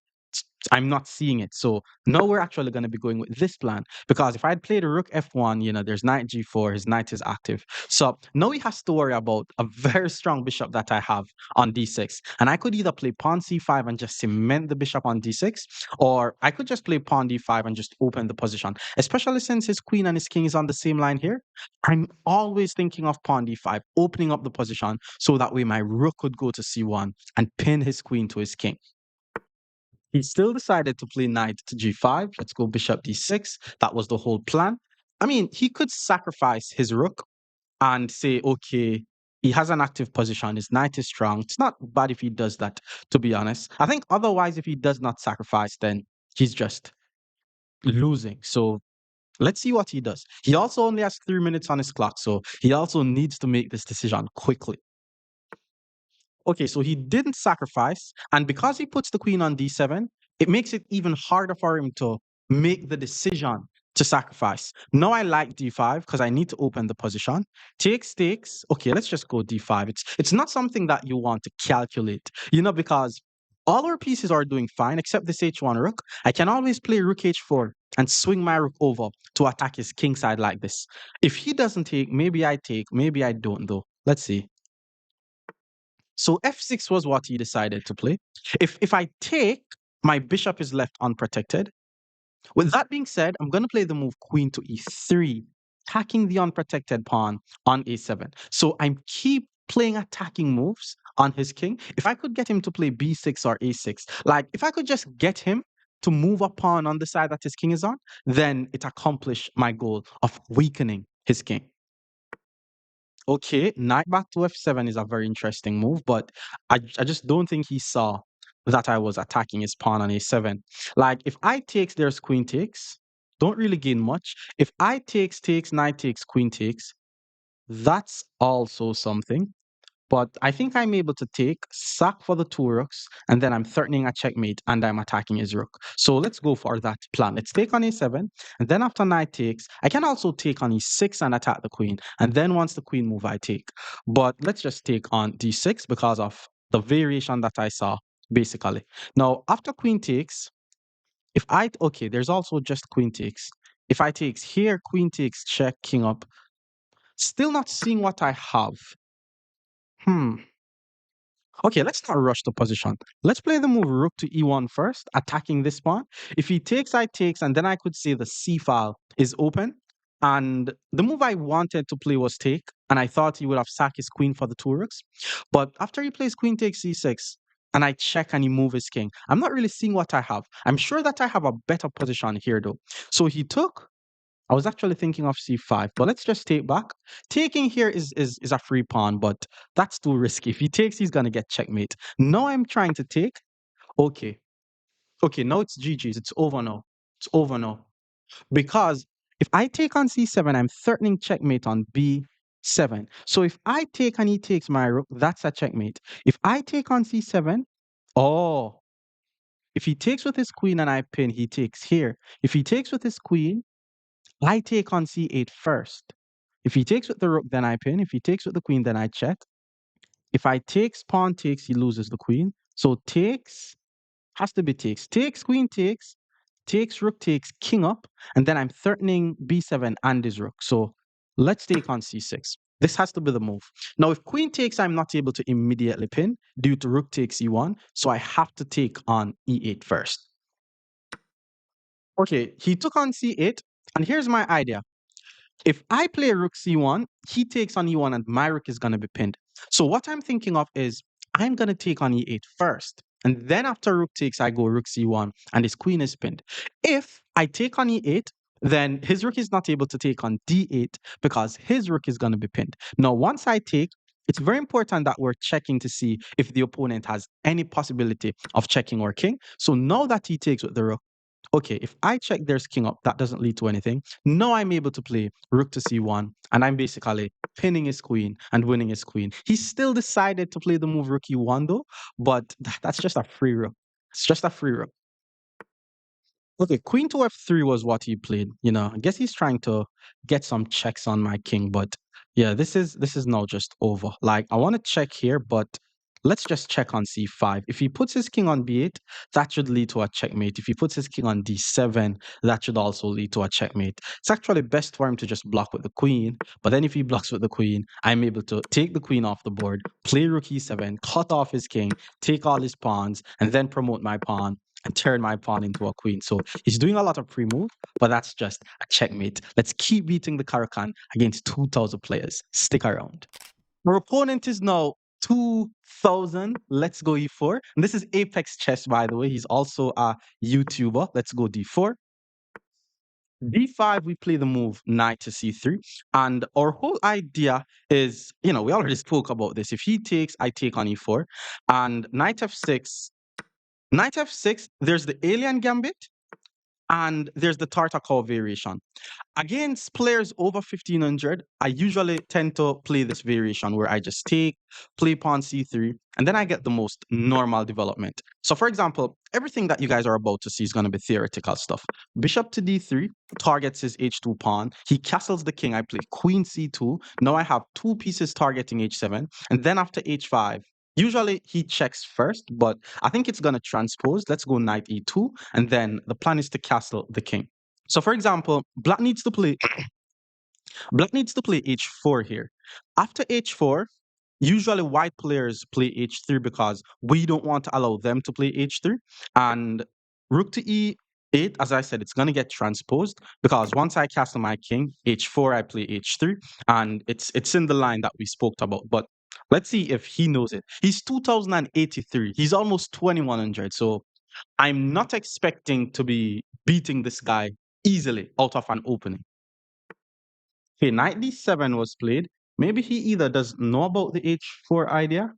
I'm not seeing it. So now we're actually going to be going with this plan, because if I'd played rook f1, there's knight g4, his knight is active. So now he has to worry about a very strong bishop that I have on d6. And I could either play pawn c5 and just cement the bishop on d6, or I could just play pawn d5 and just open the position, especially since his queen and his king is on the same line here. I'm always thinking of pawn d5, opening up the position so that way my rook could go to c1 and pin his queen to his king. He still decided to play knight to g5. Let's go bishop d6. That was the whole plan. I mean, he could sacrifice his rook and say, okay, he has an active position. His knight is strong. It's not bad if he does that, to be honest. I think otherwise, if he does not sacrifice, then he's just losing. So let's see what he does. He also only has 3 minutes on his clock, so he also needs to make this decision quickly. Okay, so he didn't sacrifice, and because he puts the queen on d7, it makes it even harder for him to make the decision to sacrifice. Now I like d5 because I need to open the position. Takes, takes. Okay, let's just go d5. It's not something that you want to calculate, because all our pieces are doing fine except this h1 rook. I can always play rook h4 and swing my rook over to attack his king side like this. If he doesn't take, maybe I take, maybe I don't though. Let's see. So f6 was what he decided to play. If I take, my bishop is left unprotected. With that being said, I'm going to play the move queen to e3, attacking the unprotected pawn on a7. So I'm keep playing attacking moves on his king. If I could get him to play b6 or a6, like if I could just get him to move a pawn on the side that his king is on, then it accomplished my goal of weakening his king. Okay, knight back to f7 is a very interesting move, but I just don't think he saw that I was attacking his pawn on a7. Like, if I takes, there's queen takes. Don't really gain much. If I takes, takes, knight takes, queen takes, that's also something. But I think I'm able to take, sack for the two rooks, and then I'm threatening a checkmate and I'm attacking his rook. So let's go for that plan. Let's take on a7, and then after knight takes, I can also take on e6 and attack the queen. And then once the queen move, I take. But let's just take on d6 because of the variation that I saw, basically. Now, after queen takes, okay, there's also just queen takes. If I takes here, queen takes, check, king up. Still not seeing what I have. Okay, let's not rush the position. Let's play the move rook to e1 first, attacking this pawn. If he takes, I takes, and then I could say the c file is open. And the move I wanted to play was take, and I thought he would have sacked his queen for the two rooks. But after he plays queen takes c6, and I check and he move his king, I'm not really seeing what I have. I'm sure that I have a better position here though. So he took, I was actually thinking of c5, but let's just take back. Taking here is a free pawn, but that's too risky. If he takes, he's gonna get checkmate. Now I'm trying to take. Okay. Okay, now it's GG's. It's over now. It's over now. Because if I take on c7, I'm threatening checkmate on b7. So if I take and he takes my rook, that's a checkmate. If I take on c7, oh, if he takes with his queen and I pin, he takes here. If he takes with his queen, I take on c8 first. If he takes with the rook, then I pin. If he takes with the queen, then I check. If I takes, pawn takes, he loses the queen. So takes has to be takes. Takes, queen takes, rook takes, king up, and then I'm threatening b7 and his rook. So let's take on c6. This has to be the move. Now, if queen takes, I'm not able to immediately pin due to rook takes e1, so I have to take on e8 first. Okay, he took on c8, and here's my idea. If I play rook c1, he takes on e1 and my rook is going to be pinned. So what I'm thinking of is I'm going to take on e8 first. And then after rook takes, I go rook c1 and his queen is pinned. If I take on e8, then his rook is not able to take on d8 because his rook is going to be pinned. Now, once I take, it's very important that we're checking to see if the opponent has any possibility of checking our king. So now that he takes with the rook, okay, if I check there's king up, that doesn't lead to anything. Now I'm able to play rook to c1, and I'm basically pinning his queen and winning his queen. He still decided to play the move rook e1 though, but that's just a free rook. It's just a free rook. Okay, queen to f3 was what he played. You know, I guess he's trying to get some checks on my king, but yeah, this is now just over. Like I want to check here, but let's just check on c5. If he puts his king on b8, that should lead to a checkmate. If he puts his king on d7, that should also lead to a checkmate. It's actually best for him to just block with the queen, but then if he blocks with the queen, I'm able to take the queen off the board, play rook e7, cut off his king, take all his pawns, and then promote my pawn and turn my pawn into a queen. So he's doing a lot of pre-move, but that's just a checkmate. Let's keep beating the Caro against 2,000 players. Stick around. Our opponent is now 2,000. Let's go e4. And this is Apex Chess, by the way. He's also a YouTuber. Let's go d4. d5, we play the move knight to c3. And our whole idea is, you know, we already spoke about this. If he takes, I take on e4. And knight f6, there's the alien gambit and there's the Tartakov variation. Against players over 1500, I usually tend to play this variation where I just take, play pawn c3, and then I get the most normal development. So for example, everything that you guys are about to see is going to be theoretical stuff. Bishop to d3 targets his h2 pawn. He castles the king. I play queen c2. Now I have two pieces targeting h7. And then after h5, usually he checks first, but I think it's going to transpose. Let's go knight e2. And then the plan is to castle the king. So for example, black needs to play h4 here. After h4, usually white players play h3 because we don't want to allow them to play h3. And rook to e8, as I said, it's going to get transposed because once I castle my king, h4, I play h3, and it's in the line that we spoke about. But let's see if he knows it. He's 2083. He's almost 2100. So I'm not expecting to be beating this guy easily out of an opening. Okay, knight d7 was played. Maybe he either doesn't know about the h4 idea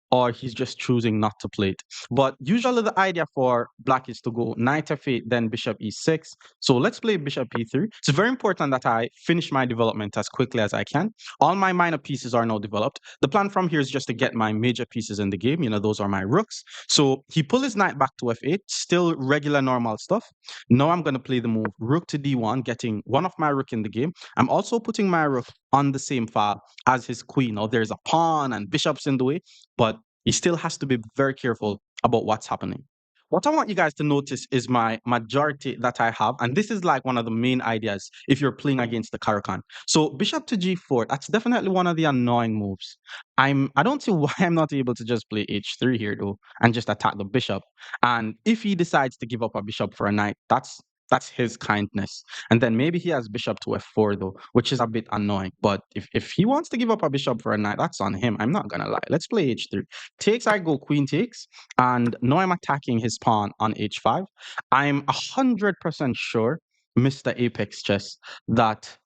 or he's just choosing not to play it. But usually the idea for black is to go knight f8, then bishop e6. So let's play bishop e3. It's very important that I finish my development as quickly as I can. All my minor pieces are now developed. The plan from here is just to get my major pieces in the game. You know, those are my rooks. So he pulled his knight back to f8, still regular normal stuff. Now I'm going to play the move rook to d1, getting one of my rook in the game. I'm also putting my rook on the same file as his queen. Now there's a pawn and bishops in the way, but he still has to be very careful about what's happening. What I want you guys to notice is my majority that I have, and this is like one of the main ideas if you're playing against the Caro. So bishop to g4, that's definitely one of the annoying moves. I don't see why I'm not able to just play h3 here though and just attack the bishop. And if he decides to give up a bishop for a knight, that's his kindness. And then maybe he has bishop to f4 though, which is a bit annoying. But if he wants to give up a bishop for a knight, that's on him. I'm not gonna lie. Let's play h3. Takes, I go queen takes, and now I'm attacking his pawn on h5. I'm 100% sure Mr. Apex Chess, that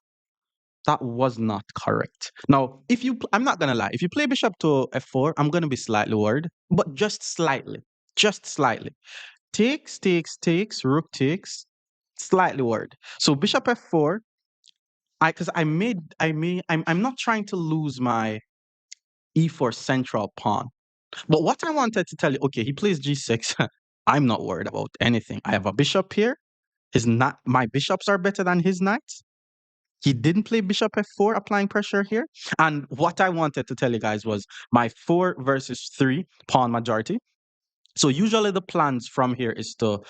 that was not correct. Now, if you, I'm not gonna lie, if you play bishop to f4, I'm gonna be slightly worried, but just slightly. Takes, takes, takes, rook takes, slightly worried. So bishop f4, because I'm not trying to lose my e4 central pawn. But what I wanted to tell you, okay, he plays g6. I'm not worried about anything. I have a bishop here. His not my bishops are better than his knights. He didn't play bishop f4, applying pressure here. And what I wanted to tell you guys was my 4 versus 3 pawn majority. So usually the plans from here is to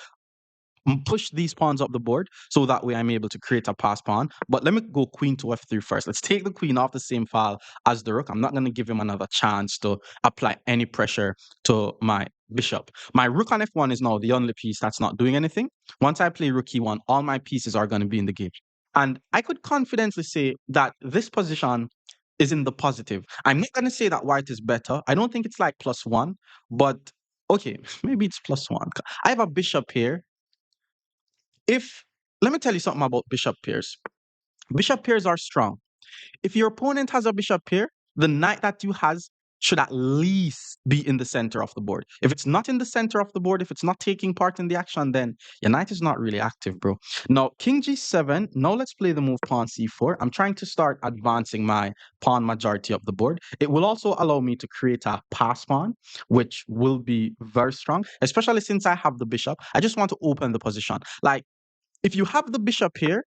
push these pawns up the board so that way I'm able to create a pass pawn. But let me go queen to f3 first. Let's take the queen off the same file as the rook. I'm not going to give him another chance to apply any pressure to my bishop. My rook on f1 is now the only piece that's not doing anything. Once I play rook e1, all my pieces are going to be in the game. And I could confidently say that this position is in the positive. I'm not going to say that white is better. I don't think it's like +1, but okay, maybe it's +1. I have a bishop here. If Let me tell you something about bishop pairs. Bishop pairs are strong. If your opponent has a bishop pair, the knight that you has should at least be in the center of the board. If it's not in the center of the board, if it's not taking part in the action, then your knight is not really active, bro. Now, king g7. Now let's play the move pawn c4. I'm trying to start advancing my pawn majority of the board. It will also allow me to create a pass pawn, which will be very strong, especially since I have the bishop. I just want to open the position. Like, if you have the bishop here,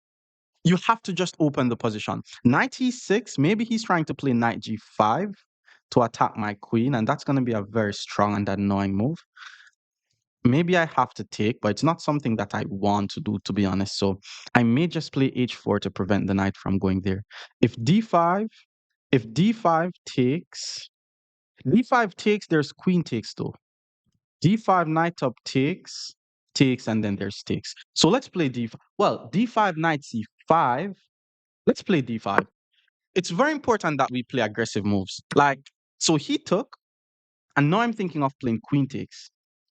you have to just open the position. Knight e6, maybe he's trying to play knight g5 to attack my queen, and that's going to be a very strong and annoying move. Maybe I have to take, but it's not something that I want to do, to be honest. So I may just play h4 to prevent the knight from going there. If d5, if d5 takes, d5 takes, there's queen takes though. d5 knight up takes, takes, and then there's takes. So let's play d5. Well, d5 knight c5. Let's play d5. It's very important that we play aggressive moves. Like, so he took, and now I'm thinking of playing queen takes.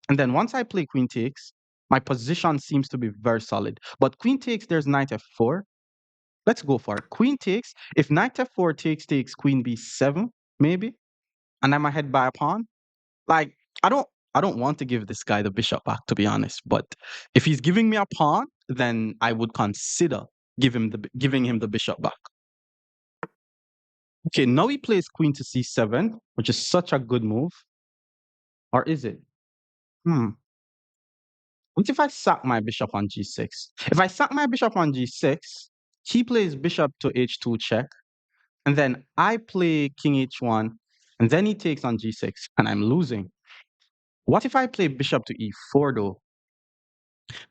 And then once I play queen takes, my position seems to be very solid. But queen takes, there's knight f4. Let's go for it. Queen takes. If knight f4 takes queen b7, maybe, and I'm ahead by a pawn. Like, I don't I don't want to give this guy the bishop back, to be honest. But if he's giving me a pawn, then I would consider giving him the bishop back. Okay, now he plays queen to c7, which is such a good move. Or is it? Hmm. What if I sack my bishop on g6? If I sack my bishop on g6, he plays bishop to h2 check, and then I play king h1, and then he takes on g6, and I'm losing. What if I play bishop to e4 though?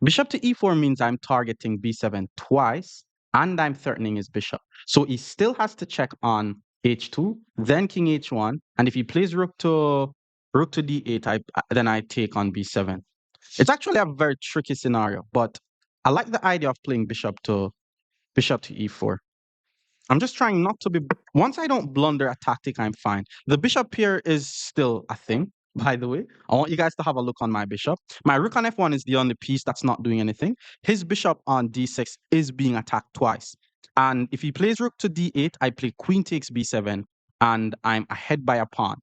Bishop to e4 means I'm targeting b7 twice, and I'm threatening his bishop. So he still has to check on h2, then king h1, and if he plays rook to d8, then I take on b7. It's actually a very tricky scenario, but I like the idea of playing bishop to e4. I'm just trying not to be. Once I don't blunder a tactic, I'm fine. The bishop here is still a thing, by the way. I want you guys to have a look on my bishop. My rook on f1 is the only piece that's not doing anything. His bishop on d6 is being attacked twice. And if he plays rook to d8, I play queen takes b7, and I'm ahead by a pawn.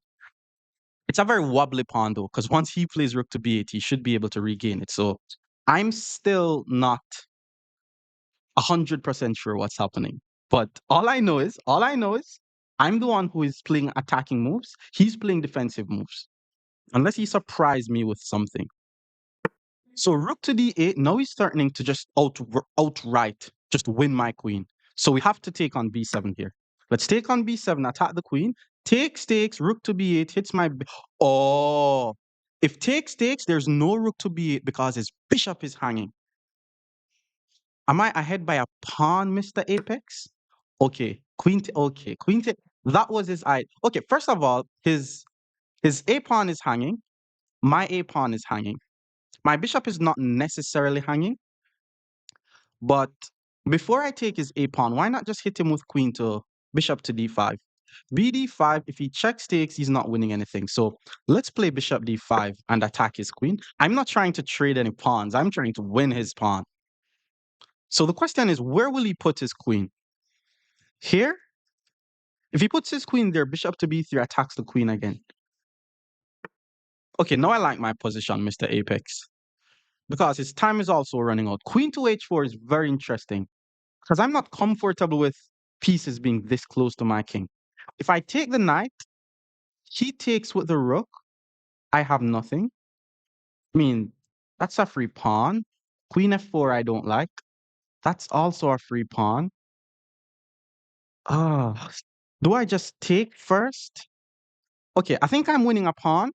It's a very wobbly pawn though, because once he plays rook to b8, he should be able to regain it. So I'm still not 100% sure what's happening. But all I know is I'm the one who is playing attacking moves. He's playing defensive moves. Unless he surprised me with something. So rook to d8, now he's threatening to just outright just win my queen. So we have to take on b7 here. Let's take on b7, attack the queen. Takes, rook to b8, hits my... Oh! If takes, there's no rook to b8 because his bishop is hanging. Am I ahead by a pawn, Mr. Apex? Okay, queen that was his eye. Okay, first of all, his a pawn is hanging. My a pawn is hanging. My bishop is not necessarily hanging, but before I take his a pawn, why not just hit him with queen to bishop to d5? bd5, if he checks takes, he's not winning anything. So let's play bishop d5 and attack his queen. I'm not trying to trade any pawns. I'm trying to win his pawn. So the question is, where will he put his queen? Here? If he puts his queen there, bishop to b3 attacks the queen again. Okay, now I like my position, Mr. Apex, because his time is also running out. Queen to h4 is very interesting because I'm not comfortable with pieces being this close to my king. If I take the knight, he takes with the rook. I have nothing. I mean, that's a free pawn. Queen f4 I don't like. That's also a free pawn. Ah, do I just take first? Okay, I think I'm winning a pawn,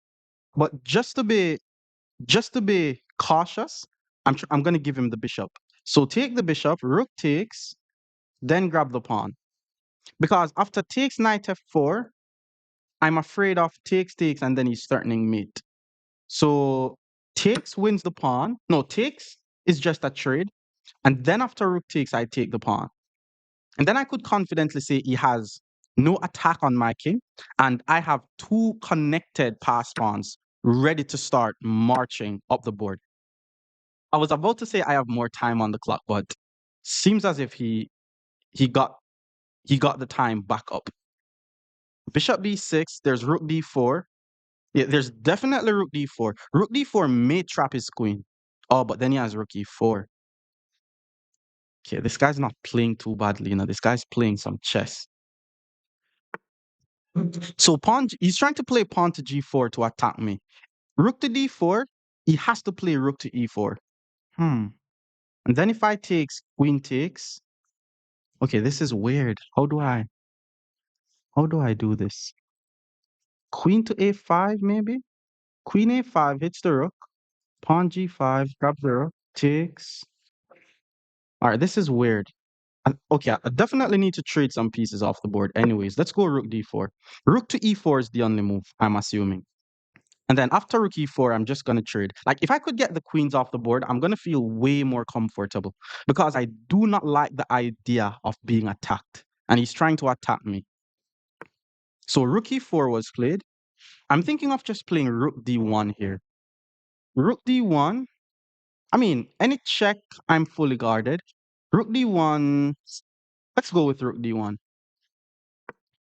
but just to be cautious, I'm going to give him the bishop. So take the bishop, rook takes, then grab the pawn. Because after takes knight f4, I'm afraid of takes, and then he's threatening mate. So takes wins the pawn. No, takes is just a trade. And then after rook takes, I take the pawn. And then I could confidently say he has no attack on my king. And I have two connected pass pawns ready to start marching up the board. I was about to say I have more time on the clock, but seems as if he got he got the time back up. Bishop b6, there's rook d4. Yeah, there's definitely rook d4. Rook d4 may trap his queen. Oh, but then he has rook e4. Okay, this guy's not playing too badly, This guy's playing some chess. So he's trying to play pawn to g4 to attack me. Rook to d4, he has to play rook to e4. And then if I takes, queen takes. Okay, this is weird. How do I do this? Queen to a5 maybe? Queen a5 hits the rook. Pawn g5, grab the rook, takes. All right, this is weird. Okay, I definitely need to trade some pieces off the board. Anyways, let's go rook d4. Rook to e4 is the only move, I'm assuming. And then after rook e4, I'm just going to trade. Like, if I could get the queens off the board, I'm going to feel way more comfortable because I do not like the idea of being attacked. And he's trying to attack me. So rook e4 was played. I'm thinking of just playing rook d1 here. Rook d1. I mean, any check, I'm fully guarded. Rook d1. Let's go with rook d1.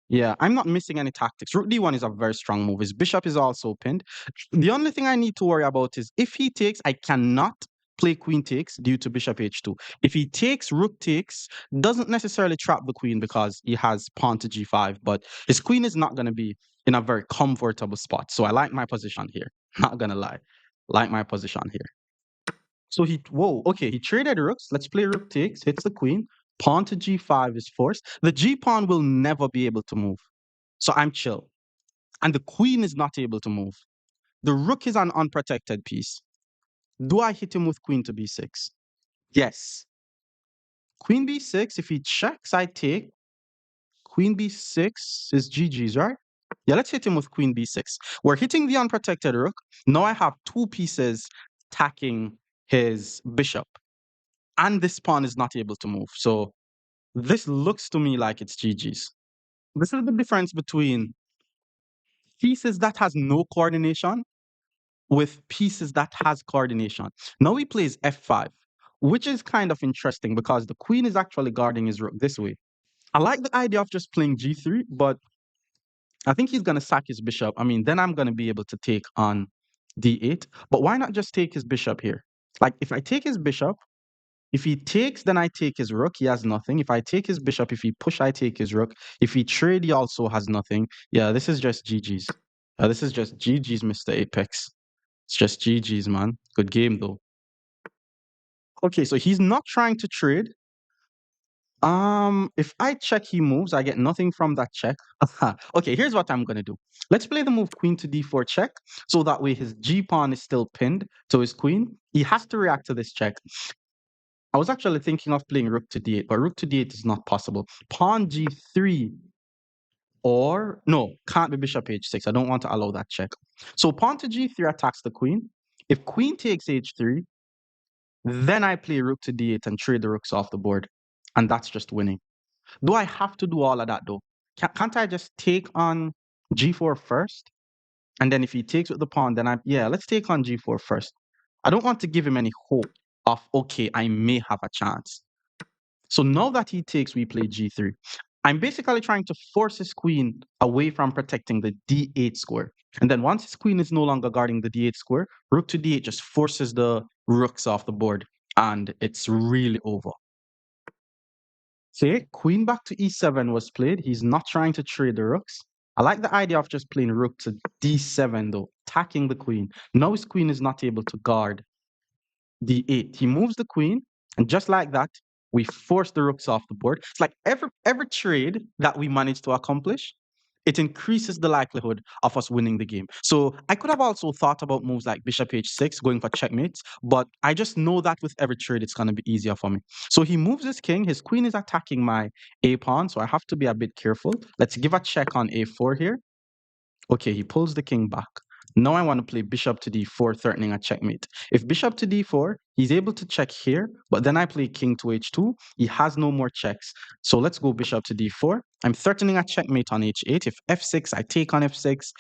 Yeah, I'm not missing any tactics. Rook d1 is a very strong move. His bishop is also pinned. The only thing I need to worry about is if he takes, I cannot play queen takes due to bishop h2. If he takes, rook takes, doesn't necessarily trap the queen because he has pawn to g5, but his queen is not going to be in a very comfortable spot. So I like my position here. Not going to lie. Like my position here. So okay, he traded rooks. Let's play rook takes, hits the queen. Pawn to g5 is forced. The g pawn will never be able to move. So I'm chill. And the queen is not able to move. The rook is an unprotected piece. Do I hit him with queen to b6? Yes. Queen b6, if he checks, I take. Queen b6 is GG's, right? Yeah, let's hit him with queen b6. We're hitting the unprotected rook. Now I have two pieces attacking his bishop. And this pawn is not able to move. So this looks to me like it's GG's. This is the difference between pieces that has no coordination with pieces that has coordination. Now he plays f5, which is kind of interesting because the queen is actually guarding his rook this way. I like the idea of just playing g3, but I think he's going to sack his bishop. I mean, then I'm going to be able to take on d8. But why not just take his bishop here? Like, if I take his bishop, if he takes, then I take his rook. He has nothing. If I take his bishop, if he push, I take his rook. If he trade, he also has nothing. Yeah, this is just GG's. This is just GG's, Mr. Apex. It's just GG's, man. Good game, though. Okay, so he's not trying to trade. If I check, he moves. I get nothing from that check. Okay, here's what I'm gonna do. Let's play the move queen to d4 check, so that way his g pawn is still pinned to his queen. He has to react to this check. I was actually thinking of playing rook to d8, but rook to d8 is not possible. Pawn g3, or no, can't be bishop h6. I don't want to allow that check. So pawn to g3 attacks the queen. If queen takes h3, then I play rook to d8 and trade the rooks off the board. And that's just winning. Do I have to do all of that though? Can't I just take on g4 first? And then if he takes with the pawn, then let's take on g4 first. I don't want to give him any hope of, okay, I may have a chance. So now that he takes, we play g3. I'm basically trying to force his queen away from protecting the d8 square. And then once his queen is no longer guarding the d8 square, rook to d8 just forces the rooks off the board. And it's really over. See, queen back to e7 was played. He's not trying to trade the rooks. I like the idea of just playing rook to d7 though, attacking the queen. Now his queen is not able to guard d8. He moves the queen, and just like that, we force the rooks off the board. It's like every trade that we manage to accomplish, it increases the likelihood of us winning the game. So I could have also thought about moves like bishop h6, going for checkmates, but I just know that with every trade, it's going to be easier for me. So he moves his king. His queen is attacking my a pawn, so I have to be a bit careful. Let's give a check on a4 here. Okay, he pulls the king back. Now I want to play bishop to d4, threatening a checkmate. If bishop to d4, he's able to check here, but then I play king to h2. He has no more checks. So let's go bishop to d4. I'm threatening a checkmate on h8. If f6, I take on f6.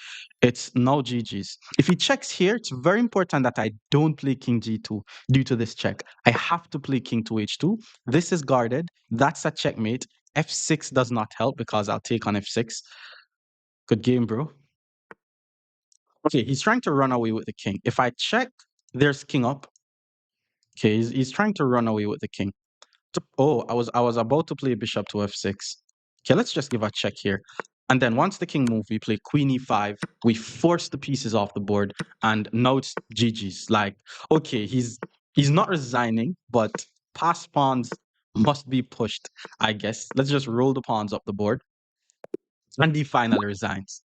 It's now GG's. If he checks here, it's very important that I don't play king g2 due to this check. I have to play king to h2. This is guarded. That's a checkmate. f6 does not help because I'll take on f6. Good game, bro. Okay, he's trying to run away with the king. If I check, there's king up. Okay, he's trying to run away with the king. Oh, I was about to play bishop to f6. Okay, let's just give a check here. And then once the king moves, we play queen e5. We force the pieces off the board, and now it's GG's. Like, okay, he's not resigning, but pass pawns must be pushed, I guess. Let's just roll the pawns up the board. And he finally resigns.